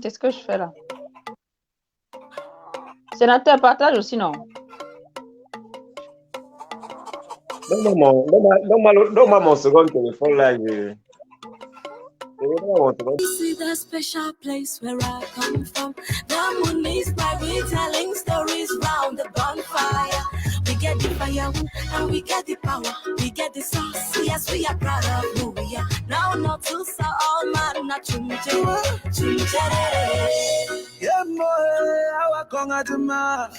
C'est ce que je fais là. Sénateur, partage aussi, non? Donne-moi mon second téléphone là. This is the special place where I come from. The moon is bright, we telling stories round the bonfire. We get the fire and we get the power. We get the sauce, yes, we are proud of who we are. Now not to say all man, not chunche. Yeah, boy, I come at ma.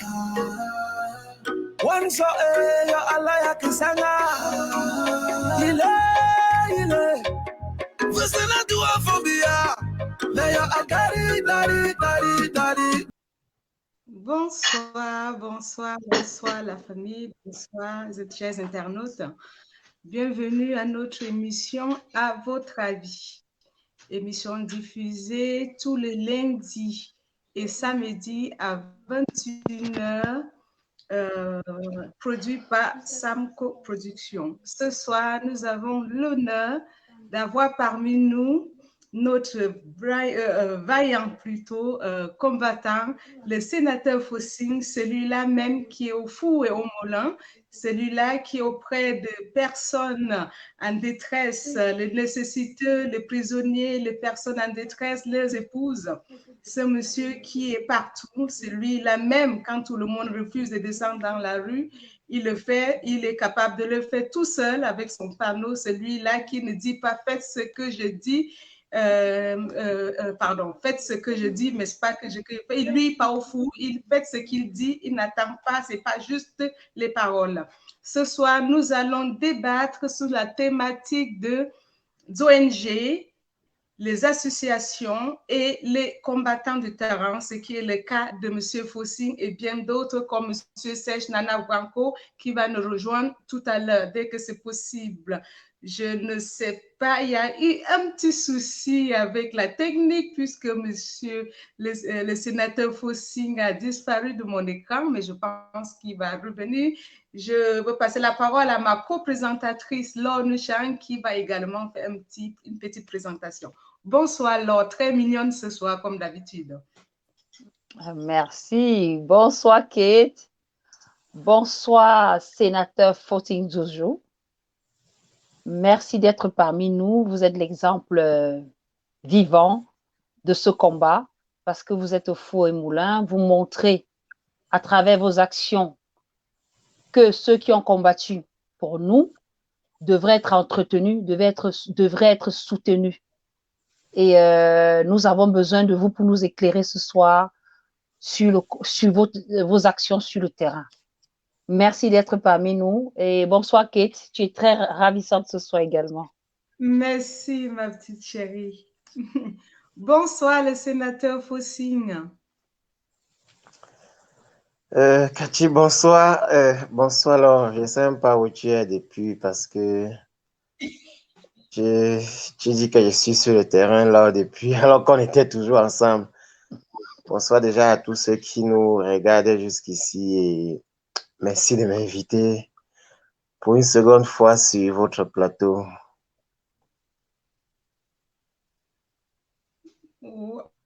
One so yo alaya kisanga. Ile. Vous êtes tout à phobia. D'ailleurs, à dari. Bonsoir, bonsoir, bonsoir la famille, bonsoir les chers internautes. Bienvenue à notre émission À votre avis. Émission diffusée tous les lundis et samedis à 21h, produit par Samco Productions. Ce soir, nous avons l'honneur d'avoir parmi nous notre vaillant combattant, le sénateur Fossing, celui-là même qui est au four et au moulin, celui-là qui est auprès de personnes en détresse, les nécessiteux, les prisonniers, les personnes en détresse, les épouses. Ce monsieur qui est partout, celui-là même quand tout le monde refuse de descendre dans la rue, il le fait, il est capable de le faire tout seul avec son panneau, celui-là qui ne dit pas faites ce que je dis, faites ce que je dis, mais c'est pas que je fais. Lui, pas au fou, il fait ce qu'il dit, il n'attend pas, c'est pas juste les paroles. Ce soir, nous allons débattre sur la thématique de ONG, les associations et les combattants du terrain, ce qui est le cas de M. Fossing et bien d'autres comme M. Serge Nana Branco qui va nous rejoindre tout à l'heure dès que c'est possible. Je ne sais pas, il y a eu un petit souci avec la technique puisque monsieur le sénateur Fossing a disparu de mon écran, mais je pense qu'il va revenir. Je veux passer la parole à ma co-présentatrice Laure Nuchang qui va également faire une petite présentation. Bonsoir Laure, très mignonne ce soir comme d'habitude. Merci. Bonsoir Kate. Bonsoir sénateur Fossing Jojo. Merci d'être parmi nous. Vous êtes l'exemple vivant de ce combat parce que vous êtes au four et moulin. Vous montrez à travers vos actions que ceux qui ont combattu pour nous devraient être entretenus, devraient être soutenus. Et nous avons besoin de vous pour nous éclairer ce soir sur vos actions sur le terrain. Merci d'être parmi nous. Et bonsoir, Kate. Tu es très ravissante ce soir également. Merci, ma petite chérie. Bonsoir, le sénateur Fossing. Cathy, bonsoir. Bonsoir, Laure. Je ne sais même pas où tu es depuis parce que tu dis que je suis sur le terrain là depuis, alors qu'on était toujours ensemble. Bonsoir déjà à tous ceux qui nous regardent jusqu'ici et merci de m'inviter pour une seconde fois sur votre plateau.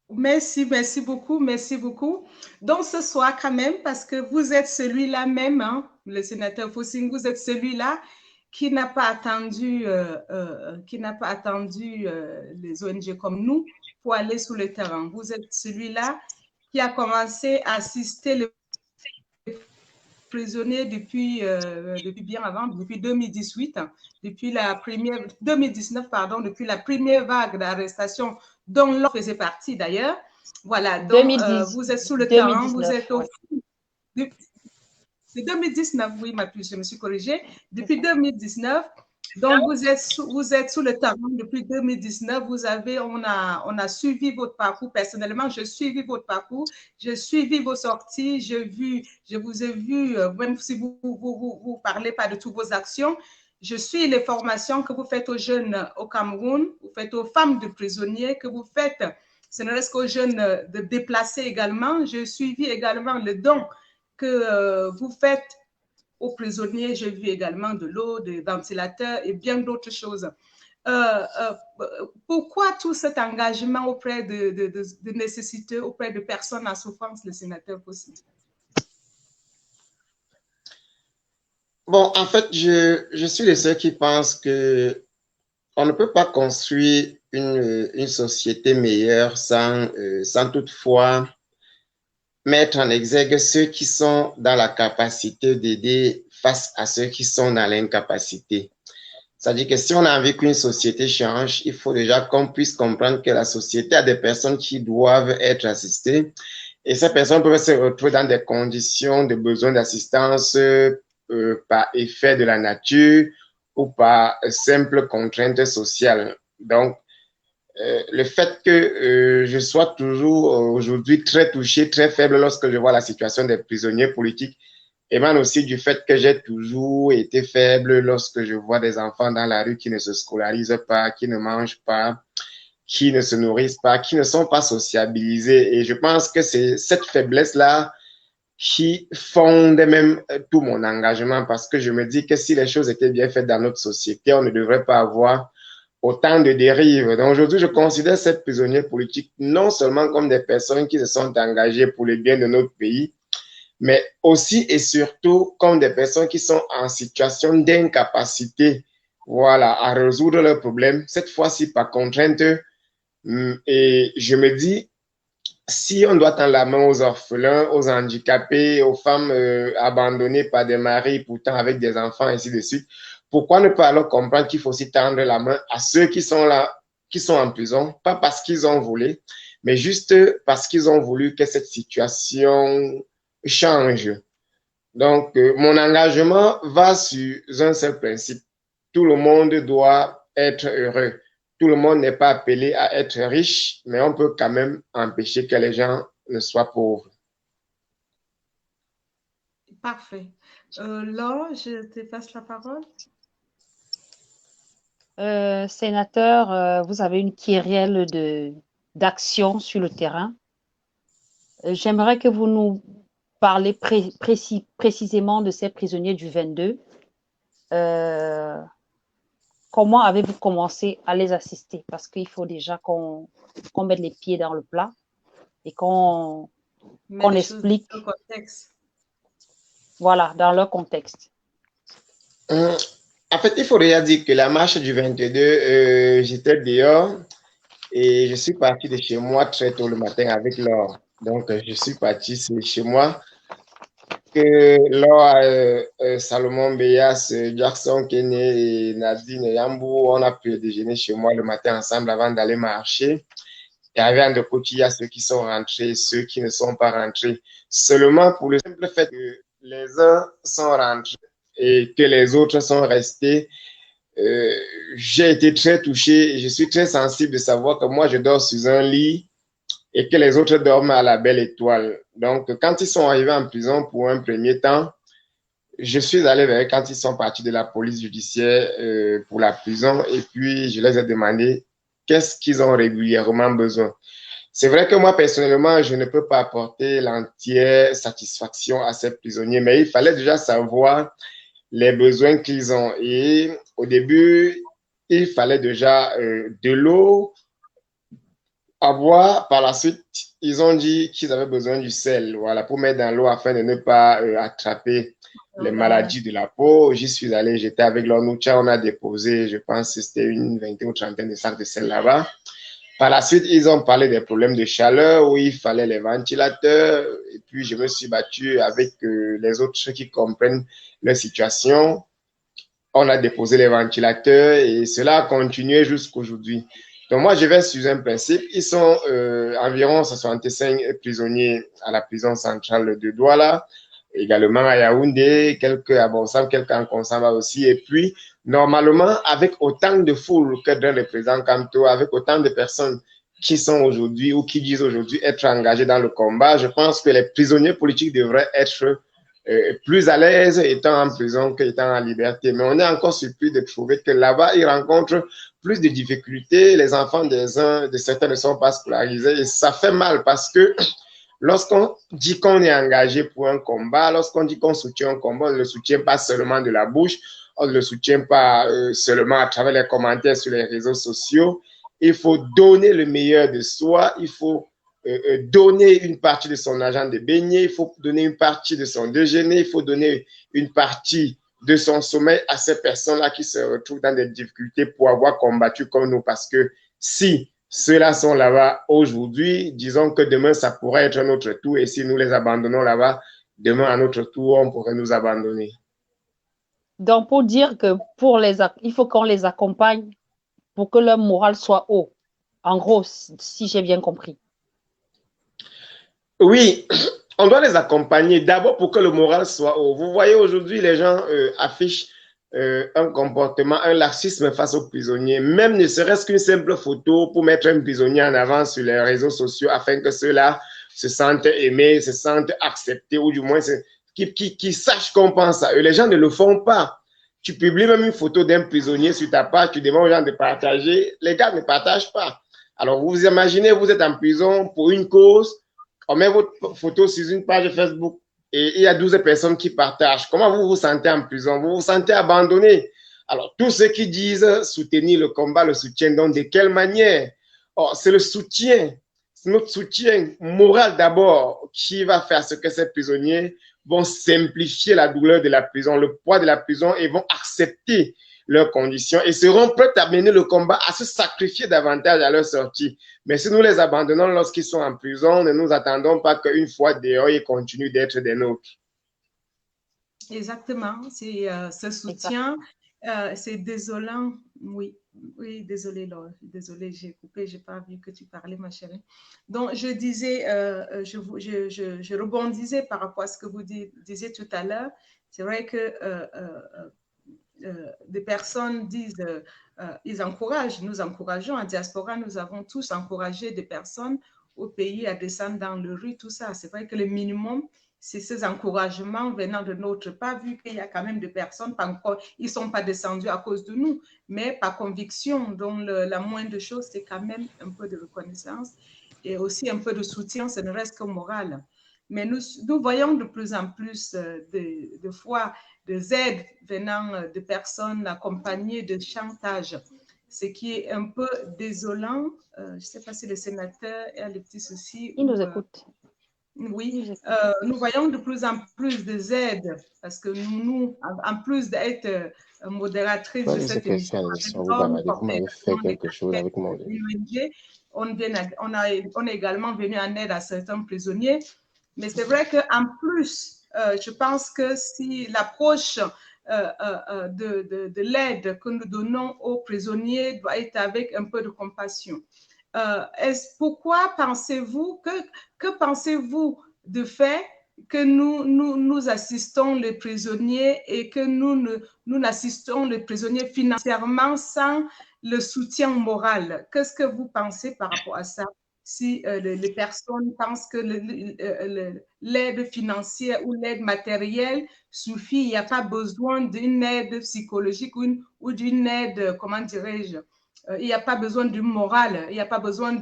Merci, merci beaucoup, merci beaucoup. Donc ce soir quand même, parce que vous êtes celui-là même, hein, le sénateur Fossing, vous êtes celui-là qui n'a pas attendu, les ONG comme nous pour aller sur le terrain. Vous êtes celui-là qui a commencé à assister les prisonniers depuis bien avant, depuis 2018, depuis la première, 2019, pardon, depuis la première vague d'arrestation dont l'on faisait partie d'ailleurs. Voilà, donc vous êtes sur le terrain, vous êtes au... Ouais. C'est 2019, oui, ma puce, je me suis corrigée. Depuis 2019, donc vous êtes sur le terrain depuis 2019. On a suivi votre parcours. Personnellement, je suivi votre parcours. Je suivi vos sorties. Je vous ai vu, même si vous parlez pas de toutes vos actions. Je suis les formations que vous faites aux jeunes au Cameroun, vous faites aux femmes de prisonniers, que vous faites, ce ne reste qu'aux jeunes de déplacés également. Je suivi également le don que vous faites aux prisonniers. J'ai vu également de l'eau, des ventilateurs et bien d'autres choses. pourquoi tout cet engagement auprès de nécessiteux, auprès de personnes en souffrance, le sénateur Fossi? Bon, en fait, je suis de ceux qui pensent que on ne peut pas construire une société meilleure sans toutefois mettre en exergue ceux qui sont dans la capacité d'aider face à ceux qui sont dans l'incapacité. C'est-à-dire que si on a envie qu'une société change, il faut déjà qu'on puisse comprendre que la société a des personnes qui doivent être assistées et ces personnes peuvent se retrouver dans des conditions de besoin d'assistance par effet de la nature ou par simple contrainte sociale. Donc, le fait que je sois toujours aujourd'hui très touché, très faible lorsque je vois la situation des prisonniers politiques émane aussi du fait que j'ai toujours été faible lorsque je vois des enfants dans la rue qui ne se scolarisent pas, qui ne mangent pas, qui ne se nourrissent pas, qui ne sont pas sociabilisés. Et je pense que c'est cette faiblesse-là qui fonde même tout mon engagement parce que je me dis que si les choses étaient bien faites dans notre société, on ne devrait pas avoir autant de dérives. Donc aujourd'hui, je considère ces prisonniers politiques non seulement comme des personnes qui se sont engagées pour le bien de notre pays, mais aussi et surtout comme des personnes qui sont en situation d'incapacité, voilà, à résoudre leurs problèmes, cette fois-ci par contrainte. Et je me dis, si on doit tendre la main aux orphelins, aux handicapés, aux femmes abandonnées par des maris, pourtant avec des enfants, ainsi de suite, pourquoi ne pas alors comprendre qu'il faut aussi tendre la main à ceux qui sont là, qui sont en prison, pas parce qu'ils ont voulu, mais juste parce qu'ils ont voulu que cette situation change. Donc, mon engagement va sur un seul principe. Tout le monde doit être heureux. Tout le monde n'est pas appelé à être riche, mais on peut quand même empêcher que les gens ne soient pauvres. Parfait. Laure, je te passe la parole. Sénateur, vous avez une kyrielle d'actions sur le terrain. J'aimerais que vous nous parlez précisément de ces prisonniers du 22. Comment avez-vous commencé à les assister? Parce qu'il faut déjà qu'on mette les pieds dans le plat et qu'on explique, dans le contexte. Voilà, dans leur contexte. En fait, il faudrait dire que la marche du 22, j'étais dehors et je suis parti de chez moi très tôt le matin avec Laure. Donc, je suis parti chez moi. Laure, Salomon Beyas, Jackson Kene et Nadine Yambou, on a pu déjeuner chez moi le matin ensemble avant d'aller marcher. Et avant de côté, il y a ceux qui sont rentrés, ceux qui ne sont pas rentrés. Seulement pour le simple fait que les uns sont rentrés et que les autres sont restés, j'ai été très touché et je suis très sensible de savoir que moi, je dors sur un lit et que les autres dorment à la belle étoile. Donc, quand ils sont arrivés en prison pour un premier temps, je suis allé vers eux quand ils sont partis de la police judiciaire pour la prison et puis je les ai demandé qu'est-ce qu'ils ont régulièrement besoin. C'est vrai que moi, personnellement, je ne peux pas apporter l'entière satisfaction à ces prisonniers, mais il fallait déjà savoir les besoins qu'ils ont. Et au début, il fallait déjà de l'eau à boire. Par la suite, ils ont dit qu'ils avaient besoin du sel, voilà, pour mettre dans l'eau afin de ne pas attraper les maladies de la peau. J'y suis allé, j'étais avec l'ONUCHA, on a déposé, je pense que c'était une vingtaine ou trentaine de sacs de sel là-bas. Par la suite, ils ont parlé des problèmes de chaleur où il fallait les ventilateurs. Et puis, je me suis battu avec les autres qui comprennent leur situation. On a déposé les ventilateurs et cela a continué jusqu'aujourd'hui. Donc, moi, je vais sur un principe. Ils sont environ 65 prisonniers à la prison centrale de Douala, également à Yaoundé, quelques à Bonsam, quelques en Konsamba aussi. Et puis, normalement, avec autant de foule que donne le président Kamto, avec autant de personnes qui sont aujourd'hui ou qui disent aujourd'hui être engagées dans le combat, je pense que les prisonniers politiques devraient être plus à l'aise étant en prison qu'étant en liberté. Mais on est encore surpris de trouver que là-bas, ils rencontrent plus de difficultés. Les enfants des uns, de certains ne sont pas scolarisés et ça fait mal parce que lorsqu'on dit qu'on est engagé pour un combat, lorsqu'on dit qu'on soutient un combat, on ne le soutient pas seulement de la bouche, on ne le soutient pas seulement à travers les commentaires sur les réseaux sociaux. Il faut donner le meilleur de soi, il faut donner une partie de son argent de beignet, il faut donner une partie de son déjeuner, il faut donner une partie de son sommeil à ces personnes-là qui se retrouvent dans des difficultés pour avoir combattu comme nous. Parce que si ceux-là sont là-bas aujourd'hui, disons que demain, ça pourrait être notre tour. Et si nous les abandonnons là-bas, demain, à notre tour, on pourrait nous abandonner. Donc, pour dire que il faut qu'on les accompagne pour que leur morale soit haut. En gros, si j'ai bien compris. Oui, on doit les accompagner d'abord pour que le moral soit haut. Vous voyez, aujourd'hui, les gens affichent un comportement, un laxisme face aux prisonniers, même ne serait-ce qu'une simple photo pour mettre un prisonnier en avant sur les réseaux sociaux afin que ceux-là se sentent aimés, se sentent acceptés ou du moins qui sachent qu'on pense à eux. Les gens ne le font pas. Tu publies même une photo d'un prisonnier sur ta page, tu demandes aux gens de partager. Les gars ne partagent pas. Alors, vous vous imaginez, vous êtes en prison pour une cause, on met votre photo sur une page Facebook et il y a 12 personnes qui partagent. Comment vous vous sentez en prison? Vous vous sentez abandonné. Alors, tous ceux qui disent soutenir le combat, le soutiennent. Donc, de quelle manière? Oh, c'est le soutien, c'est notre soutien moral d'abord qui va faire ce que ces prisonniers vont simplifier la douleur de la prison, le poids de la prison et vont accepter leurs conditions et seront prêts à mener le combat, à se sacrifier davantage à leur sortie. Mais si nous les abandonnons lorsqu'ils sont en prison, ne nous attendons pas qu'une fois dehors, ils continuent d'être des nôtres. Exactement, c'est ce soutien, c'est désolant. Oui, oui, désolé Laure, désolé, j'ai coupé, j'ai pas vu que tu parlais, ma chérie. Donc, je disais, je rebondissais par rapport à ce que vous disiez tout à l'heure. C'est vrai que des personnes disent, ils encouragent, nous encourageons, en diaspora, nous avons tous encouragé des personnes au pays à descendre dans le rue, tout ça. C'est vrai que le minimum, c'est ces encouragements venant de notre part, vu qu'il y a quand même des personnes, pas encore, ils ne sont pas descendus à cause de nous, mais par conviction. Donc, la moindre chose, c'est quand même un peu de reconnaissance et aussi un peu de soutien, ce ne reste que moral. Mais nous voyons de plus en plus de fois des aides venant de personnes accompagnées de chantage, ce qui est un peu désolant. Je ne sais pas si le sénateur a le petit souci. Il nous écoute. Oui, nous voyons de plus en plus des aides parce que nous en plus d'être modératrice de cette émission, on est également venu en aide à certains prisonniers. Mais c'est vrai qu'en plus, je pense que si l'approche de l'aide que nous donnons aux prisonniers doit être avec un peu de compassion. Pourquoi pensez-vous que pensez-vous de fait que nous assistons les prisonniers et que nous n'assistons les prisonniers financièrement sans le soutien moral? Qu'est-ce que vous pensez par rapport à ça? Si les personnes pensent que l'aide financière ou l'aide matérielle suffit, il n'y a pas besoin d'une aide psychologique ou d'une aide, comment dirais-je, il n'y a pas besoin d'une morale, il n'y a pas besoin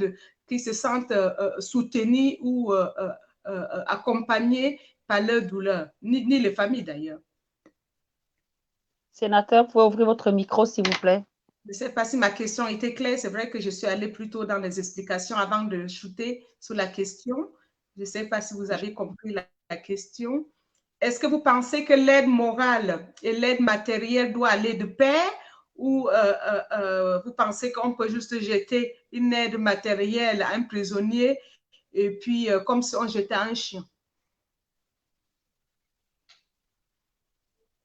qu'ils se sentent soutenus ou accompagnés par leur douleur, ni les familles d'ailleurs. Sénateur, vous pouvez ouvrir votre micro, s'il vous plaît. Je ne sais pas si ma question était claire. C'est vrai que je suis allée plutôt dans les explications avant de shooter sur la question. Je ne sais pas si vous avez compris la question. Est-ce que vous pensez que l'aide morale et l'aide matérielle doivent aller de pair ou vous pensez qu'on peut juste jeter une aide matérielle à un prisonnier et puis comme si on jetait un chien?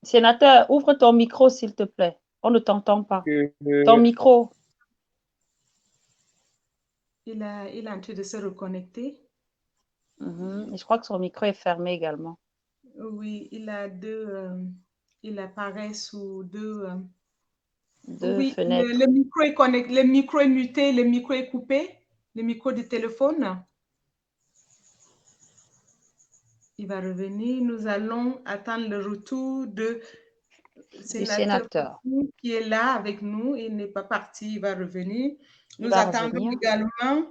Sénateur, ouvre ton micro, s'il te plaît. On ne t'entend pas. Ton micro. Il est en train de se reconnecter. Je crois que son micro est fermé également. Oui, il a il apparaît sous deux fenêtres. Le micro est connecté, le micro est muté, le micro est coupé, le micro du téléphone. Il va revenir. Nous allons attendre le retour du sénateur qui est là avec nous. Il n'est pas parti, il va revenir. Nous attendons également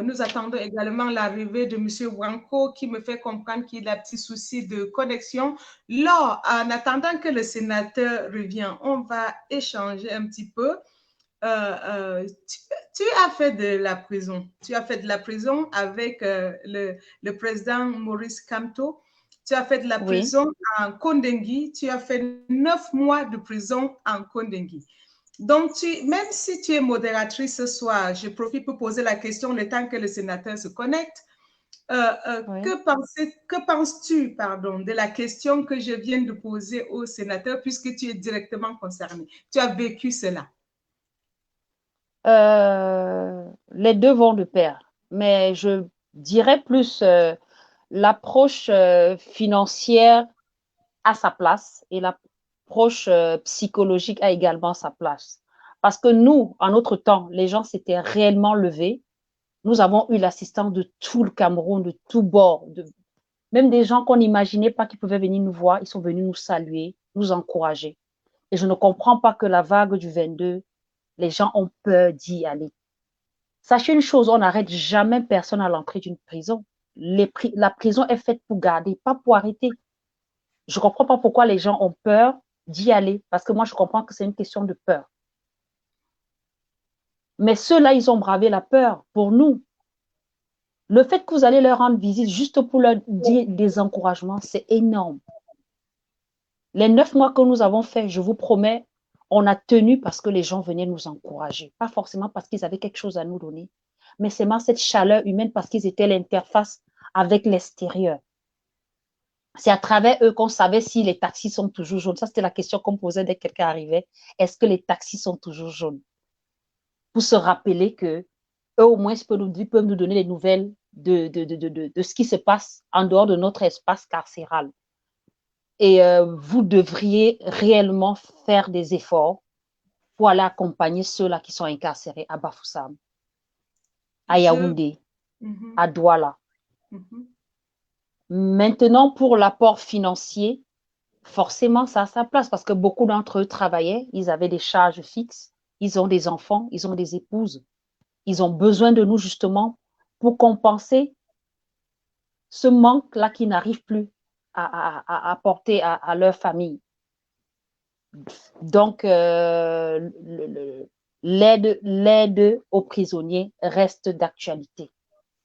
nous attendons également l'arrivée de M. Wanko qui me fait comprendre qu'il a un petit souci de connexion. Là, en attendant que le sénateur revienne, on va échanger un petit peu. Tu as fait de la prison. Tu as fait de la prison avec le président Maurice Kamto. Tu as fait de la prison en Kondengui. Tu as fait 9 mois de prison en Kondengui. Donc, même si tu es modératrice ce soir, je profite pour poser la question le temps que le sénateur se connecte. Que penses-tu, de la question que je viens de poser au sénateur puisque tu es directement concerné? Tu as vécu cela. Les deux vont de pair, mais je dirais plus l'approche financière a sa place et l'approche psychologique a également sa place. Parce que nous, en notre temps, les gens s'étaient réellement levés. Nous avons eu l'assistance de tout le Cameroun, de tous bords, même des gens qu'on n'imaginait pas qu'ils pouvaient venir nous voir. Ils sont venus nous saluer, nous encourager. Et je ne comprends pas que la vague du 22, les gens ont peur d'y aller. Sachez une chose, on n'arrête jamais personne à l'entrée d'une prison. La prison est faite pour garder, pas pour arrêter. Je ne comprends pas pourquoi les gens ont peur d'y aller, parce que moi, je comprends que c'est une question de peur. Mais ceux-là, ils ont bravé la peur pour nous. Le fait que vous allez leur rendre visite juste pour leur dire des encouragements, c'est énorme. Les 9 mois que nous avons fait, je vous promets, on a tenu parce que les gens venaient nous encourager. Pas forcément parce qu'ils avaient quelque chose à nous donner, mais c'est cette chaleur humaine parce qu'ils étaient l'interface avec l'extérieur. C'est à travers eux qu'on savait si les taxis sont toujours jaunes. Ça, c'était la question qu'on me posait dès que quelqu'un arrivait. Est-ce que les taxis sont toujours jaunes? Pour se rappeler que eux, au moins, peuvent nous donner des nouvelles de ce qui se passe en dehors de notre espace carcéral. Et vous devriez réellement faire des efforts pour aller accompagner ceux-là qui sont incarcérés à Bafoussam, à Yaoundé, à Douala. Maintenant, pour l'apport financier, forcément, ça a sa place parce que beaucoup d'entre eux travaillaient, ils avaient des charges fixes, ils ont des enfants, ils ont des épouses. Ils ont besoin de nous justement pour compenser ce manque-là qu'ils n'arrivent plus à apporter à leur famille. Donc, l'aide aux prisonniers reste d'actualité.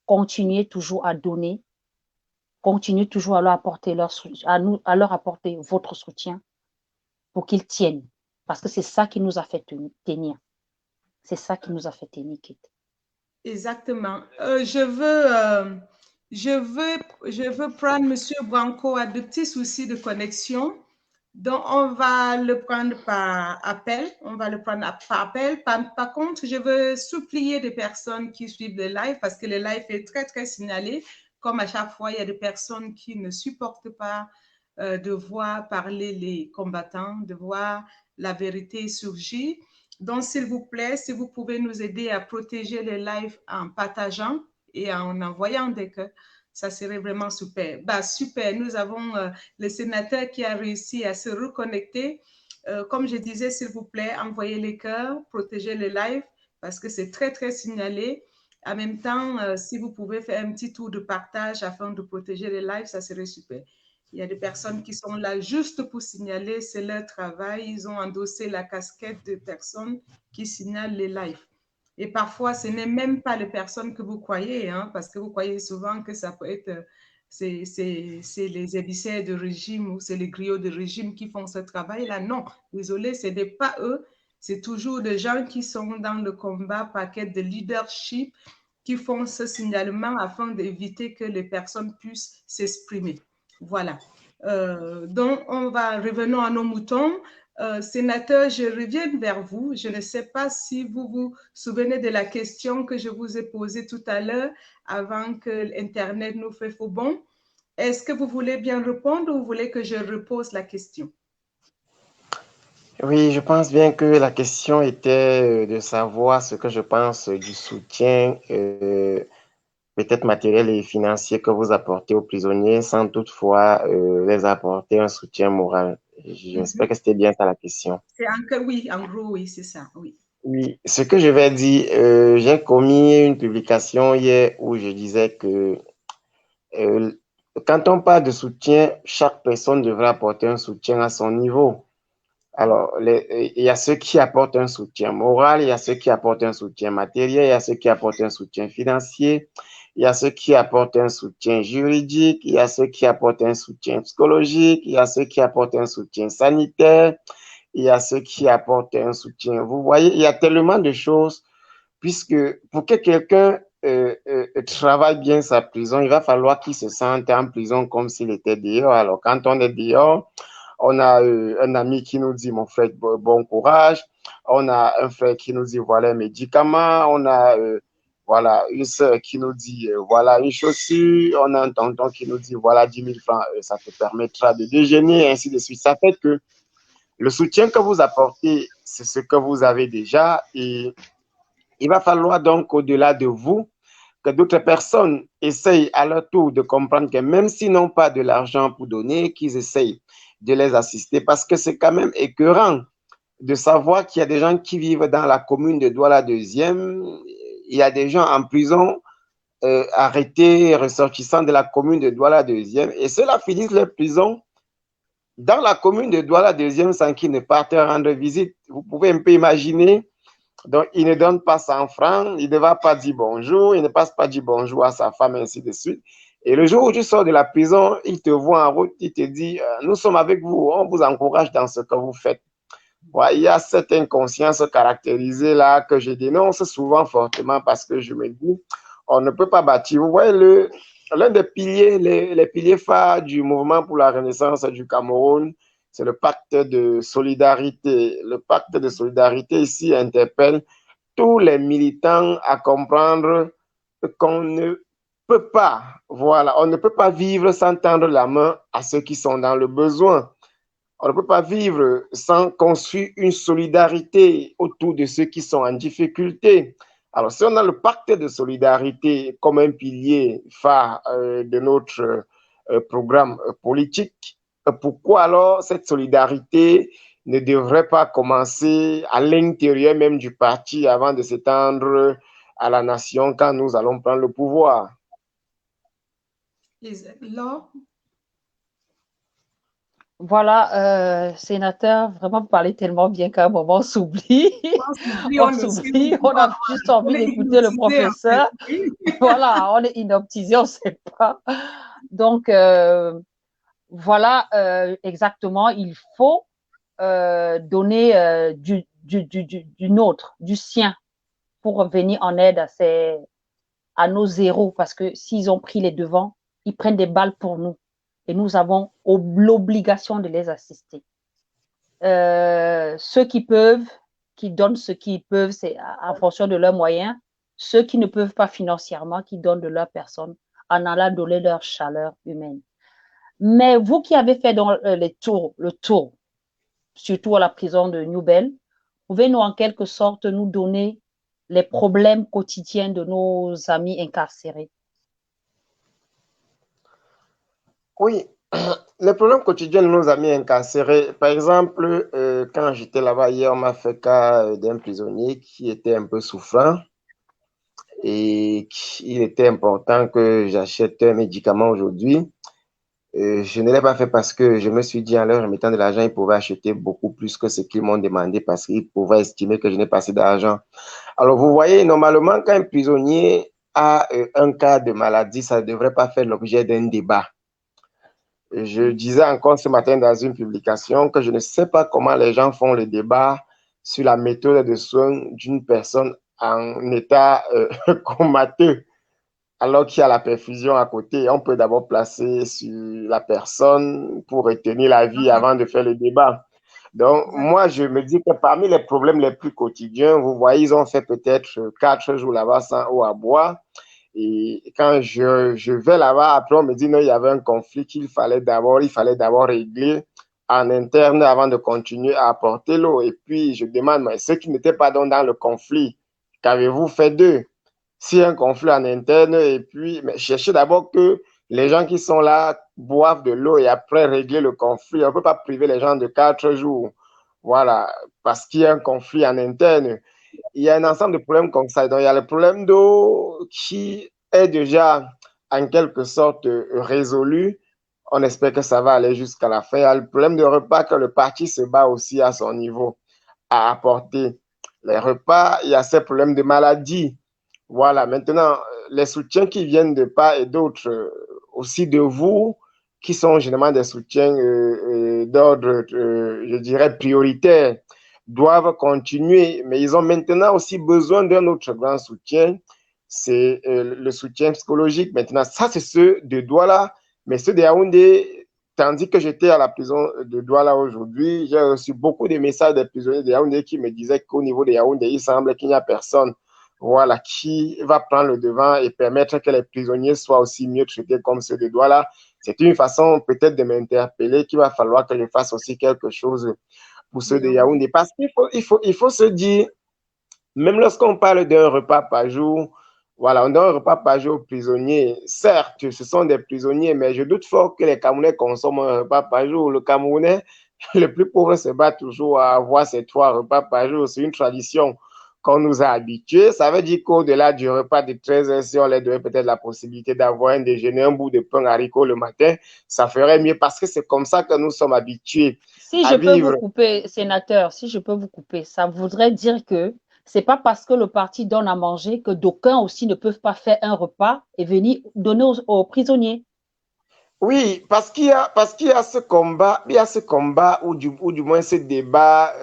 Continuez toujours à donner, continuez toujours à leur apporter à leur apporter votre soutien pour qu'ils tiennent. Parce que c'est ça qui nous a fait tenir. C'est ça qui nous a fait tenir, Kate. Exactement. Je veux prendre M. Branco à de petits soucis de connexion. Donc, on va le prendre par appel. Par contre, je veux supplier des personnes qui suivent le live parce que le live est très, très signalé. Comme à chaque fois, il y a des personnes qui ne supportent pas de voir parler les combattants, de voir la vérité surgir. Donc, s'il vous plaît, si vous pouvez nous aider à protéger les lives en partageant et en envoyant des cœurs, ça serait vraiment super. Super, nous avons le sénateur qui a réussi à se reconnecter. Comme je disais, s'il vous plaît, envoyez les cœurs, protégez les lives parce que c'est très, très signalé. En même temps, si vous pouvez faire un petit tour de partage afin de protéger les lives, ça serait super. Il y a des personnes qui sont là juste pour signaler, c'est leur travail. Ils ont endossé la casquette de personnes qui signalent les lives. Et parfois, ce n'est même pas les personnes que vous croyez, hein, parce que vous croyez souvent que ça peut être, c'est les émissaires de régime ou c'est les griots de régime qui font ce travail-là. Non, désolé, ce n'est pas eux. C'est toujours des gens qui sont dans le combat par quête de leadership qui font ce signalement afin d'éviter que les personnes puissent s'exprimer. Voilà. Donc, revenons à nos moutons. Sénateur, je reviens vers vous. Je ne sais pas si vous vous souvenez de la question que je vous ai posée tout à l'heure avant que l'Internet nous fait faux bond. Est-ce que vous voulez bien répondre ou vous voulez que je repose la question? Oui, je pense bien que la question était de savoir ce que je pense du soutien peut-être matériel et financier que vous apportez aux prisonniers sans toutefois les apporter un soutien moral. J'espère que c'était bien ça la question. Oui, en gros, oui, c'est ça, oui. Oui, ce que je vais dire, j'ai commis une publication hier où je disais que euh, quand on parle de soutien, chaque personne devrait apporter un soutien à son niveau. Alors, il y a ceux qui apportent un soutien moral, il y a ceux qui apportent un soutien matériel, il y a ceux qui apportent un soutien financier, il y a ceux qui apportent un soutien juridique, il y a ceux qui apportent un soutien psychologique, il y a ceux qui apportent un soutien sanitaire, il y a ceux qui apportent un soutien. Vous voyez, il y a tellement de choses, puisque pour que quelqu'un travaille bien sa prison, il va falloir qu'il se sente en prison comme s'il était dehors. Alors, quand on est dehors, on a un ami qui nous dit, mon frère, bon courage. On a un frère qui nous dit, voilà un médicament. On a voilà, une sœur qui nous dit, voilà une chaussure. On a un tonton qui nous dit, voilà 10 000 francs, ça te permettra de déjeuner, ainsi de suite. Ça fait que le soutien que vous apportez, c'est ce que vous avez déjà. Et il va falloir donc, au-delà de vous, que d'autres personnes essayent à leur tour de comprendre que même s'ils n'ont pas de l'argent pour donner, qu'ils essayent de les assister parce que c'est quand même écœurant de savoir qu'il y a des gens qui vivent dans la commune de Douala-Deuxième, il y a des gens en prison arrêtés, ressortissants de la commune de Douala-Deuxième, et ceux-là finissent leur prison dans la commune de Douala-Deuxième sans qu'ils ne partent rendre visite. Vous pouvez un peu imaginer. Donc, il ne donne pas 100 francs, il ne va pas dire bonjour, il ne passe pas dire bonjour à sa femme, ainsi de suite. Et le jour où tu sors de la prison, il te voit en route, il te dit, nous sommes avec vous, on vous encourage dans ce que vous faites. Ouais, il y a cette inconscience caractérisée là que je dénonce souvent fortement parce que je me dis, on ne peut pas bâtir. Vous voyez, l'un des piliers, les piliers phares du mouvement pour la renaissance du Cameroun, c'est le pacte de solidarité. Le pacte de solidarité ici interpelle tous les militants à comprendre qu'on ne peut pas, voilà, on ne peut pas vivre sans tendre la main à ceux qui sont dans le besoin. On ne peut pas vivre sans construire une solidarité autour de ceux qui sont en difficulté. Alors, si on a le pacte de solidarité comme un pilier phare de notre programme politique, pourquoi alors cette solidarité ne devrait pas commencer à l'intérieur même du parti avant de s'étendre à la nation quand nous allons prendre le pouvoir? Laure? Voilà, sénateur, vraiment, vous parlez tellement bien qu'à un moment, on s'oublie. On s'oublie, on a juste envie d'écouter le professeur. En fait. Voilà, on est inoptisé, on ne sait pas. Donc, voilà, exactement, il faut donner du nôtre, du sien, pour venir en aide à nos héros, parce que s'ils ont pris les devants, ils prennent des balles pour nous. Et nous avons l'obligation de les assister. Ceux qui peuvent, qui donnent ce qu'ils peuvent, c'est en fonction de leurs moyens. Ceux qui ne peuvent pas financièrement, qui donnent de leur personne, en allant donner leur chaleur humaine. Mais vous qui avez fait dans le tour, surtout à la prison de New Bell, pouvez-nous en quelque sorte nous donner les problèmes quotidiens de nos amis incarcérés? Oui, les problèmes quotidiens de nos amis incarcérés, par exemple, quand j'étais là-bas hier, on m'a fait cas d'un prisonnier qui était un peu souffrant et il était important que j'achète un médicament aujourd'hui. Je ne l'ai pas fait parce que je me suis dit en leur remettant de l'argent, ils pouvaient acheter beaucoup plus que ce qu'ils m'ont demandé parce qu'ils pouvaient estimer que je n'ai pas assez d'argent. Alors, vous voyez, normalement, quand un prisonnier a un cas de maladie, ça ne devrait pas faire l'objet d'un débat. Je disais encore ce matin dans une publication que je ne sais pas comment les gens font le débat sur la méthode de soins d'une personne en état comateux, alors qu'il y a la perfusion à côté. On peut d'abord placer sur la personne pour retenir la vie avant de faire le débat. Donc, moi, je me dis que parmi les problèmes les plus quotidiens, vous voyez, ils ont fait peut-être 4 jours là-bas sans eau à boire. Et quand je vais là-bas, après, on me dit non, il y avait un conflit il fallait d'abord régler en interne avant de continuer à apporter l'eau. Et puis, je demande, mais ceux qui n'étaient pas dans le conflit, qu'avez-vous fait d'eux? S'il y a un conflit en interne, et puis, mais cherchez d'abord que les gens qui sont là boivent de l'eau et après régler le conflit. On ne peut pas priver les gens de 4 jours. Voilà, parce qu'il y a un conflit en interne. il y a un ensemble de problèmes comme ça. Donc, il y a le problème d'eau qui est déjà en quelque sorte résolu. On espère que ça va aller jusqu'à la fin. Il y a le problème de repas que le parti se bat aussi à son niveau à apporter. Les repas, il y a ces problèmes de maladie. Voilà, maintenant, les soutiens qui viennent de part et d'autre, aussi de vous, qui sont généralement des soutiens d'ordre, je dirais, prioritaire, doivent continuer, mais ils ont maintenant aussi besoin d'un autre grand soutien, c'est le soutien psychologique. Maintenant, ça, c'est ceux de Douala, mais ceux de Yaoundé, tandis que j'étais à la prison de Douala aujourd'hui, j'ai reçu beaucoup de messages des prisonniers de Yaoundé qui me disaient qu'au niveau de Yaoundé, il semble qu'il n'y a personne, voilà, qui va prendre le devant et permettre que les prisonniers soient aussi mieux traités comme ceux de Douala. C'est une façon peut-être de m'interpeller qu'il va falloir que je fasse aussi quelque chose pour ceux de Yaoundé. Parce qu'il faut se dire, même lorsqu'on parle d'un repas par jour, voilà, on donne un repas par jour aux prisonniers. Certes, ce sont des prisonniers, mais je doute fort que les Camerounais consomment un repas par jour. Le Camerounais, le plus pauvre, se bat toujours à avoir ces 3 repas par jour. C'est une tradition qu'on nous a habitués. Ça veut dire qu'au-delà du repas de 13 heures, si on leur donnait peut-être la possibilité d'avoir un déjeuner, un bout de pain haricot le matin, ça ferait mieux parce que c'est comme ça que nous sommes habitués à vivre. Si je peux vous couper, sénateur, si je peux vous couper, ça voudrait dire que c'est pas parce que le parti donne à manger que d'aucuns aussi ne peuvent pas faire un repas et venir donner aux prisonniers. Oui, parce qu'il y a ce combat, ou du moins ce débat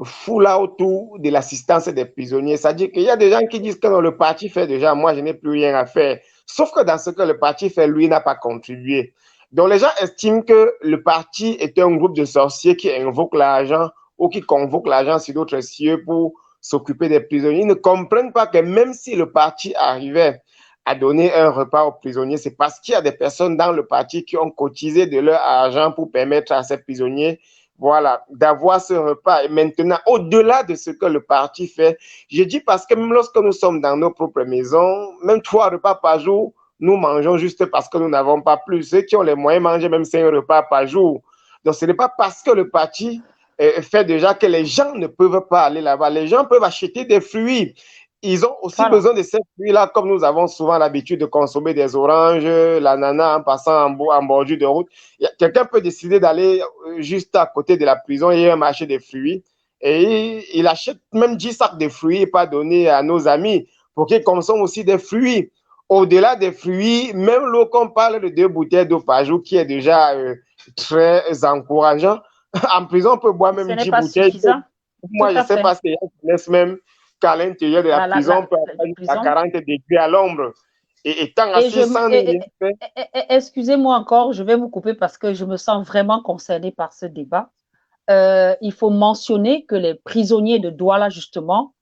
fou là autour de l'assistance des prisonniers. C'est-à-dire qu'il y a des gens qui disent que non, le parti fait déjà, moi je n'ai plus rien à faire. Sauf que dans ce que le parti fait, lui n'a pas contribué. Donc les gens estiment que le parti est un groupe de sorciers qui invoquent l'argent ou qui convoquent l'argent sur d'autres cieux pour s'occuper des prisonniers. Ils ne comprennent pas que même si le parti arrivait à donner un repas aux prisonniers, c'est parce qu'il y a des personnes dans le parti qui ont cotisé de leur argent pour permettre à ces prisonniers, voilà, d'avoir ce repas. Et maintenant, au-delà de ce que le parti fait, je dis parce que même lorsque nous sommes dans nos propres maisons, même 3 repas par jour, nous mangeons juste parce que nous n'avons pas plus. Ceux qui ont les moyens mangent même 5 repas par jour. Donc, ce n'est pas parce que le parti fait déjà que les gens ne peuvent pas aller là-bas. Les gens peuvent acheter des fruits. Ils ont aussi besoin de ces fruits-là, comme nous avons souvent l'habitude de consommer des oranges, l'ananas en passant en bordure de route. Quelqu'un peut décider d'aller juste à côté de la prison et un marché de fruits. Et il achète même 10 sacs de fruits et pas donner à nos amis pour qu'ils consomment aussi des fruits. Au-delà des fruits, même l'eau qu'on parle de 2 bouteilles d'eau par jour, qui est déjà très encourageant. En prison, on peut boire même 10 bouteilles. Suffisant. Moi, je ne sais pas si on connaisse même qu'à l'intérieur de la prison, on peut avoir jusqu'à 40 degrés à l'ombre. Et étant assis sans rien faire. Excusez-moi encore, je vais vous couper parce que je me sens vraiment concernée par ce débat. Il faut mentionner que les prisonniers de Douala, justement,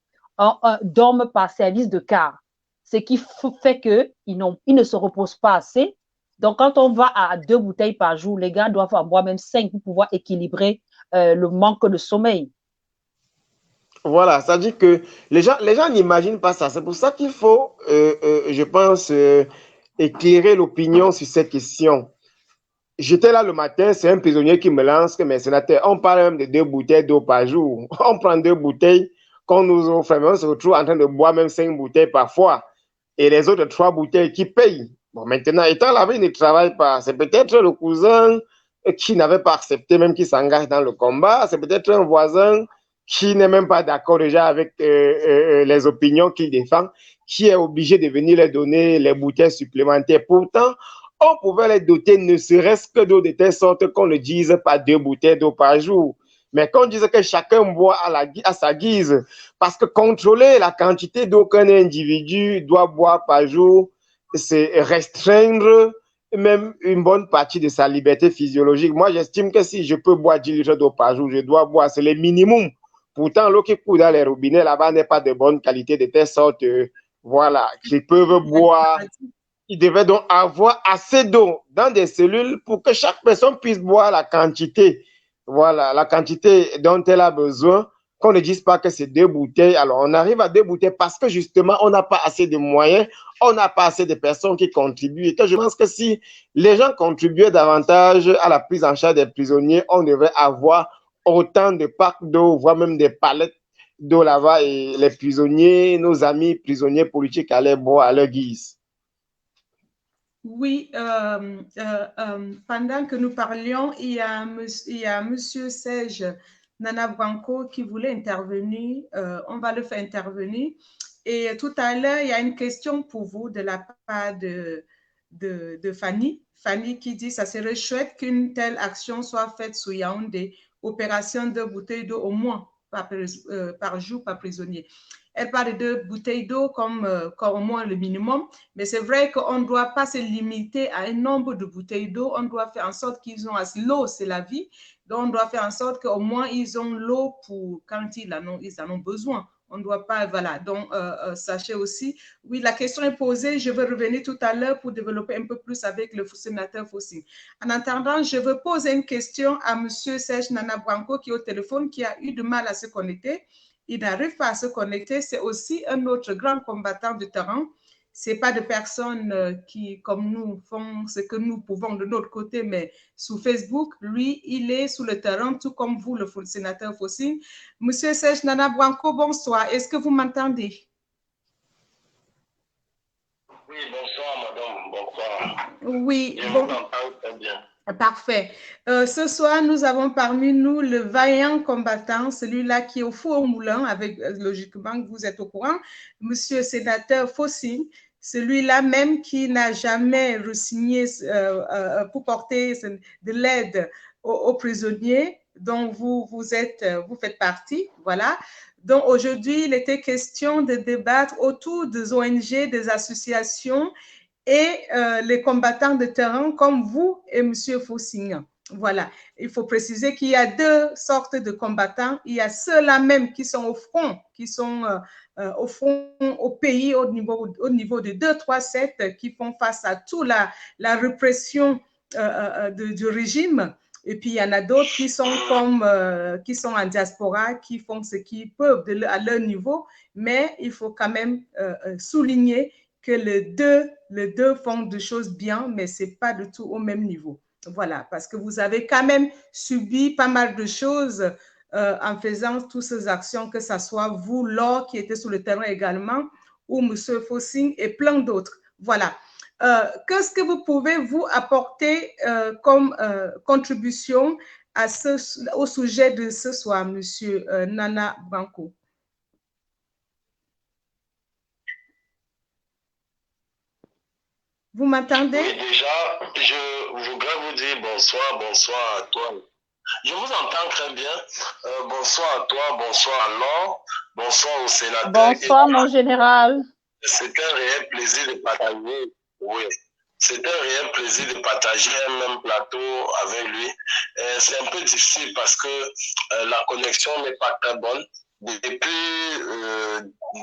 dorment par service de quart. Ce qui fait qu'ils ne se reposent pas assez. Donc, quand on va à 2 bouteilles par jour, les gars doivent en boire même 5 pour pouvoir équilibrer le manque de sommeil. Voilà, ça dit que les gens n'imaginent pas ça. C'est pour ça qu'il faut, je pense, éclairer l'opinion sur cette question. J'étais là le matin, c'est un prisonnier qui me lance que mes sénateurs, on parle même de 2 bouteilles d'eau par jour. On prend 2 bouteilles qu'on nous offre, mais on se retrouve en train de boire même 5 bouteilles parfois. Et les autres 3 bouteilles qui payent. Bon, maintenant, étant là-bas, il ne travaille pas. C'est peut-être le cousin qui n'avait pas accepté, même qui s'engage dans le combat. C'est peut-être un voisin qui n'est même pas d'accord déjà avec les opinions qu'il défend, qui est obligé de venir leur donner les bouteilles supplémentaires. Pourtant, on pouvait les doter ne serait-ce que d'eau de telle sorte qu'on ne dise pas 2 bouteilles d'eau par jour. Mais qu'on dise que chacun boit à sa guise. Parce que contrôler la quantité d'eau qu'un individu doit boire par jour, c'est restreindre même une bonne partie de sa liberté physiologique. Moi, j'estime que si je peux boire 10 litres d'eau par jour, je dois boire, c'est le minimum. Pourtant, l'eau qui coule dans les robinets là-bas n'est pas de bonne qualité, de telle sorte, voilà, qu'ils peuvent boire. Il devait donc avoir assez d'eau dans des cellules pour que chaque personne puisse boire la quantité, voilà, la quantité dont elle a besoin, qu'on ne dise pas que c'est 2 bouteilles. Alors, on arrive à 2 bouteilles parce que justement, on n'a pas assez de moyens, on n'a pas assez de personnes qui contribuent. Et que je pense que si les gens contribuaient davantage à la prise en charge des prisonniers, on devrait avoir autant de packs d'eau, voire même des palettes d'eau là-bas et les prisonniers, nos amis prisonniers politiques allaient boire à leur guise. Oui, pendant que nous parlions, il y a Monsieur Serge Nana Branco qui voulait intervenir. On va le faire intervenir. Et tout à l'heure, il y a une question pour vous de la part de Fanny. Fanny qui dit, ça serait chouette qu'une telle action soit faite sous Yaoundé, opération de bouteilles d'eau au moins par jour par prisonnier. Elle parle de bouteilles d'eau comme au moins le minimum, mais c'est vrai qu'on ne doit pas se limiter à un nombre de bouteilles d'eau, on doit faire en sorte qu'ils ont assez. L'eau, c'est la vie, donc on doit faire en sorte qu'au moins ils ont l'eau pour quand ils en ont besoin. On ne doit pas, voilà, donc sachez aussi, oui, la question est posée, je vais revenir tout à l'heure pour développer un peu plus avec le sénateur Fossing. En attendant, je veux poser une question à M. Serge Nana Branco qui est au téléphone, qui a eu du mal à se connecter. Il n'arrive pas à se connecter, c'est aussi un autre grand combattant de terrain. Ce n'est pas de personnes qui, comme nous, font ce que nous pouvons de notre côté, mais sous Facebook, lui, il est sur le terrain, tout comme vous, le sénateur Fossing. Monsieur Serge Nana Branco, bonsoir. Est-ce que vous m'entendez? Oui, bonsoir, madame. Bonsoir. Oui, je vous entends très bien. Parfait. Ce soir, nous avons parmi nous le vaillant combattant, celui-là qui est au four au moulin, avec logiquement, vous êtes au courant, monsieur sénateur Fossing, celui-là même qui n'a jamais re-signé pour porter de l'aide aux prisonniers dont vous faites partie. Voilà. Donc aujourd'hui, il était question de débattre autour des ONG, des associations et les combattants de terrain comme vous et M. Fossing. Voilà, il faut préciser qu'il y a deux sortes de combattants. Il y a ceux-là même qui sont au front, qui sont au front au pays au niveau de 237, qui font face à toute la répression du régime. Et puis, il y en a d'autres qui sont qui sont en diaspora, qui font ce qu'ils peuvent à leur niveau, mais il faut quand même souligner que les deux font des choses bien, mais ce n'est pas du tout au même niveau. Voilà, parce que vous avez quand même subi pas mal de choses en faisant toutes ces actions, que ce soit vous, Laure, qui était sur le terrain également, ou M. Fossing et plein d'autres. Voilà. Qu'est-ce que vous pouvez vous apporter comme contribution au sujet de ce soir, M. Nana Branco? Vous m'entendez? Oui, déjà, je voudrais vous dire bonsoir à toi. Je vous entends très bien. Bonsoir à toi, bonsoir à Laure, bonsoir au sénateur. Bonsoir, mon général. C'est un réel plaisir de partager. Oui, c'est un réel plaisir de partager un même plateau avec lui. C'est un peu difficile parce que la connexion n'est pas très bonne. Depuis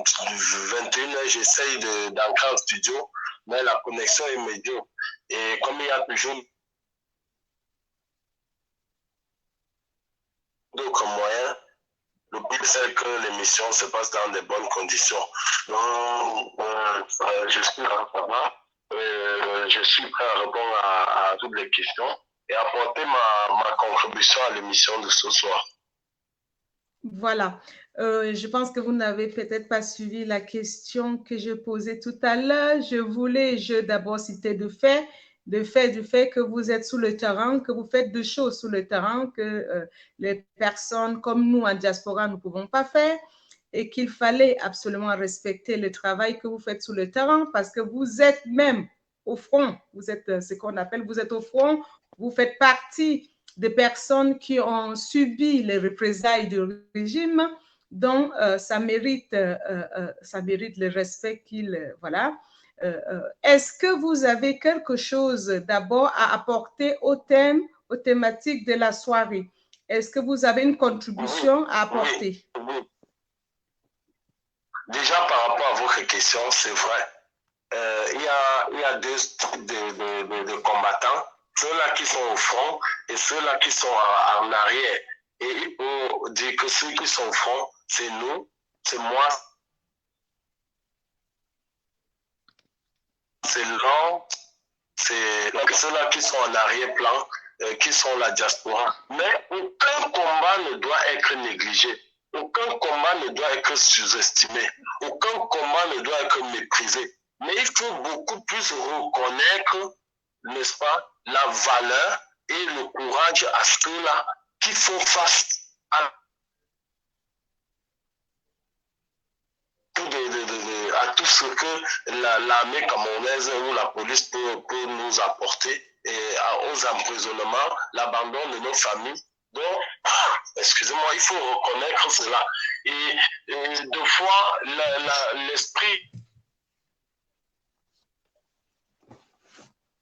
21h, j'essaye d'entrer en studio, mais la connexion est médiocre. Et comme il y a toujours d'autres moyens, le but c'est que l'émission se passe dans de bonnes conditions. Donc, je suis là, ça va. Je suis prêt à répondre à toutes les questions et apporter ma contribution à l'émission de ce soir. Voilà. Je pense que vous n'avez peut-être pas suivi la question que je posais tout à l'heure. Je voulais d'abord citer du fait que vous êtes sur le terrain, que vous faites des choses sur le terrain que les personnes comme nous en diaspora ne pouvons pas faire, et qu'il fallait absolument respecter le travail que vous faites sur le terrain parce que vous êtes même au front. Vous êtes ce qu'on appelle, vous êtes au front, vous faites partie des personnes qui ont subi les représailles du régime, donc ça mérite le respect qu'il... voilà. Est-ce que vous avez quelque chose d'abord à apporter aux thématiques de la soirée? Est-ce que vous avez une contribution à apporter? Oui. Déjà, par rapport à votre question, c'est vrai. Il y a deux types de combattants. Ceux-là qui sont au front et ceux-là qui sont en arrière. Et il faut dire que ceux qui sont au front, c'est nous, c'est moi, c'est l'homme, c'est ceux-là qui sont en arrière-plan, qui sont la diaspora. Mais aucun combat ne doit être négligé. aucun combat ne doit être sous-estimé, aucun combat ne doit être méprisé. Mais il faut beaucoup plus reconnaître, n'est-ce pas, la valeur et le courage à ceux-là qui font face à tout ce que l'armée camerounaise ou la police peut nous apporter, et aux emprisonnements, l'abandon de nos familles. Donc, excusez-moi, il faut reconnaître cela. Et deux fois, l'esprit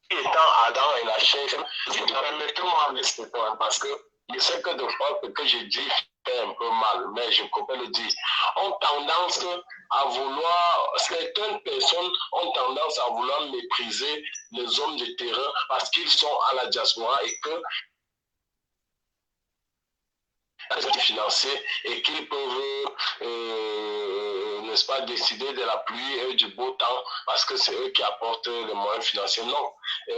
étant Adam et la chair, permettez-moi de ce point, parce que je sais que des fois, ce que je dis fait un peu mal, mais je peux le dire, ont tendance à vouloir, certaines personnes ont tendance à vouloir mépriser les hommes de terrain parce qu'ils sont à la diaspora et que financiers et qu'ils peuvent, n'est-ce pas, décider de la pluie et du beau temps parce que c'est eux qui apportent les moyens financiers. Non,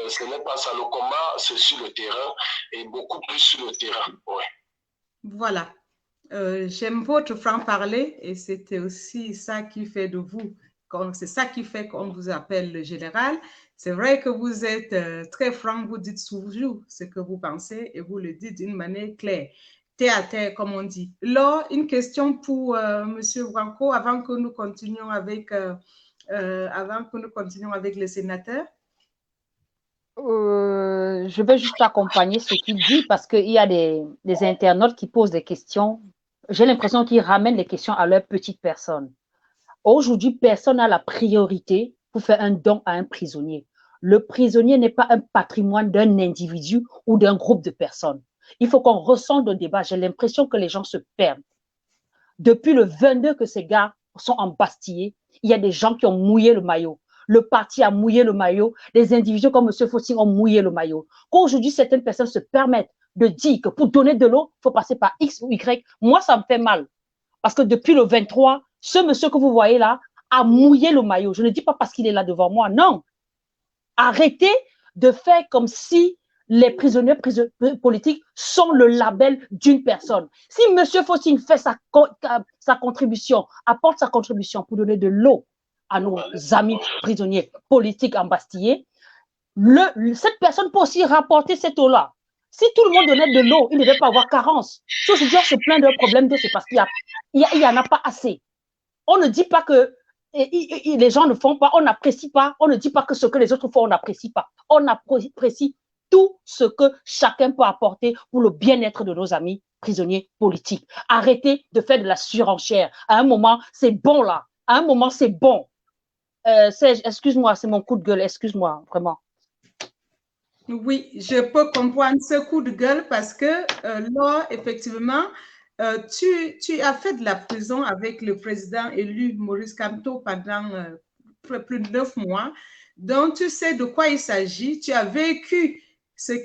ce n'est pas ça. Le combat, c'est sur le terrain et beaucoup plus sur le terrain. Ouais. Voilà. J'aime votre franc-parler et c'était aussi ça qui fait de vous, c'est ça qui fait qu'on vous appelle le général. C'est vrai que vous êtes très franc, vous dites toujours ce que vous pensez et vous le dites d'une manière claire, terre à terre, comme on dit. Là, une question pour M. Branco avant que nous continuions avec le sénateur. Je vais juste accompagner ce qu'il dit parce qu'il y a des internautes qui posent des questions. J'ai l'impression qu'ils ramènent les questions à leur petite personne. Aujourd'hui, personne n'a la priorité pour faire un don à un prisonnier. Le prisonnier n'est pas un patrimoine d'un individu ou d'un groupe de personnes. Il faut qu'on ressente le débat. J'ai l'impression que les gens se perdent. Depuis le 22 que ces gars sont embastillés, il y a des gens qui ont mouillé le maillot. Le parti a mouillé le maillot. Les individus comme M. Fossing ont mouillé le maillot. Qu'aujourd'hui, certaines personnes se permettent de dire que pour donner de l'eau, il faut passer par X ou Y. Moi, ça me fait mal. Parce que depuis le 23, ce monsieur que vous voyez là a mouillé le maillot. Je ne dis pas parce qu'il est là devant moi, non. Arrêtez de faire comme si les prisonniers politiques sont le label d'une personne. Si M. Fossing fait sa contribution, apporte sa contribution pour donner de l'eau à nos amis prisonniers politiques embastillés, cette personne peut aussi rapporter cette eau-là. Si tout le monde donnait de l'eau, il ne devait pas avoir carence. Si aujourd'hui on se plaint d'un problème d'eau, c'est parce qu'il n'y en a pas assez. On ne dit pas que les gens ne font pas, on n'apprécie pas, on ne dit pas que ce que les autres font, on n'apprécie pas. On apprécie tout ce que chacun peut apporter pour le bien-être de nos amis prisonniers politiques. Arrêtez de faire de la surenchère. À un moment, c'est bon là. À un moment, c'est bon. Excuse-moi, c'est mon coup de gueule. Excuse-moi, vraiment. Oui, je peux comprendre ce coup de gueule parce que là, effectivement, tu as fait de la prison avec le président élu Maurice Kamto pendant plus de 9 mois. Donc, tu sais de quoi il s'agit. Tu as vécu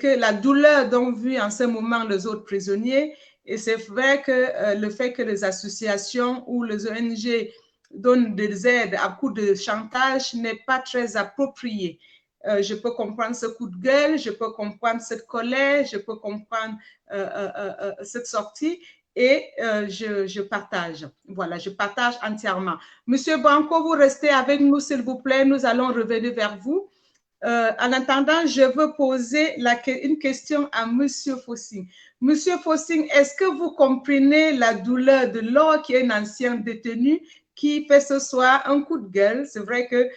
la douleur dont vivent en ce moment les autres prisonniers. Et c'est vrai que le fait que les associations ou les ONG donnent des aides à coup de chantage n'est pas très approprié. Je peux comprendre ce coup de gueule, je peux comprendre cette colère, je peux comprendre cette sortie et je partage. Voilà, je partage entièrement. Monsieur Branco, vous restez avec nous, s'il vous plaît. Nous allons revenir vers vous. En attendant, je veux poser une question à Monsieur Fossing. Monsieur Fossing, est-ce que vous comprenez la douleur de Laure, qui est un ancien détenu, qui fait ce soir un coup de gueule? C'est vrai que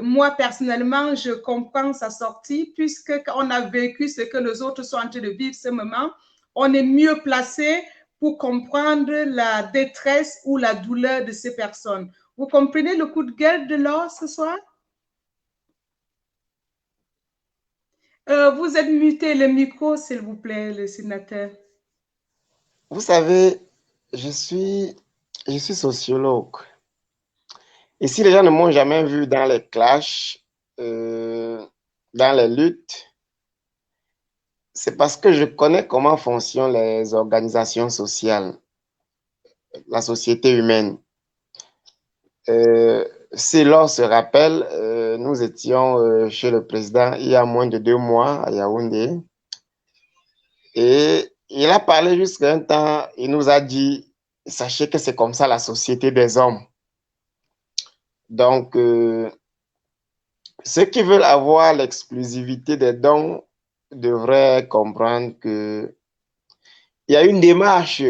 moi, personnellement, je comprends sa sortie, puisque quand on a vécu ce que les autres sont en train de vivre ce moment, on est mieux placé pour comprendre la détresse ou la douleur de ces personnes. Vous comprenez le coup de gueule de Laure ce soir? Vous êtes muté le micro, s'il vous plaît, le sénateur. Vous savez, je suis sociologue. Et si les gens ne m'ont jamais vu dans les clashs, dans les luttes, c'est parce que je connais comment fonctionnent les organisations sociales, la société humaine. Si l'on se rappelle, nous étions chez le président il y a moins de 2 mois à Yaoundé. Et il a parlé jusqu'à un temps, il nous a dit, sachez que c'est comme ça la société des hommes. Donc, ceux qui veulent avoir l'exclusivité des dons devraient comprendre que il y a une démarche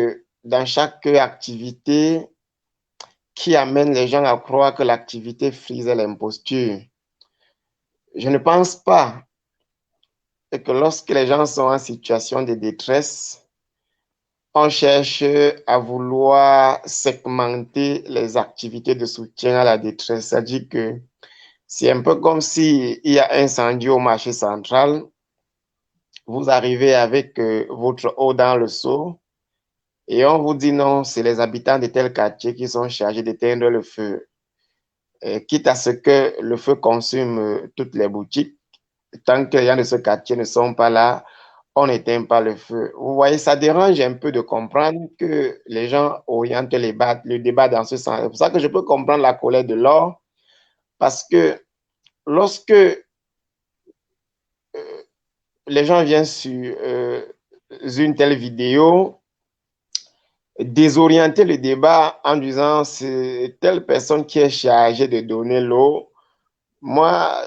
dans chaque activité qui amène les gens à croire que l'activité frise l'imposture. Je ne pense pas que lorsque les gens sont en situation de détresse, on cherche à vouloir segmenter les activités de soutien à la détresse. C'est-à-dire que c'est un peu comme s'il y a un incendie au marché central. Vous arrivez avec votre eau dans le seau et on vous dit non, c'est les habitants de tel quartier qui sont chargés d'éteindre le feu. Quitte à ce que le feu consume toutes les boutiques, tant que les gens de ce quartier ne sont pas là, on n'éteint pas le feu. Vous voyez, ça dérange un peu de comprendre que les gens orientent le débat dans ce sens. C'est pour ça que je peux comprendre la colère de Laure, parce que lorsque les gens viennent sur une telle vidéo, désorienter le débat en disant c'est telle personne qui est chargée de donner l'eau. Moi,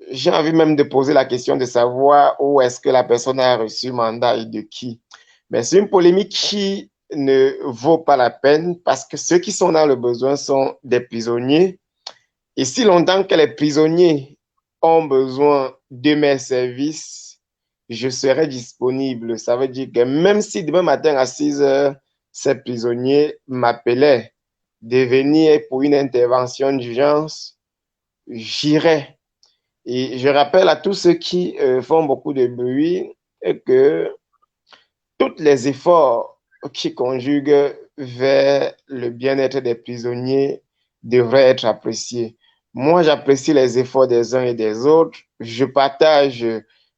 j'ai envie même de poser la question de savoir où est-ce que la personne a reçu mandat et de qui. Mais c'est une polémique qui ne vaut pas la peine parce que ceux qui sont dans le besoin sont des prisonniers. Et si longtemps que les prisonniers ont besoin de mes services, je serai disponible. Ça veut dire que même si demain matin à 6 heures, ces prisonniers m'appelaient de venir pour une intervention d'urgence, j'irai. Et je rappelle à tous ceux qui font beaucoup de bruit que tous les efforts qui conjuguent vers le bien-être des prisonniers devraient être appréciés. Moi, j'apprécie les efforts des uns et des autres. Je partage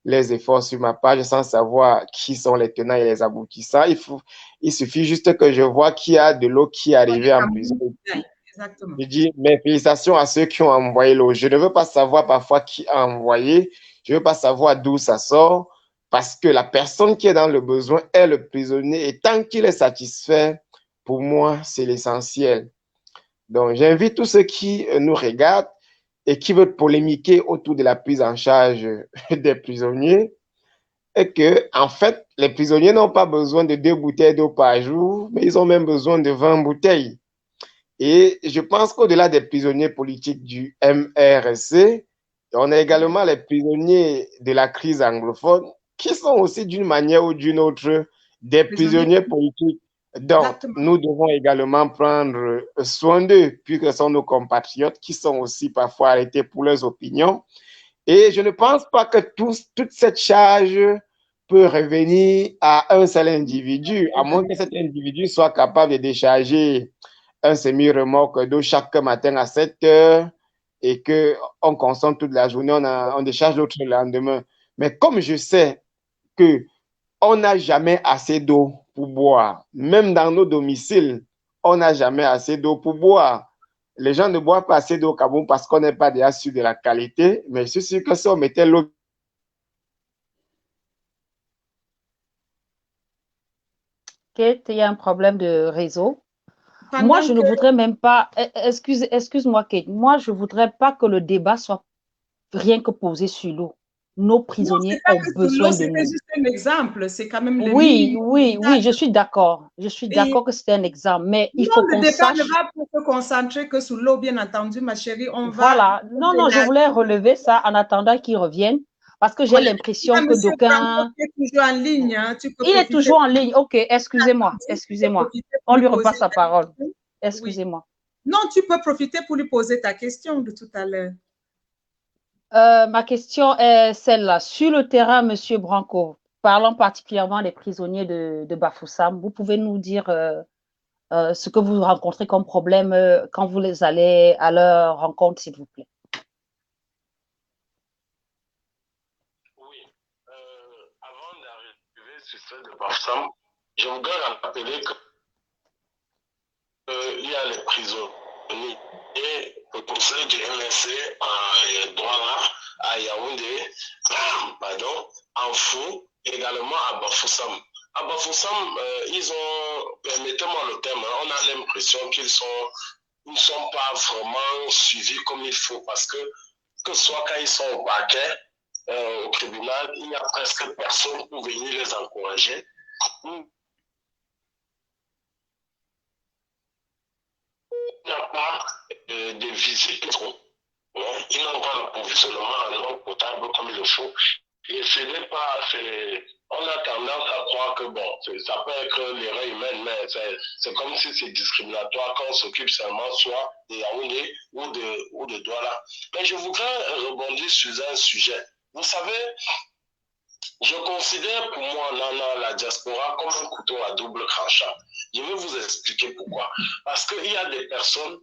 les efforts sur ma page sans savoir qui sont les tenants et les aboutissants. Il suffit juste que je vois qu'il y a de l'eau qui est arrivée en prison. Exactement. Je dis mes félicitations à ceux qui ont envoyé l'eau. Je ne veux pas savoir parfois qui a envoyé. Je ne veux pas savoir d'où ça sort parce que la personne qui est dans le besoin est le prisonnier et tant qu'il est satisfait, pour moi, c'est l'essentiel. Donc, j'invite tous ceux qui nous regardent et qui veulent polémiquer autour de la prise en charge des prisonniers et que, en fait, les prisonniers n'ont pas besoin de 2 bouteilles d'eau par jour, mais ils ont même besoin de 20 bouteilles. Et je pense qu'au-delà des prisonniers politiques du MRC, on a également les prisonniers de la crise anglophone qui sont aussi d'une manière ou d'une autre des prisonniers politiques. Donc, Exactement. nous devons également prendre soin d'eux, puisque ce sont nos compatriotes qui sont aussi parfois arrêtés pour leurs opinions. Et je ne pense pas que toute cette charge peut revenir à un seul individu, à moins que cet individu soit capable de décharger un semi-remorque d'eau chaque matin à 7 heures et qu'on consomme toute la journée, on décharge l'autre le lendemain. Mais comme je sais qu'on n'a jamais assez d'eau pour boire, même dans nos domiciles, on n'a jamais assez d'eau pour boire. Les gens ne boivent pas assez d'eau au Cameroun parce qu'on n'est pas déjà sûr de la qualité, mais je suis sûr que si on mettait l'eau Kate, il y a un problème de réseau. Moi, je ne voudrais même pas, excuse-moi Kate, moi, je ne voudrais pas que le débat soit rien que posé sur l'eau. Nos prisonniers ont besoin de nous. C'est juste un exemple, c'est quand même le Oui, je suis d'accord. Je suis d'accord que c'est un exemple, mais il faut qu'on sache... Ne va pas se concentrer que sur l'eau, bien entendu, ma chérie, on va... Voilà, non, je voulais relever ça en attendant qu'ils reviennent, parce que j'ai l'impression que d'aucuns... Il est toujours en ligne. Hein, il est toujours en ligne, ok, excusez-moi. On lui repasse la parole. Excusez-moi. Non, tu peux profiter pour lui poser ta question de tout à l'heure. Ma question est celle-là. Sur le terrain, Monsieur Branco, parlons particulièrement des prisonniers de Bafoussam, vous pouvez nous dire ce que vous rencontrez comme problème quand vous les allez à leur rencontre, s'il vous plaît. Oui. Avant d'arriver sur celle de Bafoussam, je voudrais rappeler que il y a les prisonniers et pour ceux du MSC à Douala, à Yaoundé, pardon, en Fou, également à Bafoussam. À Bafoussam, ils ont permettez-moi le terme, on a l'impression qu'ils ne sont pas vraiment suivis comme il faut, parce que ce soit quand ils sont au parquet, au tribunal, il n'y a presque personne pour venir les encourager. Il n'y a pas de visites. Ils n'ont pas l'approvisionnement en eau potable comme il le faut. Et ce n'est pas... On a tendance à croire que, bon, ça peut être l'erreur humaine, mais c'est comme si c'est discriminatoire quand on s'occupe seulement soit de Yaoundé ou de Douala. Mais je voudrais rebondir sur un sujet. Vous savez, je considère pour moi, Nana, la diaspora comme un couteau à double tranchant. Je vais vous expliquer pourquoi. Parce qu'il y a des personnes,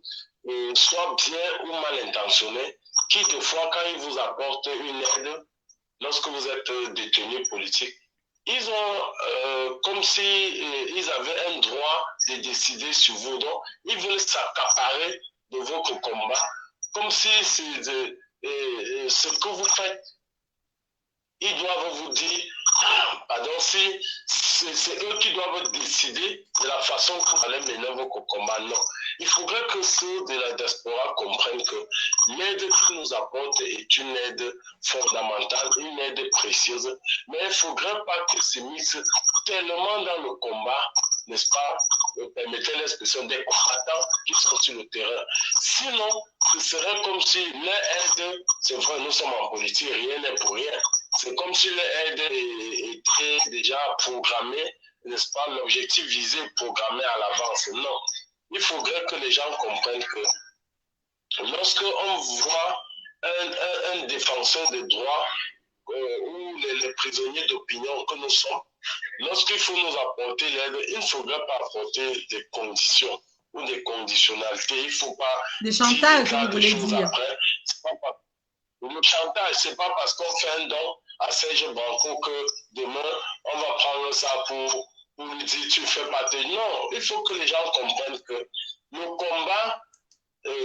soit bien ou mal intentionnées, qui, des fois, quand ils vous apportent une aide, lorsque vous êtes détenu politique, ils ont comme si ils avaient un droit de décider sur vous. Donc, ils veulent s'accaparer de votre combat, comme si c'est ce que vous faites. Ils doivent vous dire, pardon, si c'est eux qui doivent décider de la façon que vous allez mener votre combat. Non. Il faudrait que ceux de la diaspora comprennent que l'aide qu'ils nous apportent est une aide fondamentale, une aide précieuse, mais il ne faudrait pas qu'ils se misent tellement dans le combat, n'est-ce pas, permettez l'expression des combattants qui sont sur le terrain. Sinon, ce serait comme si leur aide, c'est vrai, nous sommes en politique, rien n'est pour rien. C'est comme si l'aide était déjà programmée, n'est-ce pas, l'objectif visé, programmé à l'avance. Non. Il faudrait que les gens comprennent que lorsqu'on voit un défenseur des droits ou les prisonniers d'opinion que nous sommes, lorsqu'il faut nous apporter l'aide, il ne faudrait pas apporter des conditions ou des conditionnalités. Il ne faut pas... Des chantages, vous voulez dire. Après. Le chantage, ce n'est pas parce qu'on fait un don à Serge Branco que demain, on va prendre ça pour lui dire tu fais partie. Non, il faut que les gens comprennent que le combat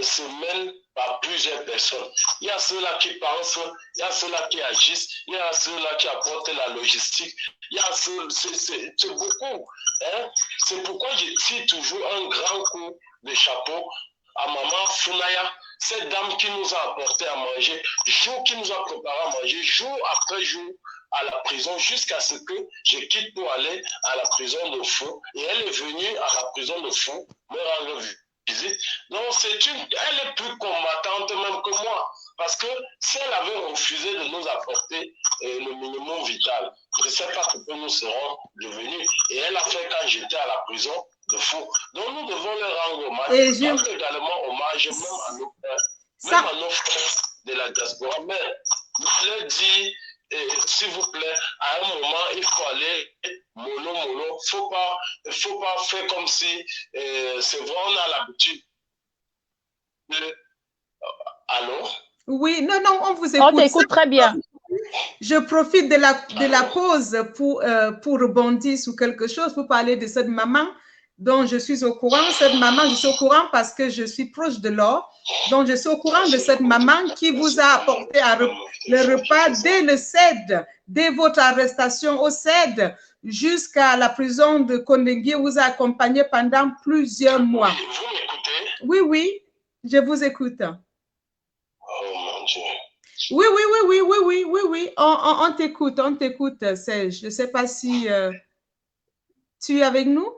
se mène par plusieurs personnes. Il y a ceux-là qui pensent, il y a ceux-là qui agissent, il y a ceux-là qui apportent la logistique, il y a c'est beaucoup. Hein? C'est pourquoi je tire toujours un grand coup de chapeau à maman Funaya, cette dame qui nous a apporté à manger, jour qui nous a préparé à manger, jour après jour à la prison, jusqu'à ce que je quitte pour aller à la prison de Fou. Et elle est venue à la prison de Fou me rendre visite. Donc, elle est plus combattante même que moi. Parce que si elle avait refusé de nous apporter le minimum vital, je ne sais pas ce que nous serons devenus. Et elle a fait quand j'étais à la prison de Fou. Donc, nous devons leur rendre hommage. Et rendre également hommage même à nos frères de la diaspora. Mais je leur dis, s'il vous plaît, à un moment, il faut aller mollo. Il ne faut pas faire comme si c'est vrai, on a l'habitude. Allô? Oui, non, on vous écoute. On t'écoute très bien. Je profite de la pause pour rebondir sur quelque chose, pour parler de cette maman dont je suis au courant. Cette maman, je suis au courant parce que je suis proche de l'or. Donc, je suis au courant de cette maman qui vous a apporté le repas dès le CED, dès votre arrestation au CED, jusqu'à la prison de Kondengui, vous a accompagné pendant plusieurs mois. Vous m'écoutez? Oui, je vous écoute. Oh mon Dieu. Oui. On t'écoute, Serge. Je ne sais pas si tu es avec nous.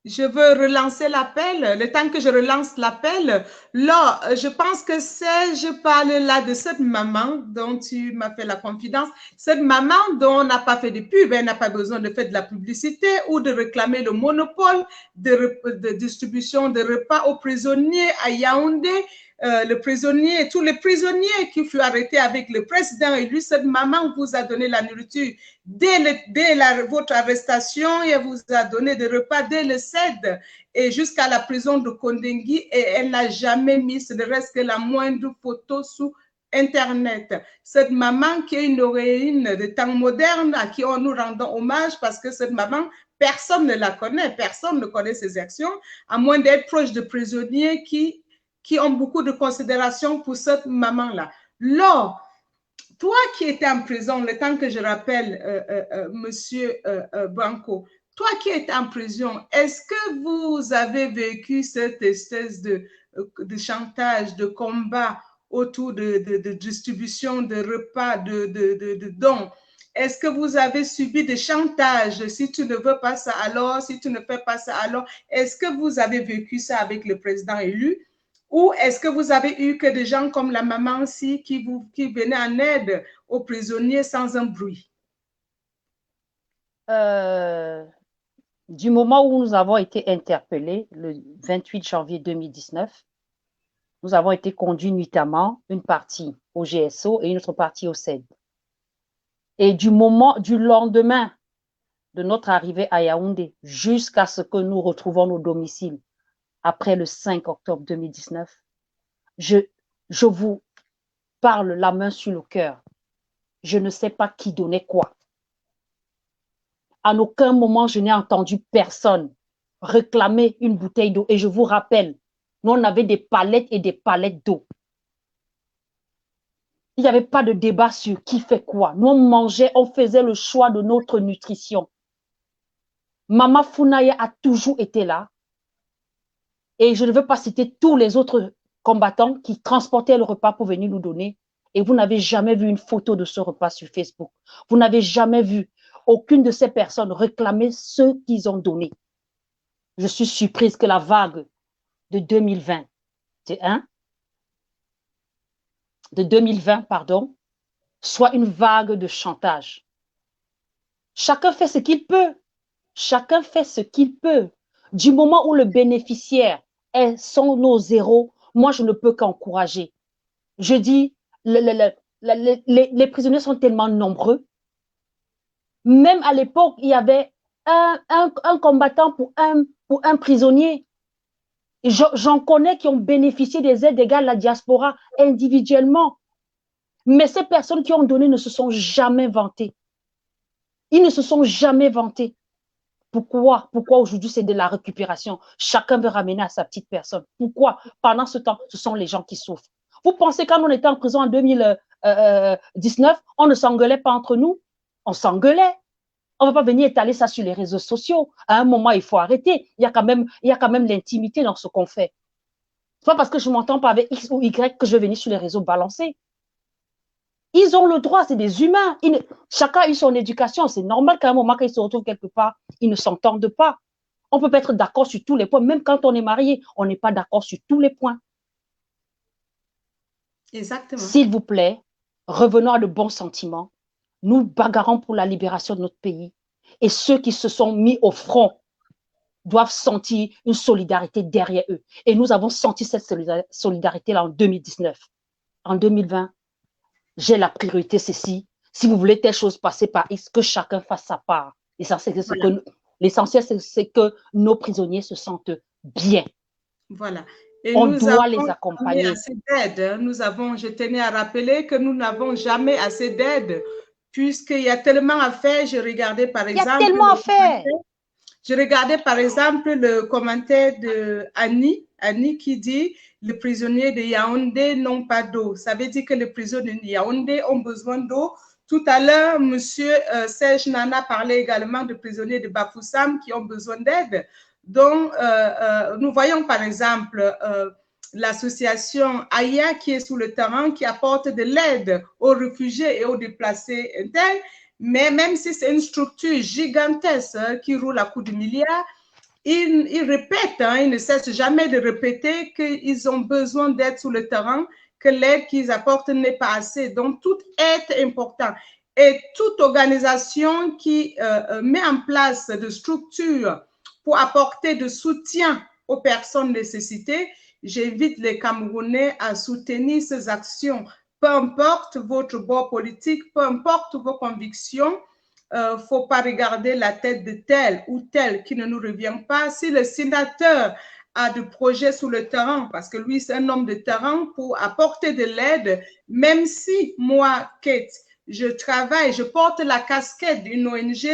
Je veux relancer l'appel. Le temps que je relance l'appel, là, je pense que je parle là de cette maman dont tu m'as fait la confidence. Cette maman dont on n'a pas fait de pub, elle n'a pas besoin de faire de la publicité ou de réclamer le monopole de distribution de repas aux prisonniers à Yaoundé. Tous les prisonniers qui furent arrêtés avec le président élu, cette maman vous a donné la nourriture dès votre arrestation et elle vous a donné des repas dès le CED et jusqu'à la prison de Kondengui et elle n'a jamais mis ne reste que la moindre photo sur Internet. Cette maman qui est une héroïne de temps moderne à qui nous rendons hommage parce que cette maman, personne ne la connaît, personne ne connaît ses actions à moins d'être proche de prisonniers qui ont beaucoup de considération pour cette maman-là. Laure, toi qui étais en prison, le temps que je rappelle, monsieur Branco, toi qui es en prison, est-ce que vous avez vécu cette espèce de chantage, de combat autour de distribution de repas, de dons? Est-ce que vous avez subi des chantages? Si tu ne veux pas ça, alors, si tu ne fais pas ça, alors, est-ce que vous avez vécu ça avec le président élu? Ou est-ce que vous avez eu que des gens comme la maman aussi qui venaient en aide aux prisonniers sans un bruit? Du moment où nous avons été interpellés, le 28 janvier 2019, nous avons été conduits nuitamment, une partie au GSO et une autre partie au CED. Et du lendemain de notre arrivée à Yaoundé jusqu'à ce que nous retrouvons nos domiciles après le 5 octobre 2019, je vous parle la main sur le cœur. Je ne sais pas qui donnait quoi. À aucun moment, je n'ai entendu personne réclamer une bouteille d'eau. Et je vous rappelle, nous, on avait des palettes et des palettes d'eau. Il n'y avait pas de débat sur qui fait quoi. Nous, on mangeait, on faisait le choix de notre nutrition. Mama Funaya a toujours été là. Et je ne veux pas citer tous les autres combattants qui transportaient le repas pour venir nous donner. Et vous n'avez jamais vu une photo de ce repas sur Facebook. Vous n'avez jamais vu aucune de ces personnes réclamer ce qu'ils ont donné. Je suis surprise que la vague de 2020, soit une vague de chantage. Chacun fait ce qu'il peut. Chacun fait ce qu'il peut. Du moment où le bénéficiaire sont nos zéros, moi, je ne peux qu'encourager. Je dis, les prisonniers sont tellement nombreux. Même à l'époque, il y avait un combattant pour un prisonnier. J'en connais qui ont bénéficié des aides égales à la diaspora individuellement. Mais ces personnes qui ont donné ne se sont jamais vantées. Ils ne se sont jamais vantés. Pourquoi aujourd'hui c'est de la récupération? Chacun veut ramener à sa petite personne. Pourquoi? Pendant ce temps, ce sont les gens qui souffrent. Vous pensez quand on était en prison en 2019, on ne s'engueulait pas entre nous? On s'engueulait. On ne va pas venir étaler ça sur les réseaux sociaux. À un moment, il faut arrêter. Il y a quand même l'intimité dans ce qu'on fait. C'est pas parce que je ne m'entends pas avec X ou Y que je vais venir sur les réseaux balancer. Ils ont le droit, c'est des humains. Chacun a eu son éducation. C'est normal qu'à un moment, quand ils se retrouvent quelque part, ils ne s'entendent pas. On peut pas être d'accord sur tous les points. Même quand on est marié, on n'est pas d'accord sur tous les points. Exactement. S'il vous plaît, revenons à de bons sentiments. Nous bagarrons pour la libération de notre pays. Et ceux qui se sont mis au front doivent sentir une solidarité derrière eux. Et nous avons senti cette solidarité-là en 2019. En 2020, j'ai la priorité, ceci. Si vous voulez telle chose passer par X, que chacun fasse sa part. L'essentiel, c'est que nos prisonniers se sentent bien. Voilà. Et on doit les accompagner. Assez d'aide. Je tenais à rappeler que nous n'avons jamais assez d'aide, puisqu'il y a tellement à faire. Je regardais par exemple le commentaire de Annie qui dit « Les prisonniers de Yaoundé n'ont pas d'eau ». Ça veut dire que les prisonniers de Yaoundé ont besoin d'eau. Tout à l'heure, M. Serge Nana parlait également de prisonniers de Bafoussam qui ont besoin d'aide. Donc, nous voyons par exemple l'association Aya qui est sous le terrain, qui apporte de l'aide aux réfugiés et aux déplacés internes. Mais même si c'est une structure gigantesque qui roule à coups de milliards, ils répètent, ils ne cessent jamais de répéter qu'ils ont besoin d'aide sur le terrain, que l'aide qu'ils apportent n'est pas assez. Donc, toute aide est importante. Et toute organisation qui met en place des structures pour apporter de soutien aux personnes nécessitées, j'invite les Camerounais à soutenir ces actions. Peu importe votre bord politique, peu importe vos convictions, faut pas regarder la tête de tel ou tel qui ne nous revient pas. Si le sénateur a des projets sur le terrain, parce que lui, c'est un homme de terrain pour apporter de l'aide, même si moi, Kate, je travaille, je porte la casquette d'une ONG,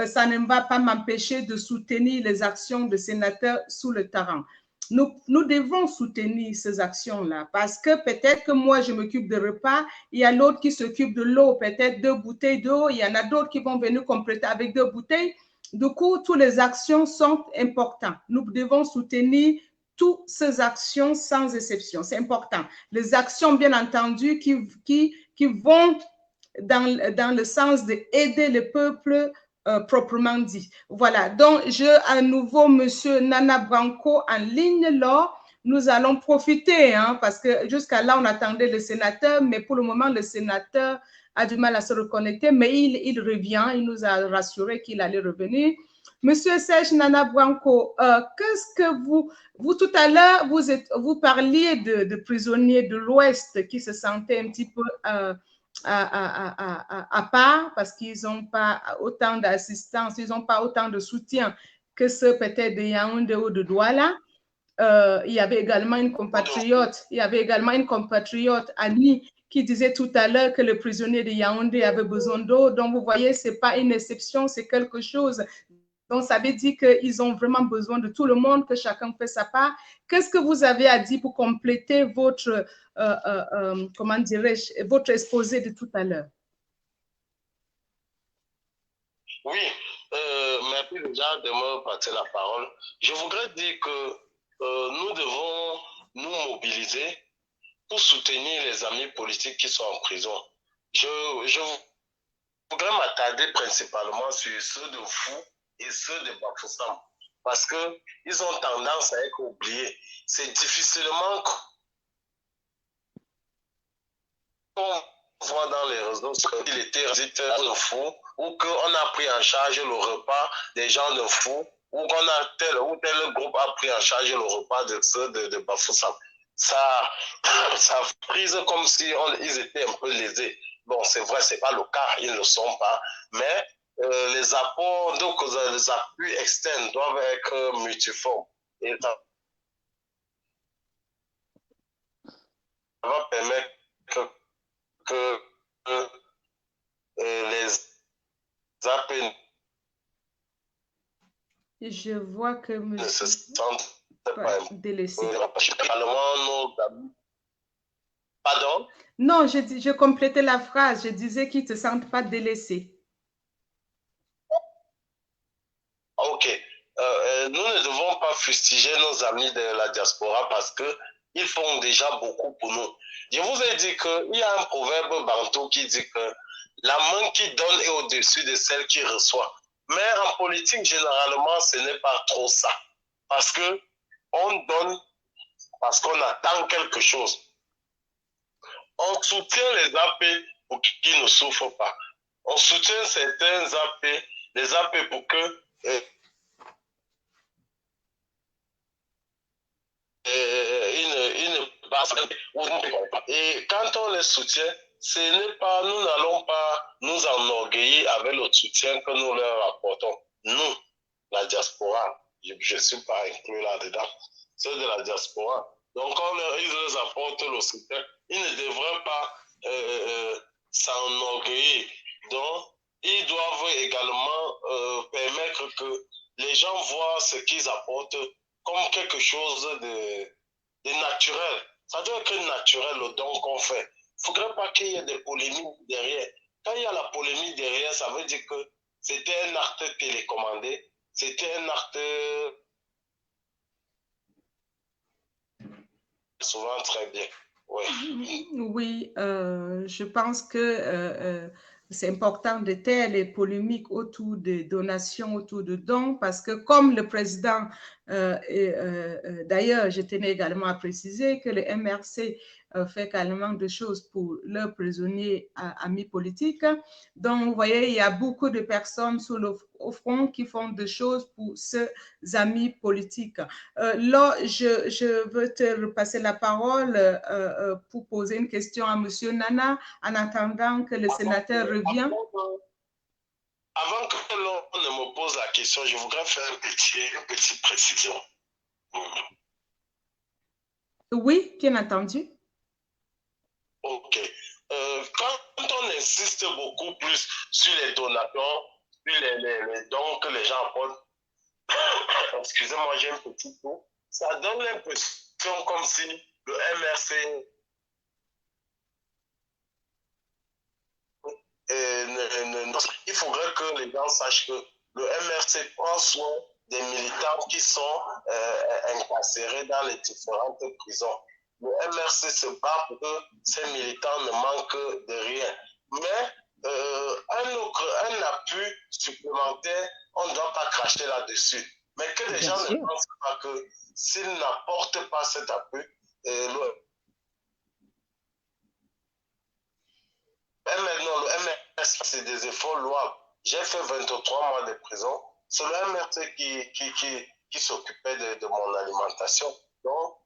ça ne va pas m'empêcher de soutenir les actions de sénateurs sur le terrain. Nous devons soutenir ces actions-là parce que peut-être que moi, je m'occupe de repas, il y a l'autre qui s'occupe de l'eau, peut-être 2 bouteilles d'eau, il y en a d'autres qui vont venir compléter avec 2 bouteilles. Du coup, toutes les actions sont importantes. Nous devons soutenir toutes ces actions sans exception. C'est important. Les actions, bien entendu, qui vont dans le sens d'aider le peuple proprement dit. Voilà. Donc, je à nouveau Monsieur Nana Branco en ligne là. Nous allons profiter, hein, parce que jusqu'à là, on attendait le sénateur, mais pour le moment, le sénateur a du mal à se reconnecter, mais il revient, il nous a rassuré qu'il allait revenir. Monsieur Serge Nana Branco, qu'est-ce que vous tout à l'heure, vous parliez de prisonniers de l'Ouest qui se sentaient un petit peu à part parce qu'ils n'ont pas autant d'assistance, ils n'ont pas autant de soutien que ceux peut-être de Yaoundé ou de Douala. Il y avait également une compatriote, Annie, qui disait tout à l'heure que le prisonnier de Yaoundé avait besoin d'eau. Donc, vous voyez, ce n'est pas une exception, c'est quelque chose. Donc, ça veut dire qu'ils ont vraiment besoin de tout le monde, que chacun fait sa part. Qu'est-ce que vous avez à dire pour compléter votre, comment dirais-je, votre exposé de tout à l'heure? Oui, merci déjà de me passer la parole. Je voudrais dire que nous devons nous mobiliser pour soutenir les amis politiques qui sont en prison. Je voudrais m'attarder principalement sur ceux de Fou et ceux de Bafoussam parce qu'ils ont tendance à être oubliés. C'est difficilement qu'on voit dans les réseaux qu'il était de Fou ou qu'on a pris en charge le repas des gens de Fou ou qu'on a tel ou tel groupe a pris en charge le repas de ceux de Bafoussam. Ça prise comme si ils étaient un peu lésés. Bon, c'est vrai, ce n'est pas le cas, ils ne le sont pas, mais les apports, donc les appuis externes doivent être multiformes. Et ça va permettre que les appels je vois que ne se monsieur sentent pas délaissé. Pardon? Non, je complétais la phrase. Je disais qu'ils ne se sentent pas délaissés. Ok. Nous ne devons pas fustiger nos amis de la diaspora parce qu'ils font déjà beaucoup pour nous. Je vous ai dit qu'il y a un proverbe bantou qui dit que la main qui donne est au-dessus de celle qui reçoit. Mais en politique, généralement, ce n'est pas trop ça. Parce qu'on donne, parce qu'on attend quelque chose. On soutient les AP pour qu'ils ne souffrent pas. On soutient certains AP, les AP pour que et quand on les soutient, nous n'allons pas nous enorgueillir avec le soutien que nous leur apportons. Nous, la diaspora, je ne suis pas inclus là-dedans, ceux de la diaspora. Donc, quand ils leur apportent le soutien, ils ne devraient pas s'enorgueillir. Donc, ils doivent également permettre que les gens voient ce qu'ils apportent comme quelque chose de naturel. Ça doit être naturel le don qu'on fait. Il ne faudrait pas qu'il y ait des polémiques derrière. Quand il y a la polémique derrière, ça veut dire que c'était un acte télécommandé, c'était un acte souvent très bien. Ouais. Oui, je pense que c'est important de taire les polémiques autour des donations, autour de dons, parce que comme le président, d'ailleurs, je tenais également à préciser que le MRC fait également des choses pour leurs prisonniers amis politiques. Donc, vous voyez, il y a beaucoup de personnes au front qui font des choses pour ces amis politiques. Là, je veux te repasser la parole pour poser une question à M. Nana en attendant que le sénateur revienne. Avant que l'on ne me pose la question, je voudrais faire une petite précision. Oui, bien entendu. Ok. Quand on insiste beaucoup plus sur les donations, sur les dons que les gens apportent, excusez-moi, j'ai un petit coup, ça donne l'impression comme si le MRC il faudrait que les gens sachent que le MRC prend soin des militants qui sont incarcérés dans les différentes prisons. Le MRC se bat pour que ces militants ne manquent de rien. Mais un appui supplémentaire, on ne doit pas cracher là-dessus. Mais que les gens ne pensent pas que s'ils n'apportent pas cet appui, le MRC, c'est des efforts louables. J'ai fait 23 mois de prison. C'est le MRC qui s'occupait de mon alimentation. Donc,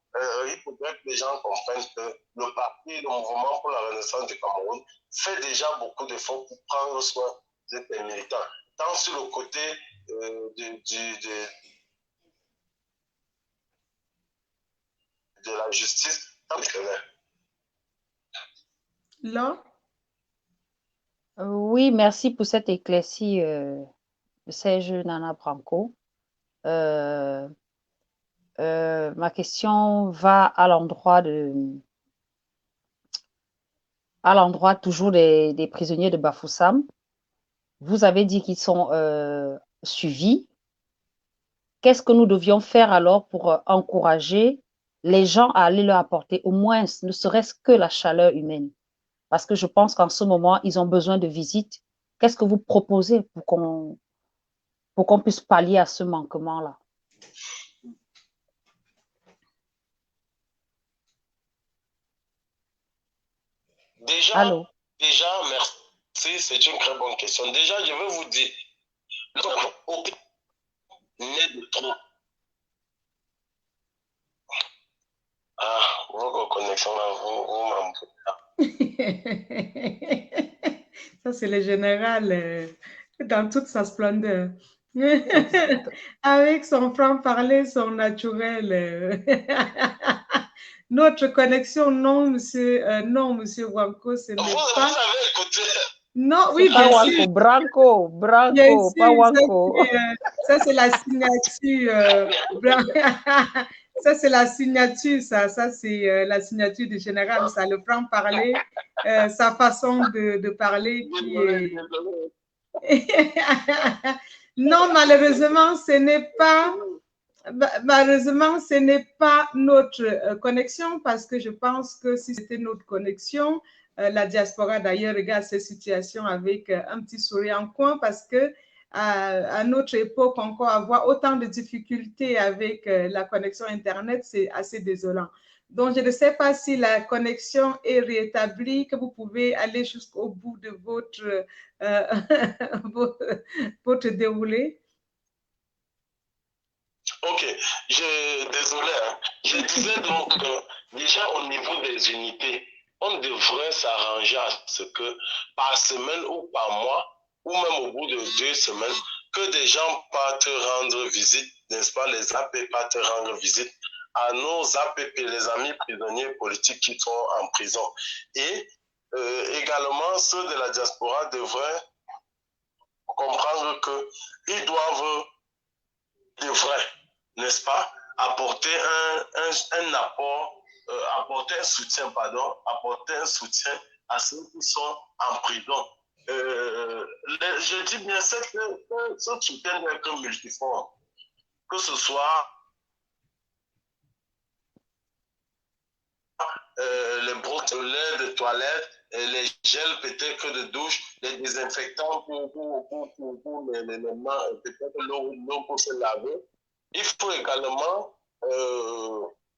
il faudrait que les gens comprennent que le parti, le mouvement pour la renaissance du Cameroun, fait déjà beaucoup d'efforts pour prendre soin des militants. Tant sur le côté de la justice, tant que Là? Oui, merci pour cette éclaircie, Serge Nana Branco. Ma question va à l'endroit toujours des prisonniers de Bafoussam. Vous avez dit qu'ils sont suivis. Qu'est-ce que nous devions faire alors pour encourager les gens à aller leur apporter au moins, ne serait-ce que la chaleur humaine? Parce que je pense qu'en ce moment, ils ont besoin de visites. Qu'est-ce que vous proposez pour qu'on puisse pallier à ce manquement-là? Déjà, merci, c'est une très bonne question. Déjà, je vais vous dire, aucun n'est de trop. Ah, votre connexion là, vous Ça, c'est le général dans toute sa splendeur. Avec son franc-parler, son naturel. Notre connexion, non, monsieur Wanko, ce n'est pas... Vous avez écouté? Non, oui, bien sûr. Wanko, Branco, pas Wanko. Ça, c'est la signature. Ça, c'est la signature, ça c'est la signature du général, ça, le franc-parler, sa façon de parler qui est... Non, malheureusement, ce n'est pas notre connexion, parce que je pense que si c'était notre connexion, la diaspora d'ailleurs regarde cette situation avec un petit sourire en coin, parce que à notre époque, encore avoir autant de difficultés avec la connexion Internet, c'est assez désolant. Donc, je ne sais pas si la connexion est rétablie, que vous pouvez aller jusqu'au bout de votre déroulé. Ok, désolé. Hein. Je disais donc, déjà au niveau des unités, on devrait s'arranger à ce que par semaine ou par mois, ou même au bout de 2 semaines, que des gens partent rendre visite, n'est-ce pas, les AP partent rendre visite à nos APP, les amis prisonniers politiques qui sont en prison. Et également, ceux de la diaspora devraient comprendre qu'ils devraient, n'est-ce pas, apporter un apport, apporter un soutien à ceux qui sont en prison. Je dis bien, ce soutien n'est que multiforme, que ce soit les brottes de lait de toilette, les gels peut-être de douche, les désinfectants pour les mains, peut-être l'eau pour se laver. Il faut également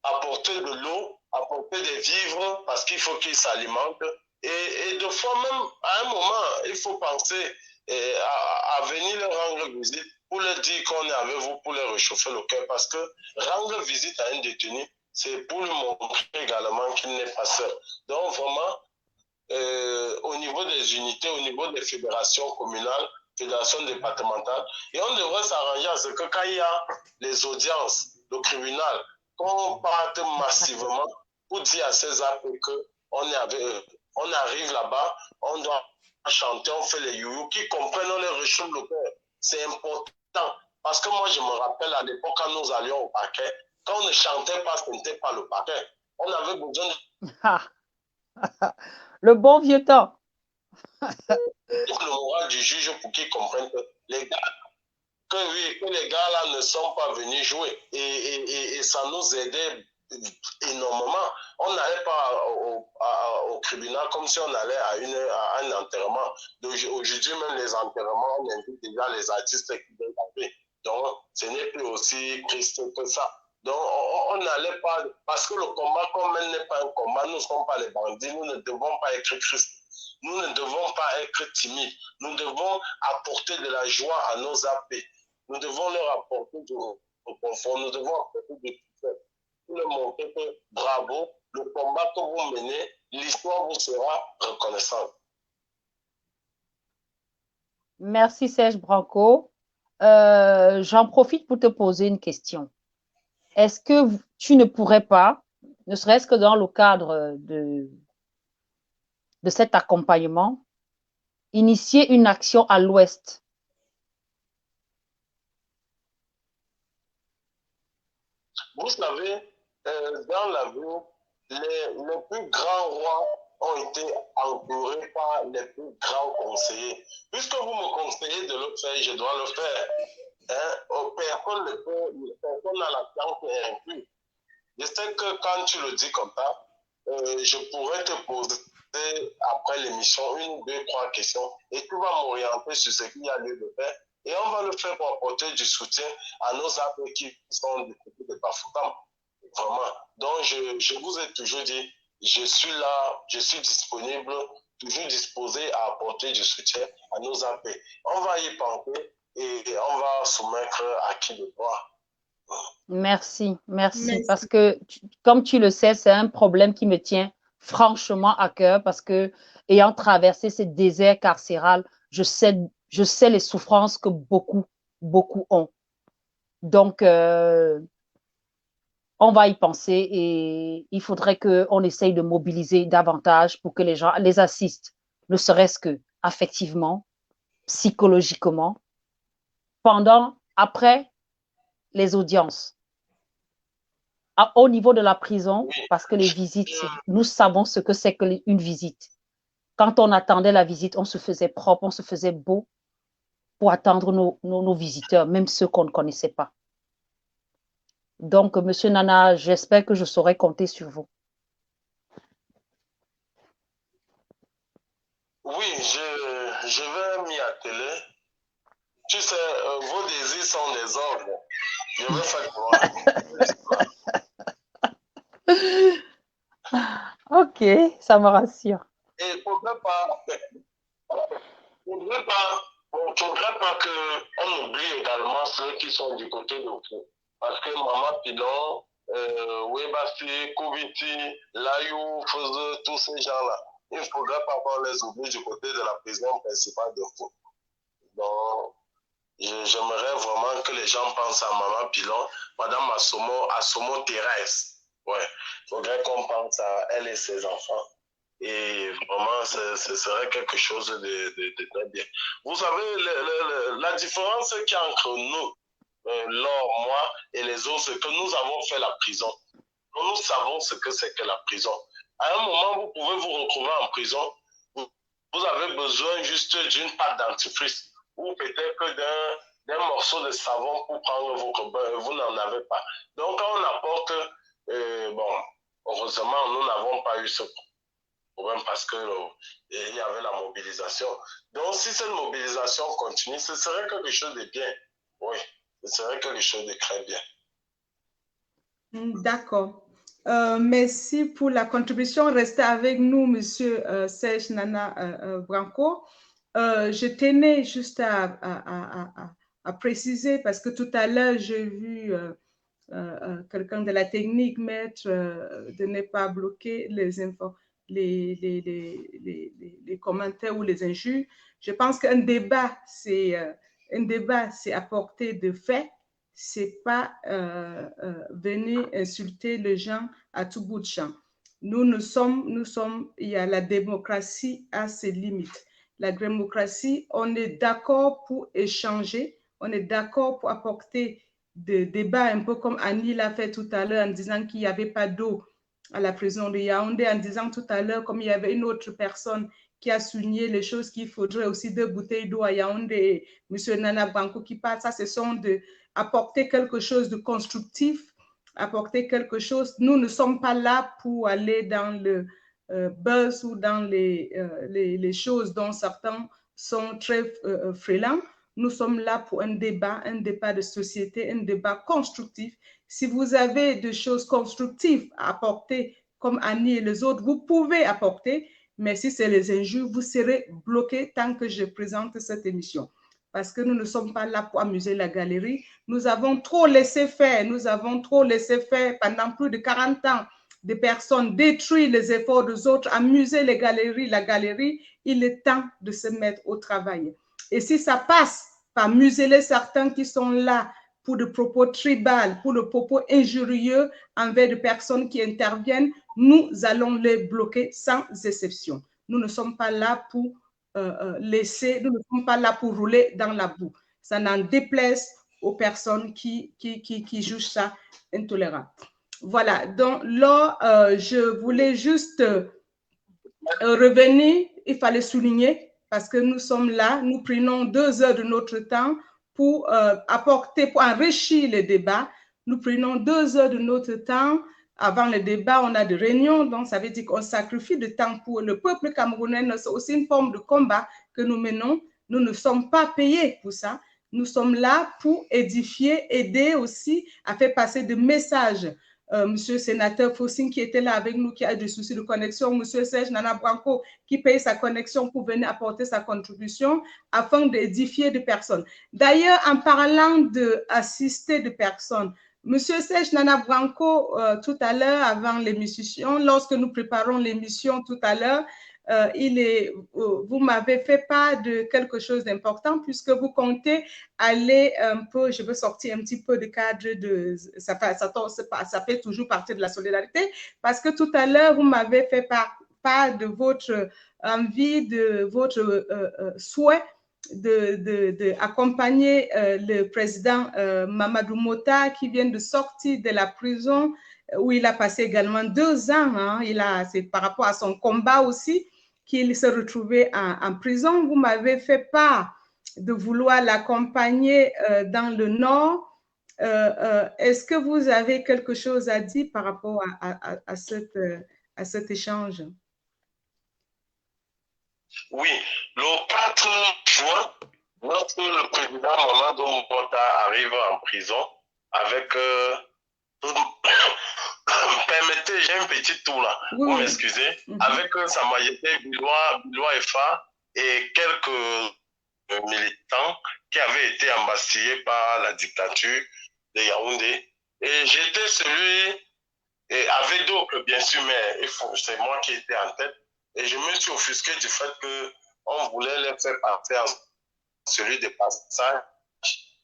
apporter de l'eau, apporter des vivres parce qu'il faut qu'ils s'alimentent. Et de fois même, à un moment, il faut penser à venir leur rendre visite pour leur dire qu'on est avec vous, pour leur réchauffer le cœur. Parce que rendre visite à un détenu, c'est pour lui montrer également qu'il n'est pas seul. Donc vraiment, au niveau des unités, au niveau des fédérations communales, fédérations départementales, et on devrait s'arranger à ce que quand il y a les audiences, le tribunal, qu'on parte massivement pour dire à ces AP qu'on arrive là-bas, on doit chanter, on fait les youyou, qui comprennent, on les réchauffe le cœur. C'est important. Parce que moi, je me rappelle à l'époque, quand nous allions au parquet, quand on ne chantait pas, ce n'était pas le parquet. On avait besoin de... Le bon vieux temps. Le moral du juge pour qu'il comprenne que les gars, que les gars-là ne sont pas venus jouer. Et ça nous aidait énormément. On n'allait pas au tribunal comme si on allait à un enterrement. Aujourd'hui, même les enterrements, on invite déjà les artistes qui viennent taper. Donc, ce n'est plus aussi triste que ça. Donc, on n'allait pas, parce que le combat, comme elle n'est pas un combat, nous ne sommes pas les bandits, nous ne devons pas être tristes. Nous ne devons pas être timides. Nous devons apporter de la joie à nos AP. Nous devons leur apporter du confort. Nous devons apporter du succès. Pour leur montrer que bravo, le combat que vous menez, l'histoire vous sera reconnaissante. Merci Serge Branco. J'en profite pour te poser une question. Est-ce que tu ne pourrais pas, ne serait-ce que dans le cadre de cet accompagnement, initier une action à l'Ouest? Vous savez, dans la vie, les plus grands rois ont été entourés par les plus grands conseillers. Puisque vous me conseillez de le faire, je dois le faire. Hein? Personne n'a la science inclus. Je sais que quand tu le dis comme ça, je pourrais te poser après l'émission 1, 2, 3 questions et tu vas m'orienter sur ce qu'il y a lieu de faire. Et on va le faire pour apporter du soutien à nos amis qui sont du côté de Bafoutam. Vraiment. Donc, je vous ai toujours dit, je suis là, je suis disponible, toujours disposé à apporter du soutien à nos amis. On va y penser et on va soumettre à qui de droit. Merci. Parce que, comme tu le sais, c'est un problème qui me tient franchement à cœur parce que, ayant traversé ce désert carcéral, je sais les souffrances que beaucoup ont. Donc, on va y penser et il faudrait qu'on essaye de mobiliser davantage pour que les gens les assistent, ne serait-ce que affectivement, psychologiquement, après les audiences. Au niveau de la prison, parce que les visites, nous savons ce que c'est qu'une visite. Quand on attendait la visite, on se faisait propre, on se faisait beau pour attendre nos visiteurs, même ceux qu'on ne connaissait pas. Donc, Monsieur Nana, j'espère que je saurai compter sur vous. Oui, je vais m'y atteler. Tu sais, vos désirs sont des ordres. Je vais faire quoi? Ok, ça me rassure. Et il ne faudrait pas qu'on oublie également ceux qui sont du côté de vous. Parce que Maman Pilon, Webasi, Koubiti, Layou, Feze, tous ces gens-là, il ne faudrait pas qu'on les oublie du côté de la prison principale de vous. Donc, j'aimerais vraiment que les gens pensent à Maman Pilon, Madame Assomo Thérèse. Ouais, il faudrait qu'on pense à elle et ses enfants. Et vraiment, ce serait quelque chose de très bien. Vous savez, la différence qu'il y a entre nous, Laure, moi et les autres, c'est que nous avons fait la prison. Nous savons ce que c'est que la prison. À un moment, vous pouvez vous retrouver en prison. Vous avez besoin juste d'une pâte dentifrice ou peut-être que d'un morceau de savon pour prendre votre bain. Vous n'en avez pas. Donc, quand on apporte, heureusement, nous n'avons pas eu ce problème parce qu'il y avait la mobilisation. Donc, si cette mobilisation continue, ce serait quelque chose de bien. Oui, ce serait quelque chose de très bien. D'accord. Merci pour la contribution. Restez avec nous, Monsieur Serge Nana Branco. Je tenais juste à préciser, parce que tout à l'heure, j'ai vu quelqu'un de la technique mettre de ne pas bloquer les commentaires ou les injures. Je pense qu'un débat, c'est apporter de faits. C'est pas venir insulter les gens à tout bout de champ. Il y a la démocratie à ses limites. La démocratie, on est d'accord pour échanger, on est d'accord pour apporter des débats, un peu comme Annie l'a fait tout à l'heure en disant qu'il n'y avait pas d'eau à la prison de Yaoundé, en disant tout à l'heure comme il y avait une autre personne qui a souligné les choses qu'il faudrait aussi 2 bouteilles d'eau à Yaoundé, M. Nana Branco qui parle, ça, ce sont d'apporter quelque chose de constructif, apporter quelque chose. Nous ne sommes pas là pour aller dans le buzz ou dans les choses dont certains sont très frilants. Nous sommes là pour un débat de société, un débat constructif. Si vous avez des choses constructives à apporter, comme Annie et les autres, vous pouvez apporter, mais si c'est les injures, vous serez bloqués tant que je présente cette émission. Parce que nous ne sommes pas là pour amuser la galerie. Nous avons trop laissé faire. Nous avons trop laissé faire pendant plus de 40 ans. Des personnes détruisent les efforts des autres, amuser les galeries, la galerie. Il est temps de se mettre au travail. Et si ça passe par museler certains qui sont là pour des propos tribales, pour des propos injurieux envers des personnes qui interviennent, nous allons les bloquer sans exception. Nous ne sommes pas là pour laisser, nous ne sommes pas là pour rouler dans la boue. Ça n'en déplaise aux personnes qui jugent ça intolérable. Voilà, donc là, je voulais juste revenir, il fallait souligner, parce que nous sommes là, nous prenons 2 heures de notre temps pour apporter, pour enrichir le débat. Nous prenons 2 heures de notre temps. Avant le débat, on a des réunions, donc ça veut dire qu'on sacrifie du temps pour le peuple camerounais. C'est aussi une forme de combat que nous menons. Nous ne sommes pas payés pour ça. Nous sommes là pour édifier, aider aussi à faire passer des messages. Monsieur le sénateur Fossing qui était là avec nous, qui a des soucis de connexion, Monsieur Serge Nana Branco qui paye sa connexion pour venir apporter sa contribution afin d'édifier des personnes. D'ailleurs, en parlant d'assister des personnes, Monsieur Serge Nana Branco, tout à l'heure, avant l'émission, lorsque nous préparons l'émission tout à l'heure, vous m'avez fait part de quelque chose d'important puisque vous comptez aller un peu, je veux sortir un petit peu de cadre de, ça fait toujours partie de la solidarité, parce que tout à l'heure, vous m'avez fait part de votre envie, de votre souhait d'accompagner le président Mamadou Mota qui vient de sortir de la prison où il a passé également 2 ans. Hein. C'est par rapport à son combat aussi qu'il s'est retrouvé en prison. Vous m'avez fait part de vouloir l'accompagner dans le Nord. Est-ce que vous avez quelque chose à dire par rapport à cet échange? Oui, le 4 juin, lorsque le président Mamadou Mota arrive en prison avec... permettez, j'ai un petit tour là, vous m'excusez, avec Sa Majesté Bilois Efa et quelques militants qui avaient été embastillés par la dictature de Yaoundé. Et j'étais celui, et avec d'autres bien sûr, mais c'est moi qui étais en tête. Et je me suis offusqué du fait qu'on voulait les faire partir en celui de passage.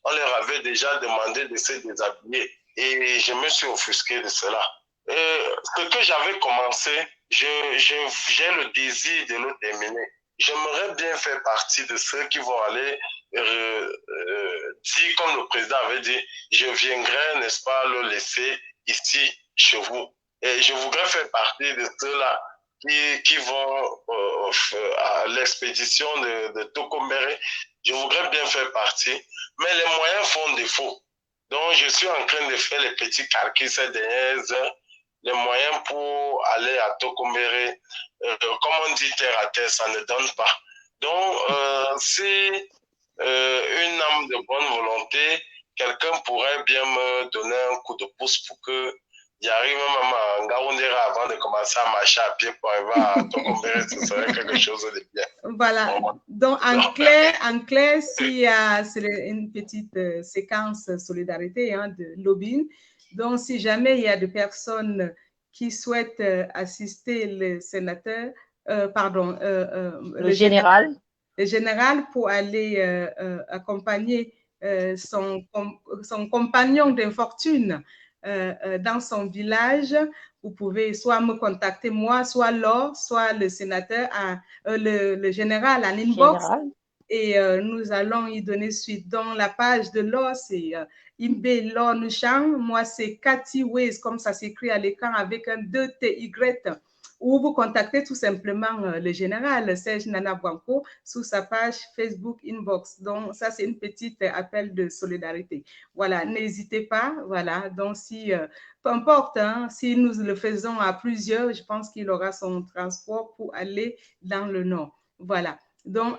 On leur avait déjà demandé de se déshabiller. Et je me suis offusqué de cela. Et ce que j'avais commencé, j'ai le désir de le terminer. J'aimerais bien faire partie de ceux qui vont aller dire, comme le président avait dit, je viendrai, n'est-ce pas, le laisser ici, chez vous. Et je voudrais faire partie de ceux-là qui vont à l'expédition de Tokombéré. Je voudrais bien faire partie, mais les moyens font défaut. Donc, je suis en train de faire les petits calculs ces dernières heures, les moyens pour aller à Tokombéré. Comme on dit terre à terre, ça ne donne pas. Donc, si une âme de bonne volonté, quelqu'un pourrait bien me donner un coup de pouce pour que j'arrive même à Ngaoundera avant de commencer à marcher à pied pour arriver à Tokombéré, ce serait quelque chose de bien. Voilà. Donc, en clair, s'il y a une petite séquence solidarité de lobbying, donc si jamais il y a des personnes qui souhaitent assister le sénateur, le général pour aller accompagner son compagnon d'infortune dans son village, vous pouvez soit me contacter moi, soit Laure, soit le sénateur, le général en inbox, et nous allons y donner suite. Dans la page de Laure, c'est Imbe Laure Nuchang, moi c'est Cathy Ways, comme ça s'écrit à l'écran avec un 2TY. ou vous contactez tout simplement le général Serge Nana Bouanko sur sa page Facebook Inbox. Donc, ça, c'est une petite appel de solidarité. Voilà, n'hésitez pas. Voilà, donc si, peu importe, hein, si nous le faisons à plusieurs, je pense qu'il aura son transport pour aller dans le nord. Voilà. Donc,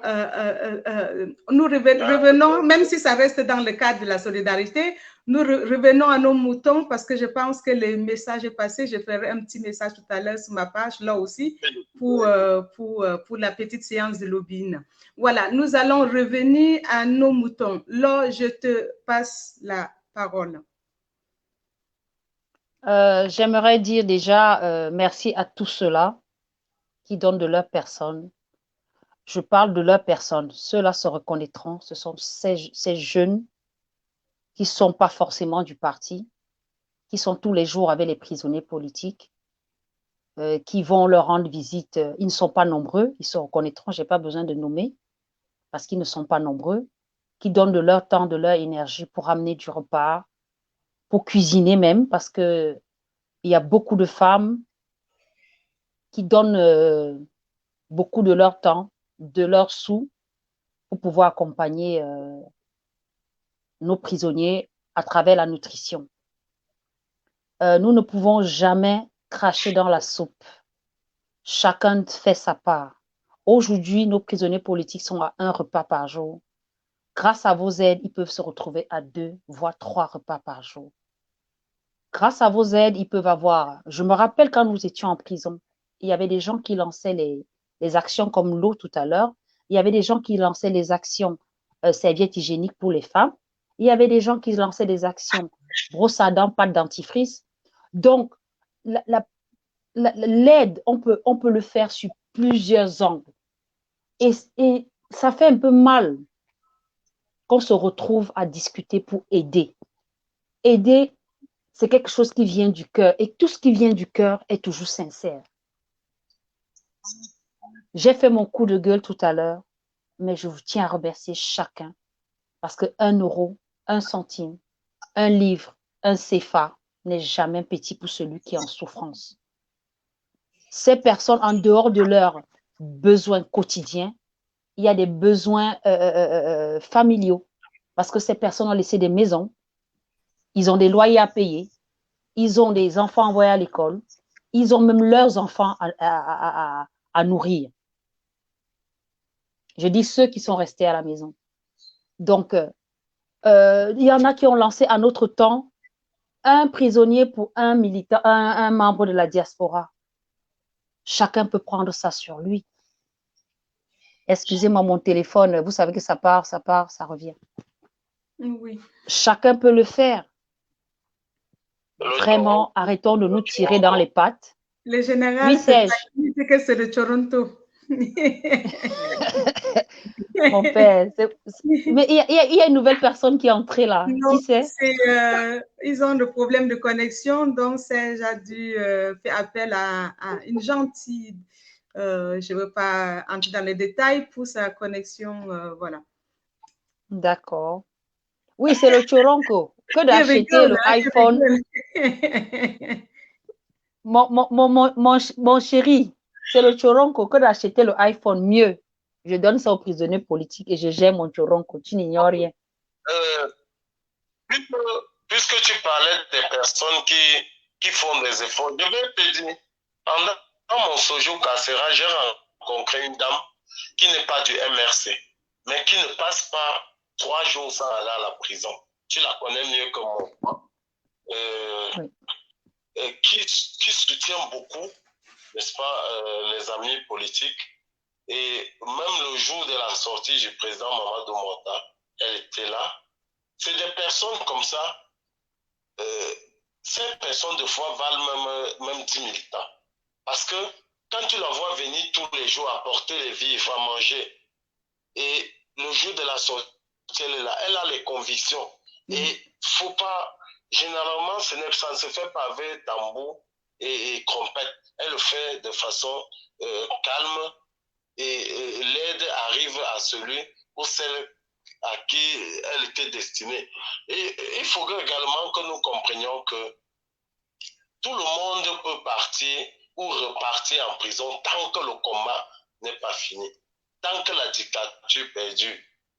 nous revenons, même si ça reste dans le cadre de la solidarité, nous revenons à nos moutons parce que je pense que le message est passé. Je ferai un petit message tout à l'heure sur ma page, là aussi, pour la petite séance de lobbying. Voilà, nous allons revenir à nos moutons. Là, je te passe la parole. J'aimerais dire déjà merci à tous ceux-là qui donnent de leur personne. Je parle de leur personne. Ceux-là se reconnaîtront. Ce sont ces jeunes qui ne sont pas forcément du parti, qui sont tous les jours avec les prisonniers politiques, qui vont leur rendre visite. Ils ne sont pas nombreux. Ils se reconnaîtront. Je n'ai pas besoin de nommer parce qu'ils ne sont pas nombreux, qui donnent de leur temps, de leur énergie pour amener du repas, pour cuisiner même, parce qu'il y a beaucoup de femmes qui donnent beaucoup de leur temps, de leurs sous, pour pouvoir accompagner nos prisonniers à travers la nutrition. Nous ne pouvons jamais cracher dans la soupe. Chacun fait sa part. Aujourd'hui, nos prisonniers politiques sont à 1 repas par jour. Grâce à vos aides, ils peuvent se retrouver à 2, voire 3 repas par jour. Grâce à vos aides, ils peuvent avoir... Je me rappelle quand nous étions en prison, il y avait des gens qui lançaient les actions comme l'eau tout à l'heure. Il y avait des gens qui lançaient les actions serviettes hygiéniques pour les femmes. Il y avait des gens qui lançaient des actions brosse à dents, pâte dentifrice. Donc, l'aide, on peut le faire sur plusieurs angles. Et ça fait un peu mal qu'on se retrouve à discuter pour aider. Aider, c'est quelque chose qui vient du cœur. Et tout ce qui vient du cœur est toujours sincère. J'ai fait mon coup de gueule tout à l'heure, mais je vous tiens à remercier chacun. Parce que 1 euro, 1 centime, 1 livre, 1 CFA n'est jamais petit pour celui qui est en souffrance. Ces personnes, en dehors de leurs besoins quotidiens, il y a des besoins familiaux. Parce que ces personnes ont laissé des maisons, ils ont des loyers à payer, ils ont des enfants envoyés à l'école, ils ont même leurs enfants à nourrir. Je dis ceux qui sont restés à la maison. Donc, il y en a qui ont lancé à notre temps 1 prisonnier pour 1 militant, un membre de la diaspora. Chacun peut prendre ça sur lui. Excusez-moi, mon téléphone, vous savez que ça part, ça revient. Oui. Chacun peut le faire. Vraiment, arrêtons de nous tirer dans les pattes. Le général, Oui, Serge. c'est que c'est de Toronto. Mon père, mais il y a une nouvelle personne qui est entrée là. Non, Qui c'est? Ils ont des problèmes de connexion, donc Serge a dû faire appel à une gentille, je ne veux pas entrer dans les détails, pour sa connexion, voilà. D'accord. Oui, c'est le Choronko. Que d'acheter le iPhone. Mon chéri, c'est le Choronko. Que d'acheter le iPhone mieux. Je donne ça aux prisonniers politiques et je gère mon Choronko. Tu n'ignores rien. Puisque tu parlais des personnes qui font des efforts, je vais te dire, pendant mon séjour carcéral, j'ai rencontré une dame qui n'est pas du MRC, mais qui ne passe pas 3 jours sans aller à la prison. Tu la connais mieux que moi. Oui. Qui soutient beaucoup, n'est-ce pas, les amis politiques. Et même le jour de la sortie du président Mamadou Mota, elle était là. C'est des personnes comme ça. Ces personnes, de fois, valent même 10 000 ans. Parce que quand tu la vois venir tous les jours apporter les vivres à manger, et le jour de la sortie, elle est là, elle a les convictions. Et faut pas, généralement, ça ne se fait pas avec tambour et trompette. Elle le fait de façon calme et l'aide arrive à celui ou celle à qui elle était destinée. Et il faudrait également que nous comprenions que tout le monde peut partir ou repartir en prison tant que le combat n'est pas fini, tant que la dictature perdure.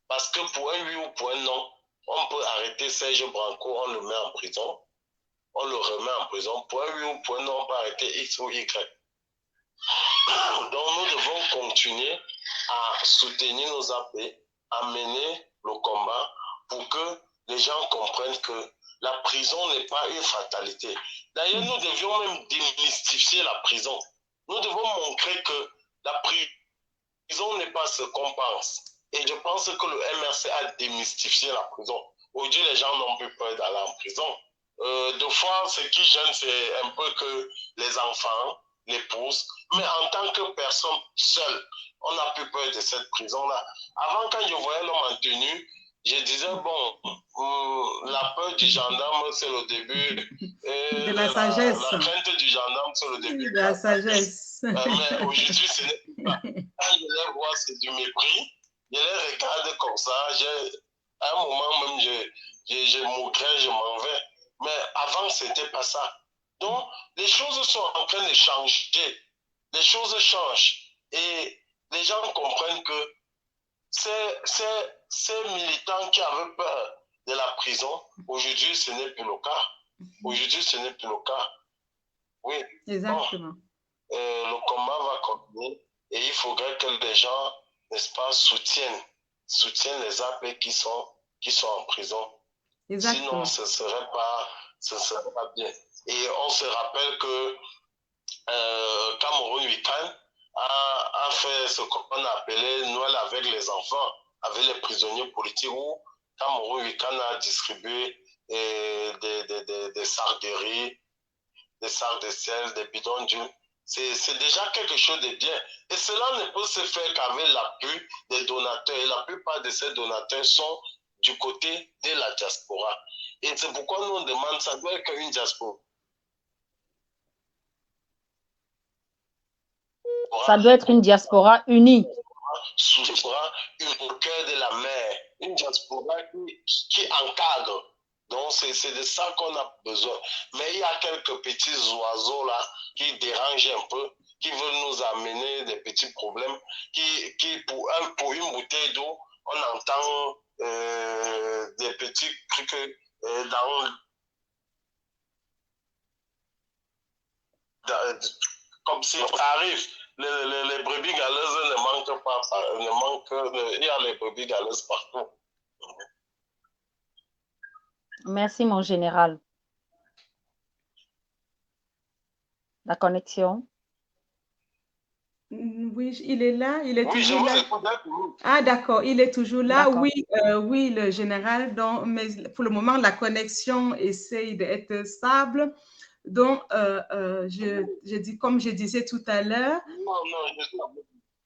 Parce que pour un oui ou pour un non, on peut arrêter Serge Branco, on le met en prison, on le remet en prison. Pour un oui ou pour un non, on peut arrêter X ou Y. Donc nous devons continuer à soutenir nos AP, à mener le combat pour que les gens comprennent que la prison n'est pas une fatalité. D'ailleurs, nous devions même démystifier la prison. Nous devons montrer que la prison n'est pas ce qu'on pense. Et je pense que le MRC a démystifié la prison. Aujourd'hui, les gens n'ont plus peur d'aller en prison. Deux fois, ce qui gêne, c'est un peu que les enfants, l'épouse, mais en tant que personne seule, on n'a plus peur de cette prison-là. Avant, quand je voyais l'homme en tenue, je disais, bon, la peur du gendarme, c'est le début. De la sagesse. La crainte du gendarme, c'est le début. De la sagesse. Mais aujourd'hui, ce n'est plus pas. Quand je les vois, c'est du mépris. Je les regarde comme ça. À un moment même, je moquerais, je m'en vais. Mais avant, ce n'était pas ça. Donc, les choses sont en train de changer. Les choses changent. Et les gens comprennent que ces militants qui avaient peur de la prison, aujourd'hui, ce n'est plus le cas. Aujourd'hui, ce n'est plus le cas. Oui. Exactement. Bon, le combat va continuer et il faudrait que les gens, n'est-ce pas, soutiennent les AP qui sont en prison. Exactement. Sinon, ce ne serait pas bien. Et on se rappelle que Cameroun Week-end a fait ce qu'on a appelé Noël avec les enfants, avec les prisonniers politiques, où Cameroun Week-end a distribué des sacs de riz, des sacs de sel, des bidons d'huile. C'est déjà quelque chose de bien. Et cela ne peut se faire qu'avec l'appui des donateurs. Et la plupart de ces donateurs sont du côté de la diaspora. Et c'est pourquoi nous on demande, ça doit être une diaspora. Ça doit être une diaspora unie. Au cœur de la mer, une diaspora qui encadre. Donc, c'est de ça qu'on a besoin. Mais il y a quelques petits oiseaux là qui dérangent un peu, qui veulent nous amener des petits problèmes, qui pour une bouteille d'eau, on entend des petits trucs comme si ça arrive. Les brebis galeuses ne manquent pas. Il y a les brebis galeuses partout. Merci, mon général. La connexion? Oui, il est là. Il est Oui, toujours là. Ah, d'accord, il est toujours là. Oui, oui, le général. Donc, mais pour le moment, la connexion essaye d'être stable. Donc, je dis, comme je disais tout à l'heure,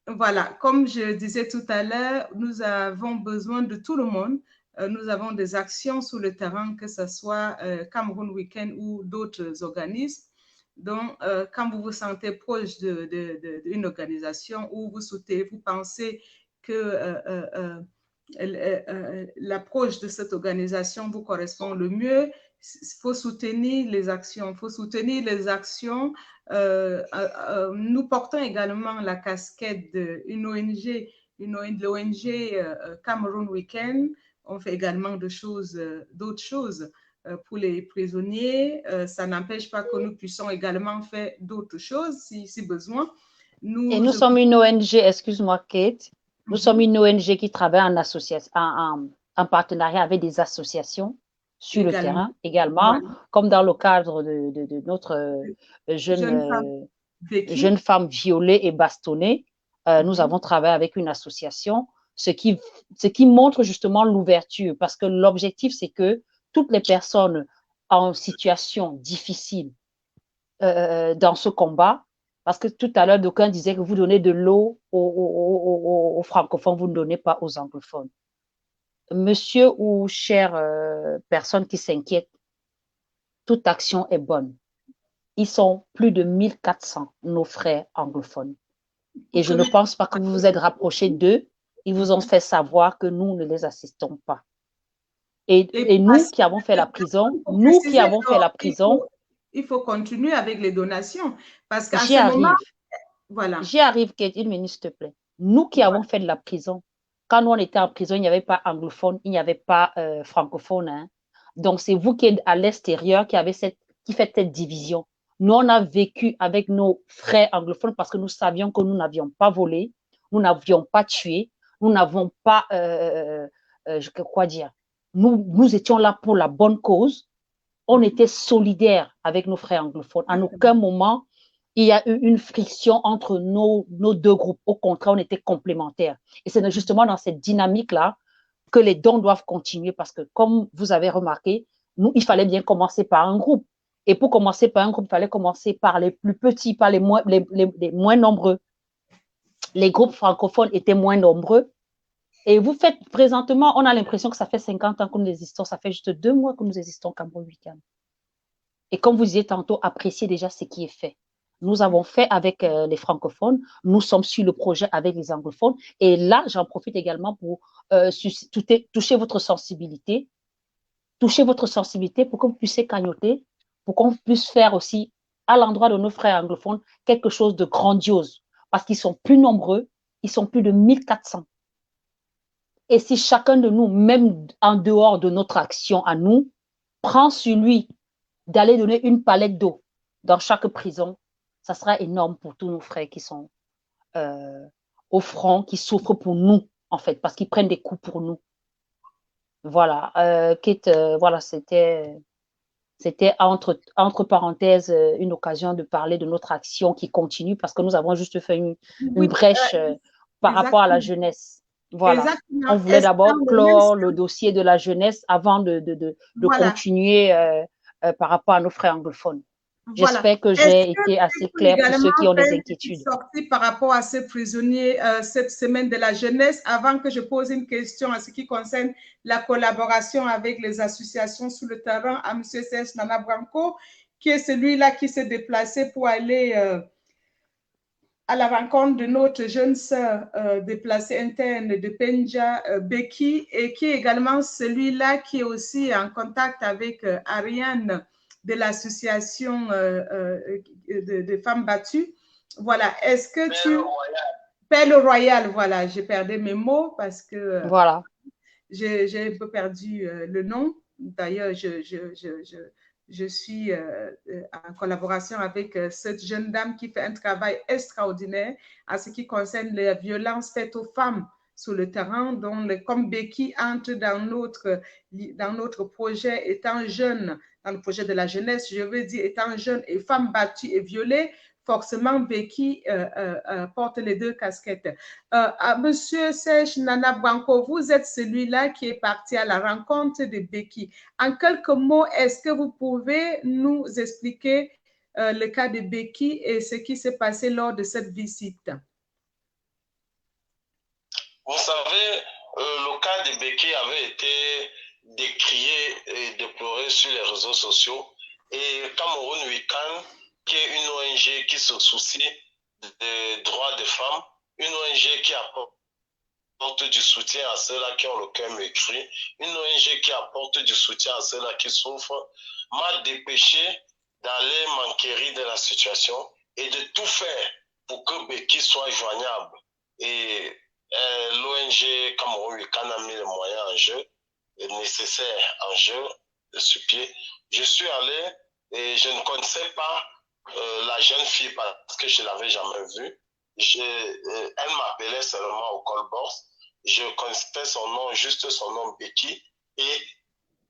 voilà, comme je disais tout à l'heure, nous avons besoin de tout le monde. Nous avons des actions sur le terrain, que ce soit Cameroun Week-end ou d'autres organismes. Donc, quand vous vous sentez proche d'une organisation ou vous pensez que l'approche de cette organisation vous correspond le mieux, il faut soutenir les actions. Il faut soutenir les actions. Nous portons également la casquette d'une ONG, l'ONG Cameroun Week-end. On fait également d'autres choses pour les prisonniers. Ça n'empêche pas que nous puissions également faire d'autres choses si besoin. Nous sommes une ONG, excuse-moi Kate, nous sommes une ONG qui travaille en partenariat avec des associations sur le terrain également, comme dans le cadre de notre jeune femme violée et bastonnée. Nous avons travaillé avec une association, ce qui montre justement l'ouverture, parce que l'objectif, c'est que toutes les personnes en situation difficile dans ce combat, parce que tout à l'heure, d'aucuns disaient que vous donnez de l'eau aux francophones, vous ne donnez pas aux anglophones. Monsieur ou chère personne qui s'inquiète, toute action est bonne. Ils sont plus de 1400, nos frères anglophones. Et je ne pense pas que vous vous êtes rapprochés d'eux. Ils vous ont fait savoir que nous ne les assistons pas. Et nous qui avons fait la prison, il faut continuer avec les donations. Parce qu'à J'y ce moment, arrive. voilà. J'y arrive, Kate, une minute, s'il te plaît. Nous qui avons fait de la prison, quand nous on était en prison, il n'y avait pas anglophone, il n'y avait pas francophone. Hein. Donc, c'est vous qui êtes à l'extérieur qui faites cette division. Nous, on a vécu avec nos frères anglophones parce que nous savions que nous n'avions pas volé, nous n'avions pas tué, nous n'avons pas, quoi dire, nous étions là pour la bonne cause. On était solidaires avec nos frères anglophones. À aucun moment, il y a eu une friction entre nos deux groupes. Au contraire, on était complémentaires. Et c'est justement dans cette dynamique-là que les dons doivent continuer parce que, comme vous avez remarqué, nous, il fallait bien commencer par un groupe. Et pour commencer par un groupe, il fallait commencer par les plus petits, par les moins nombreux. Les groupes francophones étaient moins nombreux. Et vous faites présentement, on a l'impression que ça fait 50 ans que nous existons. Ça fait juste 2 mois que nous existons au Cameroun Week-end. Et comme vous disiez tantôt, appréciez déjà ce qui est fait. Nous avons fait avec les francophones, nous sommes sur le projet avec les anglophones. Et là, j'en profite également pour toucher votre sensibilité. Toucher votre sensibilité pour que vous puissiez cagnoter, pour qu'on puisse faire aussi, à l'endroit de nos frères anglophones, quelque chose de grandiose. Parce qu'ils sont plus nombreux, ils sont plus de 1400. Et si chacun de nous, même en dehors de notre action à nous, prend sur lui d'aller donner une palette d'eau dans chaque prison, ça sera énorme pour tous nos frères qui sont au front, qui souffrent pour nous, en fait, parce qu'ils prennent des coups pour nous. Voilà, Kate, voilà, c'était entre parenthèses une occasion de parler de notre action qui continue parce que nous avons juste fait une brèche par rapport à la jeunesse. Voilà. Exactement. On voulait d'abord clore le dossier de la jeunesse avant de Voilà. continuer par rapport à nos frères anglophones. J'espère que j'ai été assez claire pour ceux qui ont des inquiétudes. Sorti par rapport à ces prisonniers cette semaine de la jeunesse, avant que je pose une question à ce qui concerne la collaboration avec les associations sur le terrain à M. Serge Nana Branco, qui est celui-là qui s'est déplacé pour aller à la rencontre de notre jeune sœur déplacée interne de Penja, Becky, et qui est également celui-là qui est aussi en contact avec Ariane de l'association de femmes battues. Voilà, est-ce que Perle Royal, voilà, j'ai perdu mes mots parce que voilà. J'ai un peu perdu le nom. D'ailleurs, je suis en collaboration avec cette jeune dame qui fait un travail extraordinaire en ce qui concerne les violences faites aux femmes sur le terrain, dont comme Becky entre dans notre projet étant jeune, dans le projet de la jeunesse, je veux dire étant jeune et femme battue et violée, forcément Becky porte les deux casquettes. Monsieur Serge Nana Branco, vous êtes celui-là qui est parti à la rencontre de Becky. En quelques mots, est-ce que vous pouvez nous expliquer le cas de Becky et ce qui s'est passé lors de cette visite? Vous savez, le cas de Becky avait été décrié et déploré sur les réseaux sociaux. Et Cameroun Week-end, qui est une ONG qui se soucie des droits des femmes, une ONG qui apporte du soutien à ceux-là qui ont le cœur meurtri, une ONG qui apporte du soutien à ceux-là qui souffrent, m'a dépêché d'aller m'enquérir de la situation et de tout faire pour que Becky soit joignable. Et l'ONG Cameroun Week-end a mis les moyens en jeu, nécessaires en jeu, sur pied. Je suis allé et je ne connaissais pas la jeune fille parce que je ne l'avais jamais vue. Elle m'appelait seulement au call-box. Je connaissais son nom, juste son nom Becky. Et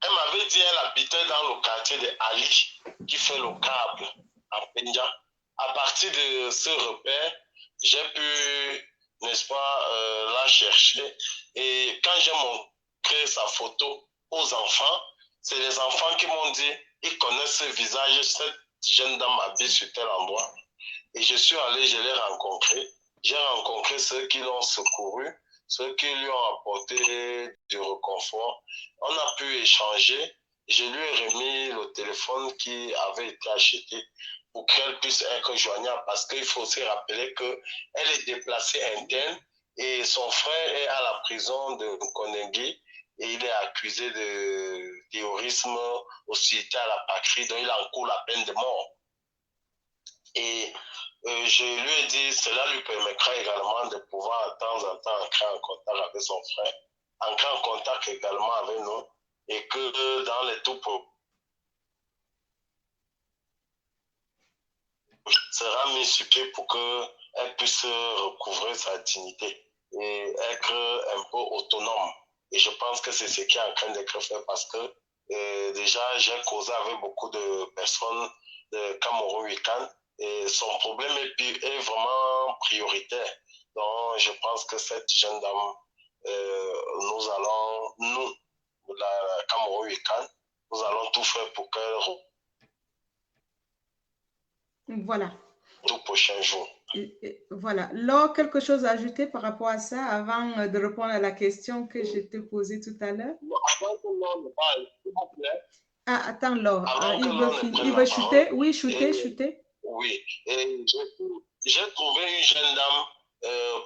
elle m'avait dit qu'elle habitait dans le quartier de Ali, qui fait le câble à Penja. À partir de ce repère, j'ai pu, n'est-ce pas, la chercher. Et quand j'ai montré sa photo aux enfants, c'est les enfants qui m'ont dit ils connaissent ce visage, cette jeune dame habite sur tel endroit. Et je suis allé, je l'ai rencontré. J'ai rencontré ceux qui l'ont secouru, ceux qui lui ont apporté du réconfort. On a pu échanger. Je lui ai remis le téléphone qui avait été acheté pour qu'elle puisse être joignable. Parce qu'il faut aussi rappeler qu'elle est déplacée interne et son frère est à la prison de Konengui. et il est accusé de terrorisme, hostilité à la patrie, donc il encourt la peine de mort. Et je lui ai dit, cela lui permettra également de pouvoir de temps en temps entrer en contact avec son frère, entrer en contact également avec nous, et que dans les tout sera mis sur pied pour qu'elle puisse recouvrer sa dignité et être un peu autonome. Et je pense que c'est ce qui est en train d'être fait parce que déjà, j'ai causé avec beaucoup de personnes de Cameroun-Wikan et son problème est vraiment prioritaire. Donc, je pense que cette jeune dame, nous, la Cameroun-Wikan, nous allons tout faire pour qu'elle Voilà. tout prochain jour. Voilà. Laure, quelque chose à ajouter par rapport à ça avant de répondre à la question que je t'ai posée tout à l'heure? Ah, attends, Laure. Il veut chuter? Oui, chuter. Oui. Et j'ai trouvé une jeune dame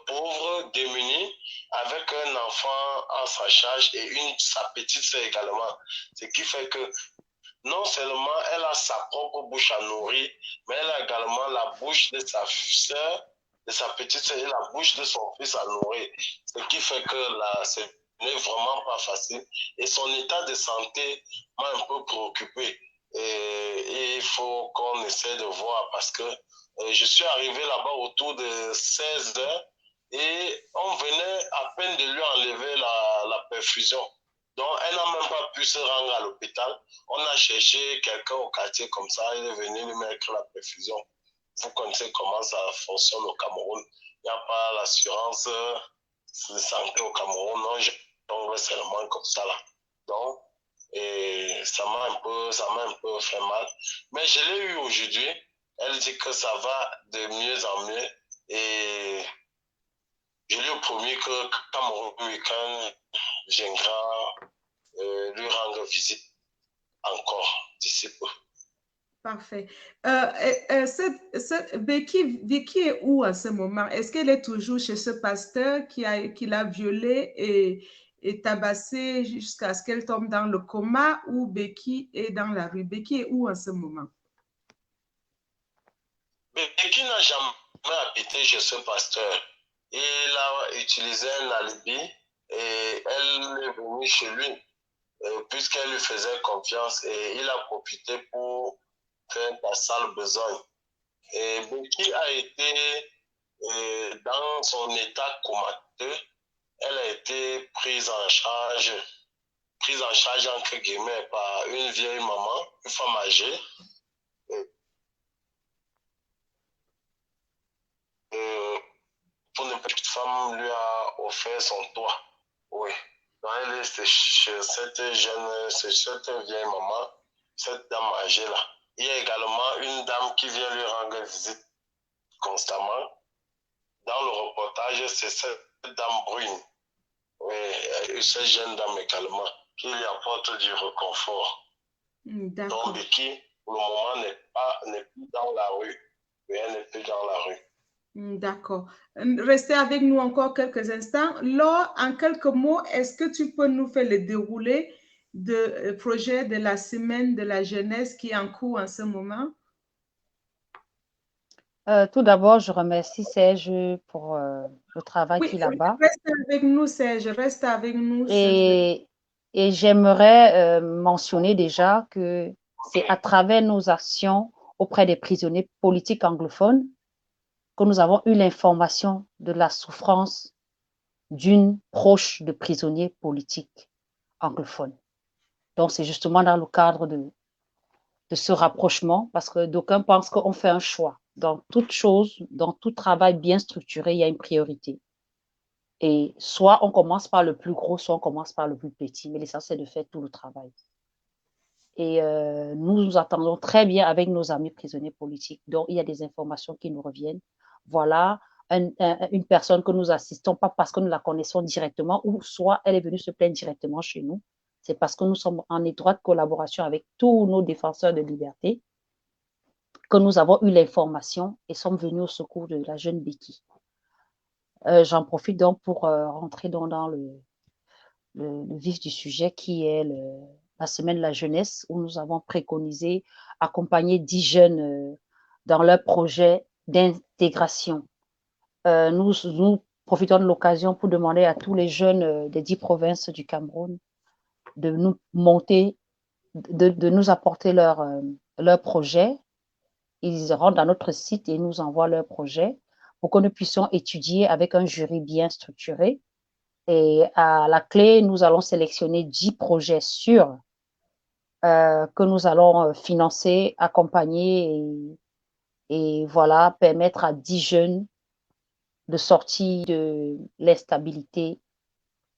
pauvre, démunie, avec un enfant en sa charge et sa petite sœur également. Ce qui fait que non seulement elle a sa propre bouche à nourrir, mais elle a également la bouche de sa sœur, de sa petite sœur et la bouche de son fils à nourrir. Ce qui fait que là, ce n'est vraiment pas facile. Et son état de santé m'a un peu préoccupé. Et il faut qu'on essaie de voir parce que je suis arrivé là-bas autour de 16 heures et on venait à peine de lui enlever la perfusion. Donc, elle n'a même pas pu se rendre à l'hôpital. On a cherché quelqu'un au quartier comme ça, il est venu lui mettre la perfusion. Vous connaissez comment ça fonctionne au Cameroun. Il n'y a pas l'assurance de santé au Cameroun. Non, je tombe seulement comme ça là. Donc, et ça m'a un peu fait mal. Mais je l'ai eu aujourd'hui. Elle dit que ça va de mieux en mieux. Et je lui ai promis que Cameroun Week-end viendra lui rendre visite encore d'ici peu. Parfait. Vicky est où à ce moment? Est-ce qu'elle est toujours chez ce pasteur qui l'a violée et tabassée jusqu'à ce qu'elle tombe dans le coma ou Becky est dans la rue? Becky est où à ce moment? Becky n'a jamais habité chez ce pasteur. Il a utilisé un alibi et elle est venue chez lui puisqu'elle lui faisait confiance et il a profité pour faire la sale besogne. Et Becky a été dans son état comateux, elle a été prise en charge entre guillemets par une vieille maman, une femme âgée. Pour une petite femme lui a offert son toit. Oui. Donc elle est chez cette vieille maman, cette dame âgée là. Il y a également une dame qui vient lui rendre visite constamment. Dans le reportage, c'est cette dame brune. Oui, et cette jeune dame également, qui lui apporte du réconfort. D'accord. Donc, qui, pour le moment, n'est plus dans la rue. Oui, elle n'est plus dans la rue. D'accord. Restez avec nous encore quelques instants. Laure, en quelques mots, est-ce que tu peux nous faire le déroulé du projet de la semaine de la jeunesse qui est en cours en ce moment? Tout d'abord, je remercie Serge pour le travail qu'il a là-bas. Reste avec nous, Serge. Reste avec nous. Et j'aimerais mentionner déjà que c'est à travers nos actions auprès des prisonniers politiques anglophones que nous avons eu l'information de la souffrance d'une proche de prisonniers politiques anglophones. Donc, c'est justement dans le cadre de ce rapprochement, parce que d'aucuns pensent qu'on fait un choix. Dans toute chose, dans tout travail bien structuré, il y a une priorité. Et soit on commence par le plus gros, soit on commence par le plus petit, mais l'essentiel c'est de faire tout le travail. Et nous nous attendons très bien avec nos amis prisonniers politiques. Donc, il y a des informations qui nous reviennent. Voilà une personne que nous assistons, pas parce que nous la connaissons directement, ou soit elle est venue se plaindre directement chez nous. C'est parce que nous sommes en étroite collaboration avec tous nos défenseurs de liberté que nous avons eu l'information et sommes venus au secours de la jeune Becky. J'en profite donc pour rentrer dans le vif du sujet qui est la semaine de la jeunesse où nous avons préconisé accompagner 10 jeunes dans leur projet d'intégration. Nous profitons de l'occasion pour demander à tous les jeunes des 10 provinces du Cameroun de nous monter, de nous apporter leur projet. Ils rentrent dans notre site et nous envoient leur projet pour que nous puissions étudier avec un jury bien structuré. Et à la clé, nous allons sélectionner 10 projets sûrs que nous allons financer, accompagner et voilà, permettre à 10 jeunes de sortir de l'instabilité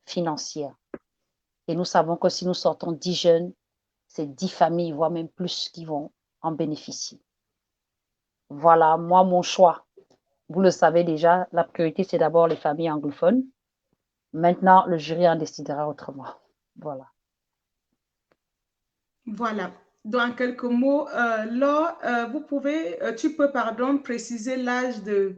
financière. Et nous savons que si nous sortons 10 jeunes, c'est 10 familles, voire même plus, qui vont en bénéficier. Voilà, moi, mon choix. Vous le savez déjà, la priorité, c'est d'abord les familles anglophones. Maintenant, le jury en décidera autrement. Voilà. Voilà. Donc, en quelques mots, Laure, tu peux, préciser l'âge de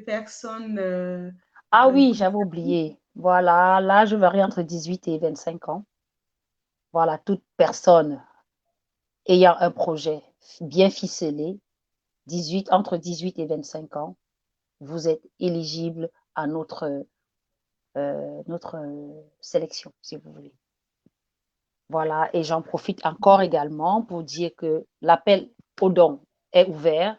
personnes. Ah oui, j'avais oublié. Voilà, l'âge varie entre 18 et 25 ans. Voilà, toute personne ayant un projet bien ficelé, entre 18 et 25 ans, vous êtes éligible à notre sélection, si vous voulez. Voilà, et j'en profite encore également pour dire que l'appel aux dons est ouvert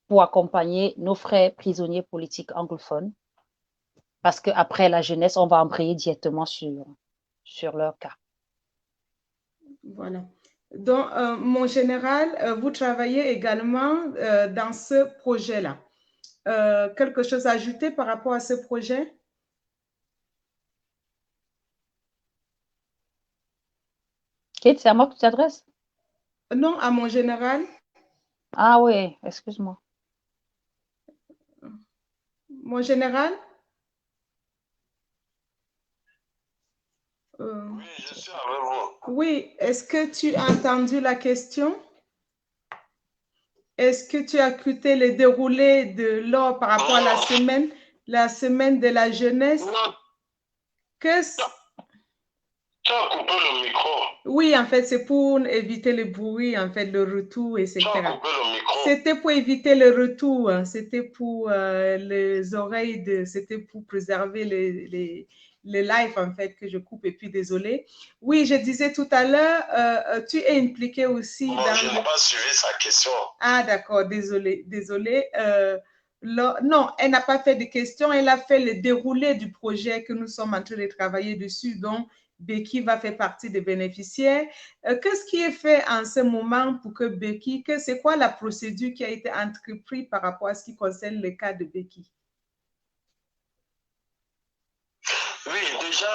pour accompagner nos frères prisonniers politiques anglophones, parce qu'après la jeunesse, on va embrayer directement sur leur cas. Voilà. Donc, mon général, vous travaillez également dans ce projet-là. Quelque chose à ajouter par rapport à ce projet? Kate, c'est à moi que tu t'adresses? Non, à mon général. Ah oui, excuse-moi. Mon général? Oui, je suis avec vous. Oui, est-ce que tu as entendu la question? Est-ce que tu as écouté le déroulé de l'or par rapport à la semaine de la jeunesse? Non. Tu as coupé le micro. Oui, en fait, c'est pour éviter le bruit, en fait, le retour, etc. Tu as coupé le micro. C'était pour éviter le retour, c'était pour les oreilles, c'était pour préserver les lives, en fait, que je coupe, et puis désolé. Oui, je disais tout à l'heure, tu es impliqué aussi bon, je n'ai pas suivi sa question. Ah, d'accord, désolé. Non, elle n'a pas fait de questions, elle a fait le déroulé du projet que nous sommes en train de travailler dessus, donc Becky va faire partie des bénéficiaires. Qu'est-ce qui est fait en ce moment pour que Becky, c'est quoi la procédure qui a été entreprise par rapport à ce qui concerne le cas de Becky? Oui, déjà,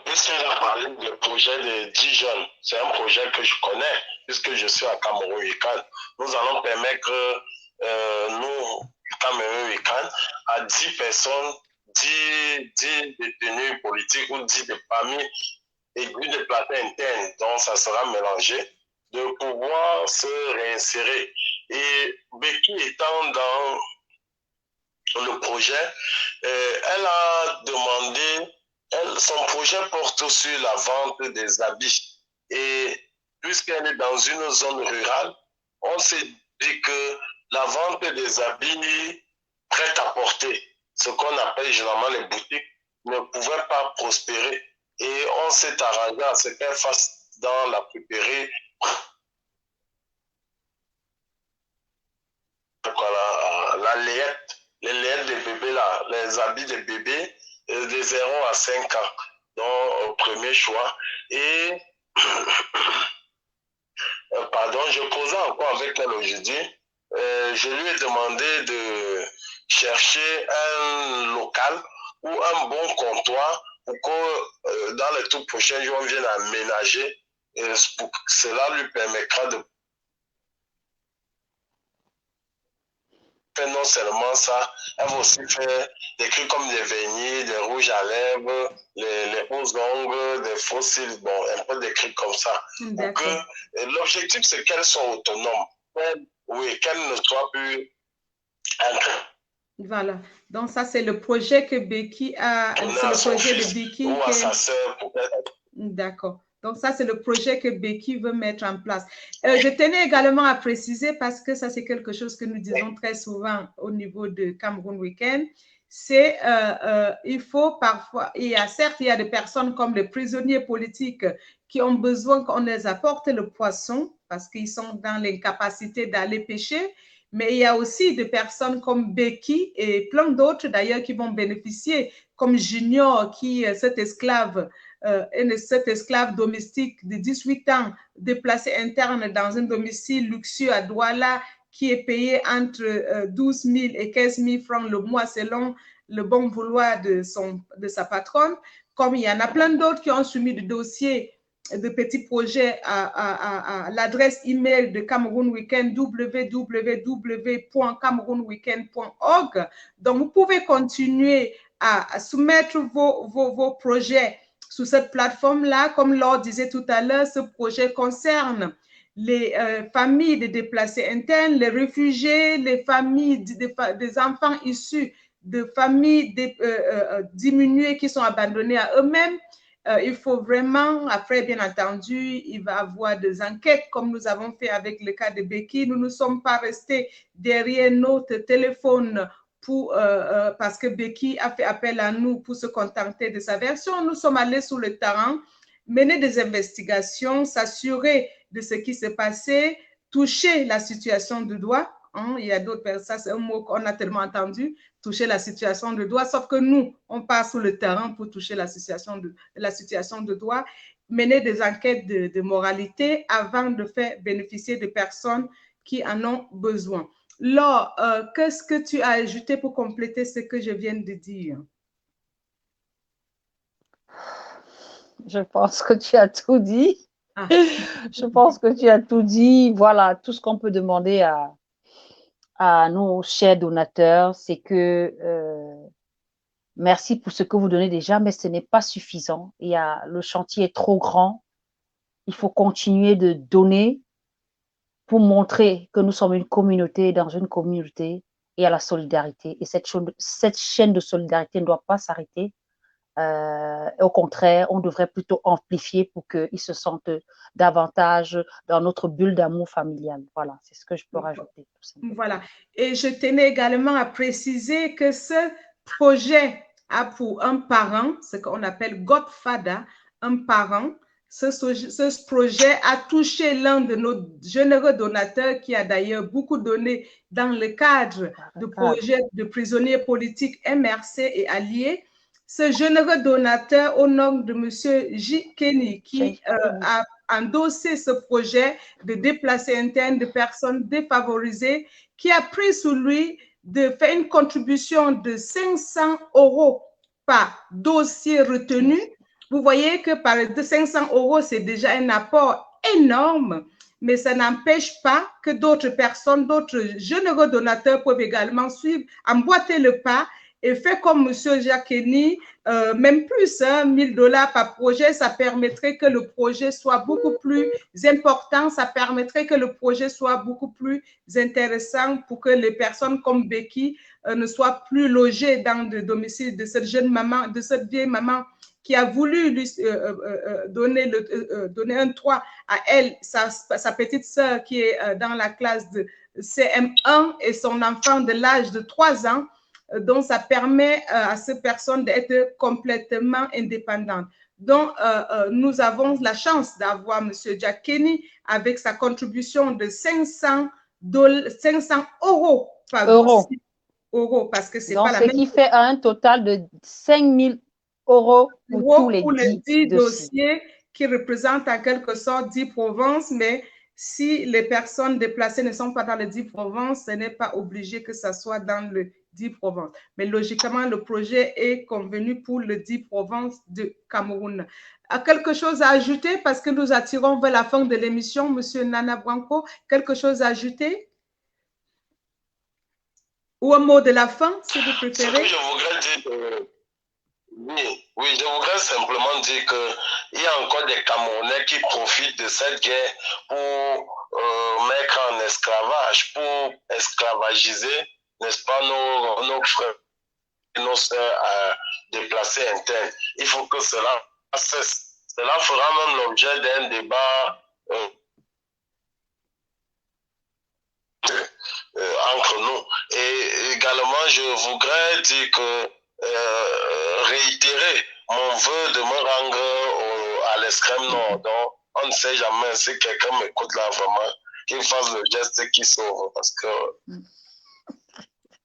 puisqu'elle a parlé du projet de 10 jeunes, c'est un projet que je connais, puisque je suis à Cameroun-UQAN. Nous allons permettre, nous, Cameroun-UQAN, à 10 personnes, 10 détenus politiques ou 10 de familles aiguës de plateau interne, donc ça sera mélangé, de pouvoir se réinsérer. Et Becky étant dans le projet, elle a demandé, son projet porte sur la vente des habits. Et puisqu'elle est dans une zone rurale, on s'est dit que la vente des habits prêt à porter, ce qu'on appelle généralement les boutiques, ne pouvait pas prospérer. Et on s'est arrangé à ce qu'elle fasse dans la préparée. Voilà, la layette. Les layettes des bébés, là, les habits des bébés de 0 à 5 ans. Donc, premier choix. Et, pardon, je causais encore avec elle aujourd'hui. Je lui ai demandé de chercher un local ou un bon comptoir pour que dans les tout prochains jours, on vienne aménager. Cela lui permettra de non seulement ça, elle va aussi faire des trucs comme des vernis, des rouges à lèvres, les aux ongles, des fossiles, bon, un peu des trucs comme ça. L'objectif, c'est qu'elles soient autonomes. Oui, qu'elles ne soient plus Voilà. Donc, ça, c'est le projet que Becky a. C'est le projet de Becky. Ou à sa sœur, peut-être. D'accord. Donc, ça, c'est le projet que Becky veut mettre en place. Je tenais également à préciser, parce que ça, c'est quelque chose que nous disons très souvent au niveau de Cameroun Weekend, c'est il faut parfois, certes, il y a des personnes comme les prisonniers politiques qui ont besoin qu'on les apporte le poisson parce qu'ils sont dans l'incapacité d'aller pêcher, mais il y a aussi des personnes comme Becky et plein d'autres d'ailleurs qui vont bénéficier, comme Junior, qui cet esclave domestique de 18 ans déplacé interne dans un domicile luxueux à Douala qui est payé entre 12 000 et 15 000 francs le mois selon le bon vouloir de sa patronne. Comme il y en a plein d'autres qui ont soumis des dossiers de petits projets à l'adresse email de Cameroun Weekend, www.camerounweekend.org. Donc, vous pouvez continuer à soumettre vos projets sur cette plateforme-là. Comme Laure disait tout à l'heure, ce projet concerne les familles de déplacés internes, les réfugiés, les familles des enfants issus de familles diminuées qui sont abandonnées à eux-mêmes. Il faut vraiment, après, bien entendu, il va y avoir des enquêtes comme nous avons fait avec le cas de Becky. Nous ne sommes pas restés derrière notre téléphone parce que Becky a fait appel à nous pour se contenter de sa version. Nous sommes allés sur le terrain, mener des investigations, s'assurer de ce qui s'est passé, toucher la situation de doigt. Il y a d'autres personnes, c'est un mot qu'on a tellement entendu, toucher la situation de doigt, sauf que nous, on passe sur le terrain pour toucher la situation de doigt, mener des enquêtes de moralité avant de faire bénéficier des personnes qui en ont besoin. Laure, qu'est-ce que tu as ajouté pour compléter ce que je viens de dire? Je pense que tu as tout dit. Je pense que tu as tout dit. Voilà, tout ce qu'on peut demander à nos chers donateurs, c'est que merci pour ce que vous donnez déjà, mais ce n'est pas suffisant. Le chantier est trop grand. Il faut continuer de donner pour montrer que nous sommes une communauté dans une communauté et à la solidarité. Et cette chaîne de solidarité ne doit pas s'arrêter. Au contraire, on devrait plutôt amplifier pour qu'ils se sentent davantage dans notre bulle d'amour familial. Voilà, c'est ce que je peux rajouter. Voilà. Et je tenais également à préciser que ce projet a pour un parent, ce qu'on appelle Godfather, un parent. Ce projet a touché l'un de nos généreux donateurs qui a d'ailleurs beaucoup donné dans le cadre du projet de prisonniers politiques MRC et alliés. Ce généreux donateur au nom de M. J. Kenny qui a endossé ce projet de déplacés internes de personnes défavorisées, qui a pris sur lui de faire une contribution de 500 € par dossier retenu. Vous voyez que par 500 €, c'est déjà un apport énorme, mais ça n'empêche pas que d'autres personnes, d'autres généreux donateurs peuvent également suivre, emboîter le pas et faire comme M. Jacqueni, même plus, 1 000 $ par projet, ça permettrait que le projet soit beaucoup plus important, ça permettrait que le projet soit beaucoup plus intéressant pour que les personnes comme Becky ne soient plus logées dans le domicile de cette jeune maman, de cette vieille maman qui a voulu lui donner un toit à elle, sa petite sœur qui est dans la classe de CM1 et son enfant de l'âge de 3 ans. Donc, ça permet à ces personnes d'être complètement indépendantes. Donc, nous avons la chance d'avoir M. Jack Kenny avec sa contribution de 500 € par dossier. Parce que c'est pas la même. Ce qui fait un total de 5 000 € pour tous les 10 dossiers qui représentent en quelque sorte 10 provinces, mais si les personnes déplacées ne sont pas dans les 10 provinces, ce n'est pas obligé que ça soit dans le 10 provinces. Mais logiquement, le projet est convenu pour les 10 provinces de Cameroun. Quelque chose à ajouter parce que nous attirons vers la fin de l'émission, Monsieur Nana Branco, quelque chose à ajouter? Ou un mot de la fin, si vous préférez? Je voudrais dire, oui, je voudrais simplement dire qu'il y a encore des Camerounais qui profitent de cette guerre pour mettre en esclavage, pour esclavagiser n'est-ce pas, nos frères et nos sœurs déplacés internes. Il faut que cela cesse. Cela fera même l'objet d'un débat entre nous. Et également, je voudrais dire que réitérer mon vœu de me rendre à l'extrême nord. Donc, on ne sait jamais si quelqu'un m'écoute là vraiment, qu'il fasse le geste qui sauve. Parce que.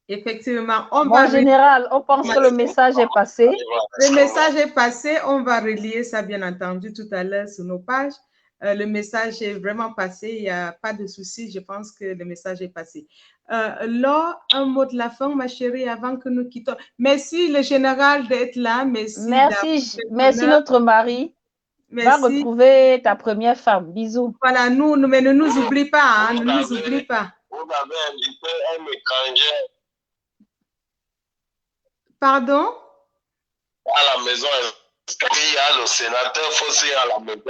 Effectivement, En général, on pense que le message est passé. Le message est passé. On va relier ça, bien entendu, tout à l'heure sur nos pages. Le message est vraiment passé. Il n'y a pas de souci. Je pense que le message est passé. Laure, un mot de la fin, ma chérie, avant que nous quittons. Merci, le général, d'être là. Merci notre mari. Va retrouver ta première femme. Bisous. Voilà, mais ne nous oublie pas. Hein, ne nous oublie pas. Vous avez invité un étranger. Pardon? À la maison, est-ce qu'il y a le sénateur Fossi à la maison?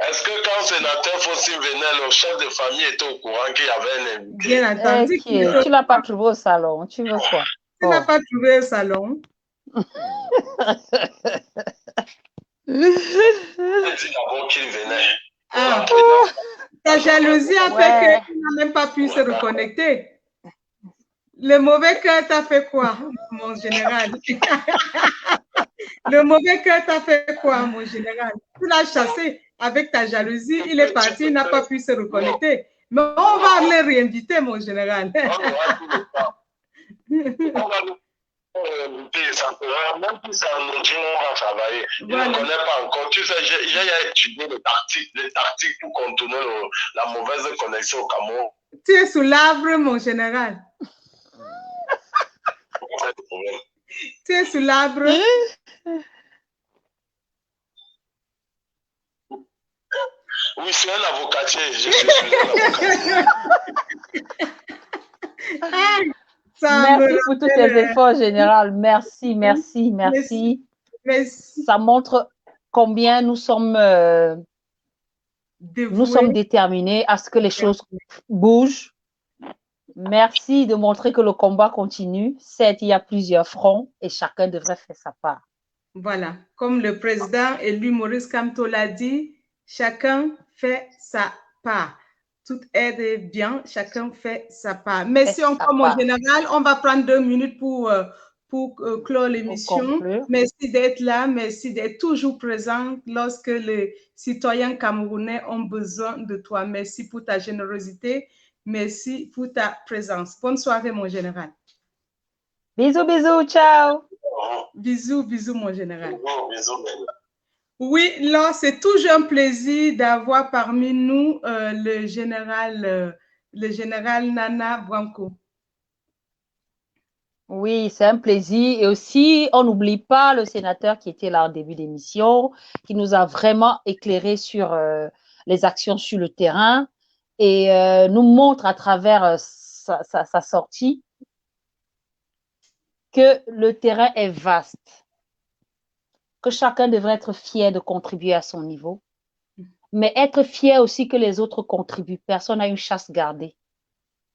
Est-ce que quand le sénateur Fossi venait, le chef de famille était au courant qu'il y avait un invité? Bien entendu. Okay. Tu ne l'as pas trouvé au salon. Tu veux quoi? Tu n'as pas trouvé au salon. Il dit d'abord qu'il venait. Ah. Ta jalousie a fait qu'il n'a même pas pu se reconnecter. Le mauvais cœur t'a fait quoi, mon général? Le mauvais cœur t'a fait quoi, mon général? Tu l'as chassé avec ta jalousie, il est parti, il n'a pas pu se reconnecter. Mais on va le réinviter, mon général. Même si c'est un audio, on va travailler. Il ne connaît pas encore. Tu sais, j'ai étudié les tactiques pour contourner la mauvaise connexion au Cameroun. Tu es sous l'arbre, mon général. Tu es sous l'arbre. Oui, je suis un avocatier. Je suis un avocat. Merci pour tous tes efforts, général. Merci. Ça montre combien nous sommes déterminés à ce que les choses bougent. Merci de montrer que le combat continue. Certes, il y a plusieurs fronts et chacun devrait faire sa part. Voilà. Comme le président élu Maurice Kamto l'a dit, chacun fait sa part. Toute aide est bien, chacun fait sa part. Merci encore, mon général. On va prendre 2 minutes pour clore l'émission. Merci d'être là, merci d'être toujours présent lorsque les citoyens camerounais ont besoin de toi. Merci pour ta générosité. Merci pour ta présence. Bonne soirée, mon général. Bisous, ciao. Bisous, mon général. Bisous. Oui, là, c'est toujours un plaisir d'avoir parmi nous le général Nana Branco. Oui, c'est un plaisir. Et aussi, on n'oublie pas le sénateur qui était là en début d'émission, qui nous a vraiment éclairé sur les actions sur le terrain et nous montre à travers sa sortie que le terrain est vaste, que chacun devrait être fier de contribuer à son niveau, mais être fier aussi que les autres contribuent. Personne n'a une chasse gardée.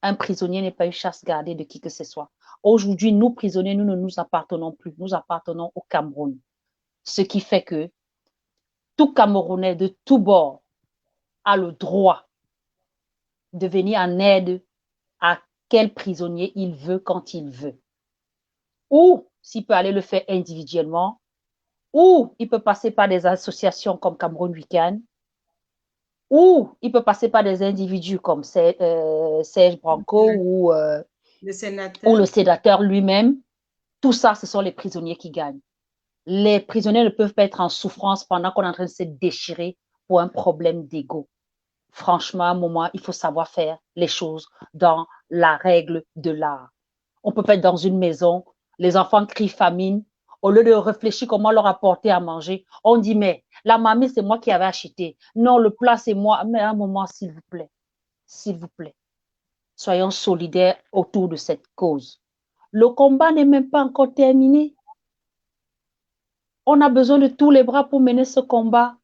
Un prisonnier n'est pas une chasse gardée de qui que ce soit. Aujourd'hui, nous, prisonniers, nous ne nous appartenons plus. Nous appartenons au Cameroun. Ce qui fait que tout Camerounais de tous bords a le droit de venir en aide à quel prisonnier il veut quand il veut. Ou s'il peut aller le faire individuellement, ou il peut passer par des associations comme Cameroun Weekend, ou il peut passer par des individus comme Serge Branco ou le sénateur lui-même. Tout ça, ce sont les prisonniers qui gagnent. Les prisonniers ne peuvent pas être en souffrance pendant qu'on est en train de se déchirer pour un problème d'ego. Franchement, à un moment, il faut savoir faire les choses dans la règle de l'art. On peut pas être dans une maison, les enfants crient famine. Au lieu de réfléchir comment leur apporter à manger, on dit, mais la mamie, c'est moi qui avais acheté. Non, le plat, c'est moi. Mais à un moment, s'il vous plaît, soyons solidaires autour de cette cause. Le combat n'est même pas encore terminé. On a besoin de tous les bras pour mener ce combat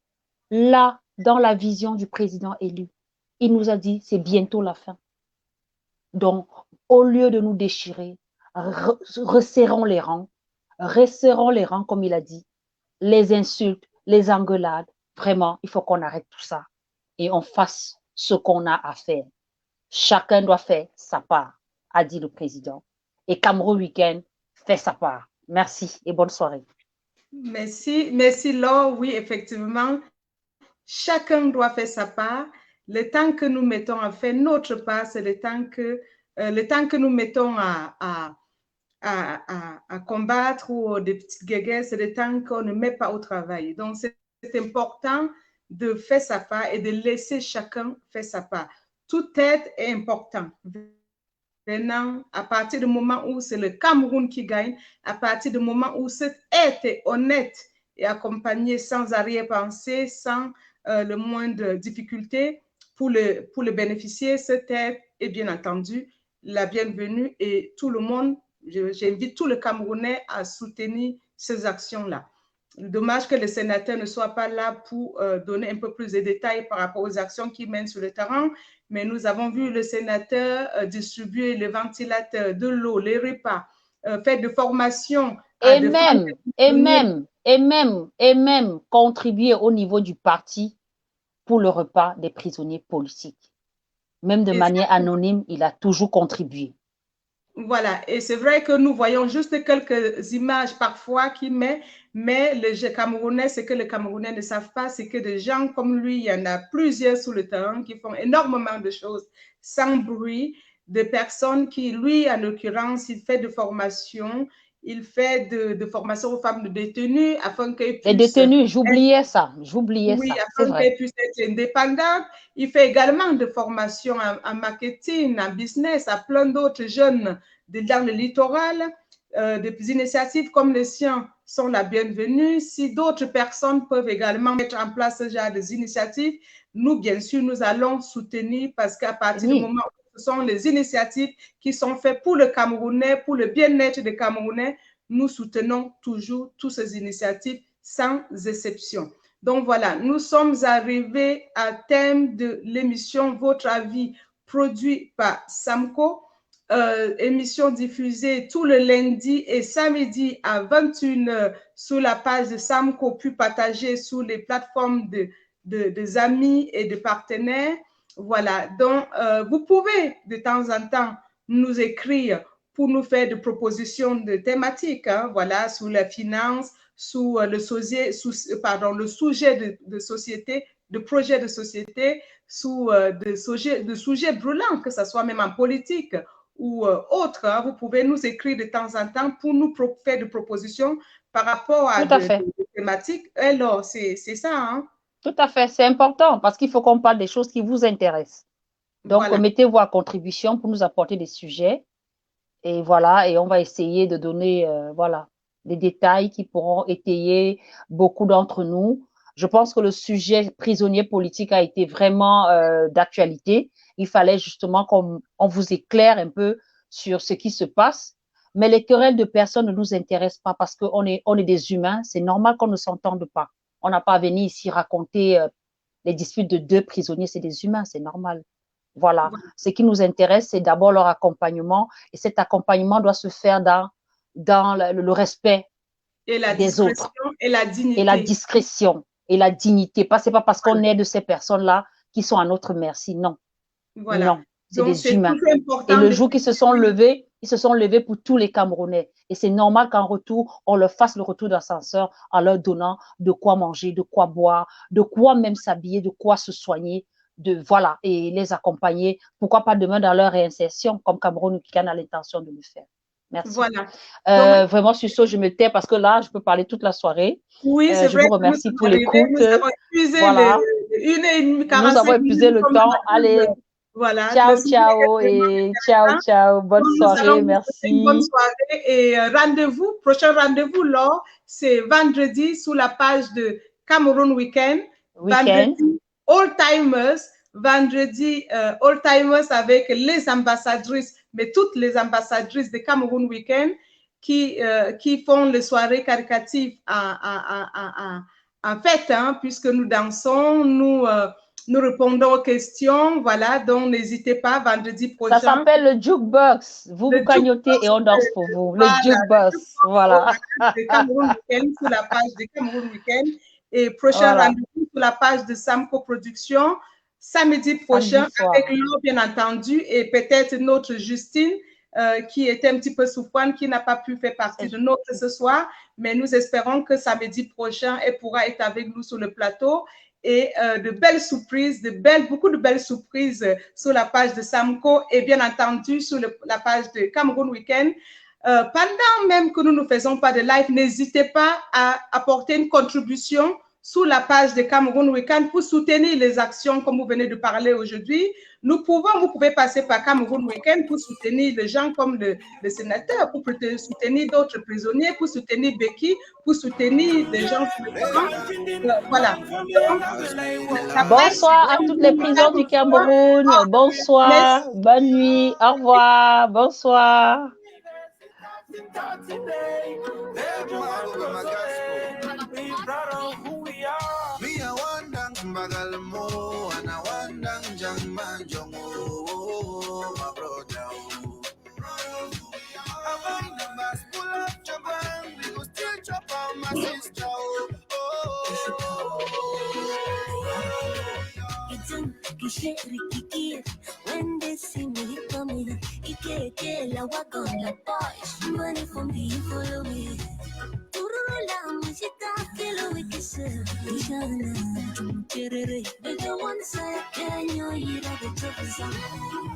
là, dans la vision du président élu. Il nous a dit, c'est bientôt la fin. Donc, au lieu de nous déchirer, resserrons les rangs, comme il a dit, les insultes, les engueulades. Vraiment, il faut qu'on arrête tout ça et on fasse ce qu'on a à faire. Chacun doit faire sa part, a dit le président. Et Cameroun Week-end fait sa part. Merci et bonne soirée. Merci Laure. Oui, effectivement, chacun doit faire sa part. Le temps que nous mettons à faire notre part, c'est le temps que nous mettons à combattre ou des petites guéguerres, c'est le temps qu'on ne met pas au travail. Donc, c'est important de faire sa part et de laisser chacun faire sa part. Toute aide est important. Maintenant, à partir du moment où c'est le Cameroun qui gagne, à partir du moment où cette aide est honnête et accompagnée sans arrière-pensée, sans le moindre difficulté pour le bénéficier, cette aide est bien entendu la bienvenue et tout le monde, j'invite tout le Camerounais à soutenir ces actions-là. Dommage que le sénateur ne soit pas là pour donner un peu plus de détails par rapport aux actions qu'il mène sur le terrain, mais nous avons vu le sénateur distribuer les ventilateurs, de l'eau, les repas, faire de formation. Et même contribuer au niveau du parti pour le repas des prisonniers politiques. Même de manière anonyme, il a toujours contribué. Voilà, et c'est vrai que nous voyons juste quelques images parfois qu'il met, mais le Camerounais, ce que les Camerounais ne savent pas, c'est que des gens comme lui, il y en a plusieurs sur le terrain qui font énormément de choses sans bruit, des personnes qui, lui, en l'occurrence, il fait de formation, il fait de formation aux femmes de détenues afin qu'elles puissent... Les détenus, j'oubliais ça, oui, afin qu'elles puissent être indépendantes. Il fait également de formation en marketing, en business, à plein d'autres jeunes dans le littoral. Des initiatives comme les siens sont la bienvenue. Si d'autres personnes peuvent également mettre en place ce genre d'initiatives, nous, bien sûr, nous allons soutenir parce qu'à partir du moment où ce sont les initiatives qui sont faites pour le Camerounais, pour le bien-être des Camerounais, nous soutenons toujours toutes ces initiatives sans exception. Donc voilà, nous sommes arrivés à thème de l'émission Votre avis, produit par Samco. Émission diffusée tous les lundis et samedis à 21h sur la page de Samco, puis partagée sur les plateformes des amis et de partenaires. Voilà, donc vous pouvez de temps en temps nous écrire pour nous faire des propositions de thématiques, hein, voilà, sur la finance, sur le sujet, de société, de projet de société, sur de sujets brûlants, que ce soit même en politique ou autre. Hein. Vous pouvez nous écrire de temps en temps pour nous faire des propositions par rapport à des thématiques. Alors, c'est ça. Hein? Tout à fait, c'est important parce qu'il faut qu'on parle des choses qui vous intéressent. Donc, voilà. Mettez-vous à contribution pour nous apporter des sujets. Et voilà, et on va essayer de donner voilà, des détails qui pourront étayer beaucoup d'entre nous. Je pense que le sujet prisonnier politique a été vraiment d'actualité. Il fallait justement qu'on vous éclaire un peu sur ce qui se passe. Mais les querelles de personnes ne nous intéressent pas parce qu'on est des humains. C'est normal qu'on ne s'entende pas. On n'a pas à venir ici raconter les disputes de deux prisonniers. C'est des humains, c'est normal. Voilà. Ce qui nous intéresse, c'est d'abord leur accompagnement. Et cet accompagnement doit se faire dans le respect des autres. Et la dignité. Et la discrétion. Et la dignité. C'est pas parce qu'on est de ces personnes-là qui sont à notre merci. Non. Voilà. Non. C'est des humains. Et le jour qu'ils se sont levés, ils se sont levés pour tous les Camerounais. Et c'est normal qu'en retour, on leur fasse le retour d'ascenseur en leur donnant de quoi manger, de quoi boire, de quoi même s'habiller, de quoi se soigner. Voilà, et les accompagner, pourquoi pas demain dans leur réinsertion, comme Cameroun Week-end a l'intention de le faire. Merci. Voilà. Donc, vraiment, sur ce, je me tais parce que là, je peux parler toute la soirée. Oui, c'est vrai. Je vous remercie pour l'écoute. Nous avons épuisé voilà. Nous avons épuisé le temps. Allez, voilà. Ciao et ciao. Bonne soirée, merci. Bonne soirée et rendez-vous, prochain rendez-vous, là, c'est vendredi sous la page de Cameroun Week-end. Vendredi, All Timers, vendredi, All Timers avec les ambassadrices, mais toutes les ambassadrices de Cameroun Week-end qui font les soirées caritatives en fête, hein, puisque nous dansons, nous répondons aux questions. Voilà, donc n'hésitez pas, vendredi prochain. Ça s'appelle le jukebox. Vous vous cagnotez et on danse pour vous. Le jukebox, voilà. De Cameroun Weekend, sur la page de Cameroun Weekend. Et prochain rendez-vous sur la page de Samco Production, samedi prochain, avec Laure, bien entendu, et peut-être notre Justine, qui était un petit peu souffrante, qui n'a pas pu faire partie de notre ce soir. Mais nous espérons que samedi prochain, elle pourra être avec nous sur le plateau. Et de belles surprises, beaucoup de belles surprises sur la page de Samco et bien entendu sur la page de Cameroun Weekend. Pendant même que nous ne faisons pas de live, n'hésitez pas à apporter une contribution sur la page de Cameroun Weekend pour soutenir les actions comme vous venez de parler aujourd'hui. Vous pouvez passer par Cameroun Weekend pour soutenir les gens comme le sénateur, pour soutenir d'autres prisonniers, pour soutenir Becky, pour soutenir des gens sur le terrain. Voilà. Bonsoir à toutes les prisons du Cameroun. Bonsoir, bonne nuit, au revoir, bonsoir. When they see me coming, la walk on la boys, money for me, follow me. La música que lo ve que se Luciana, tú quieres, de one side, can you hear the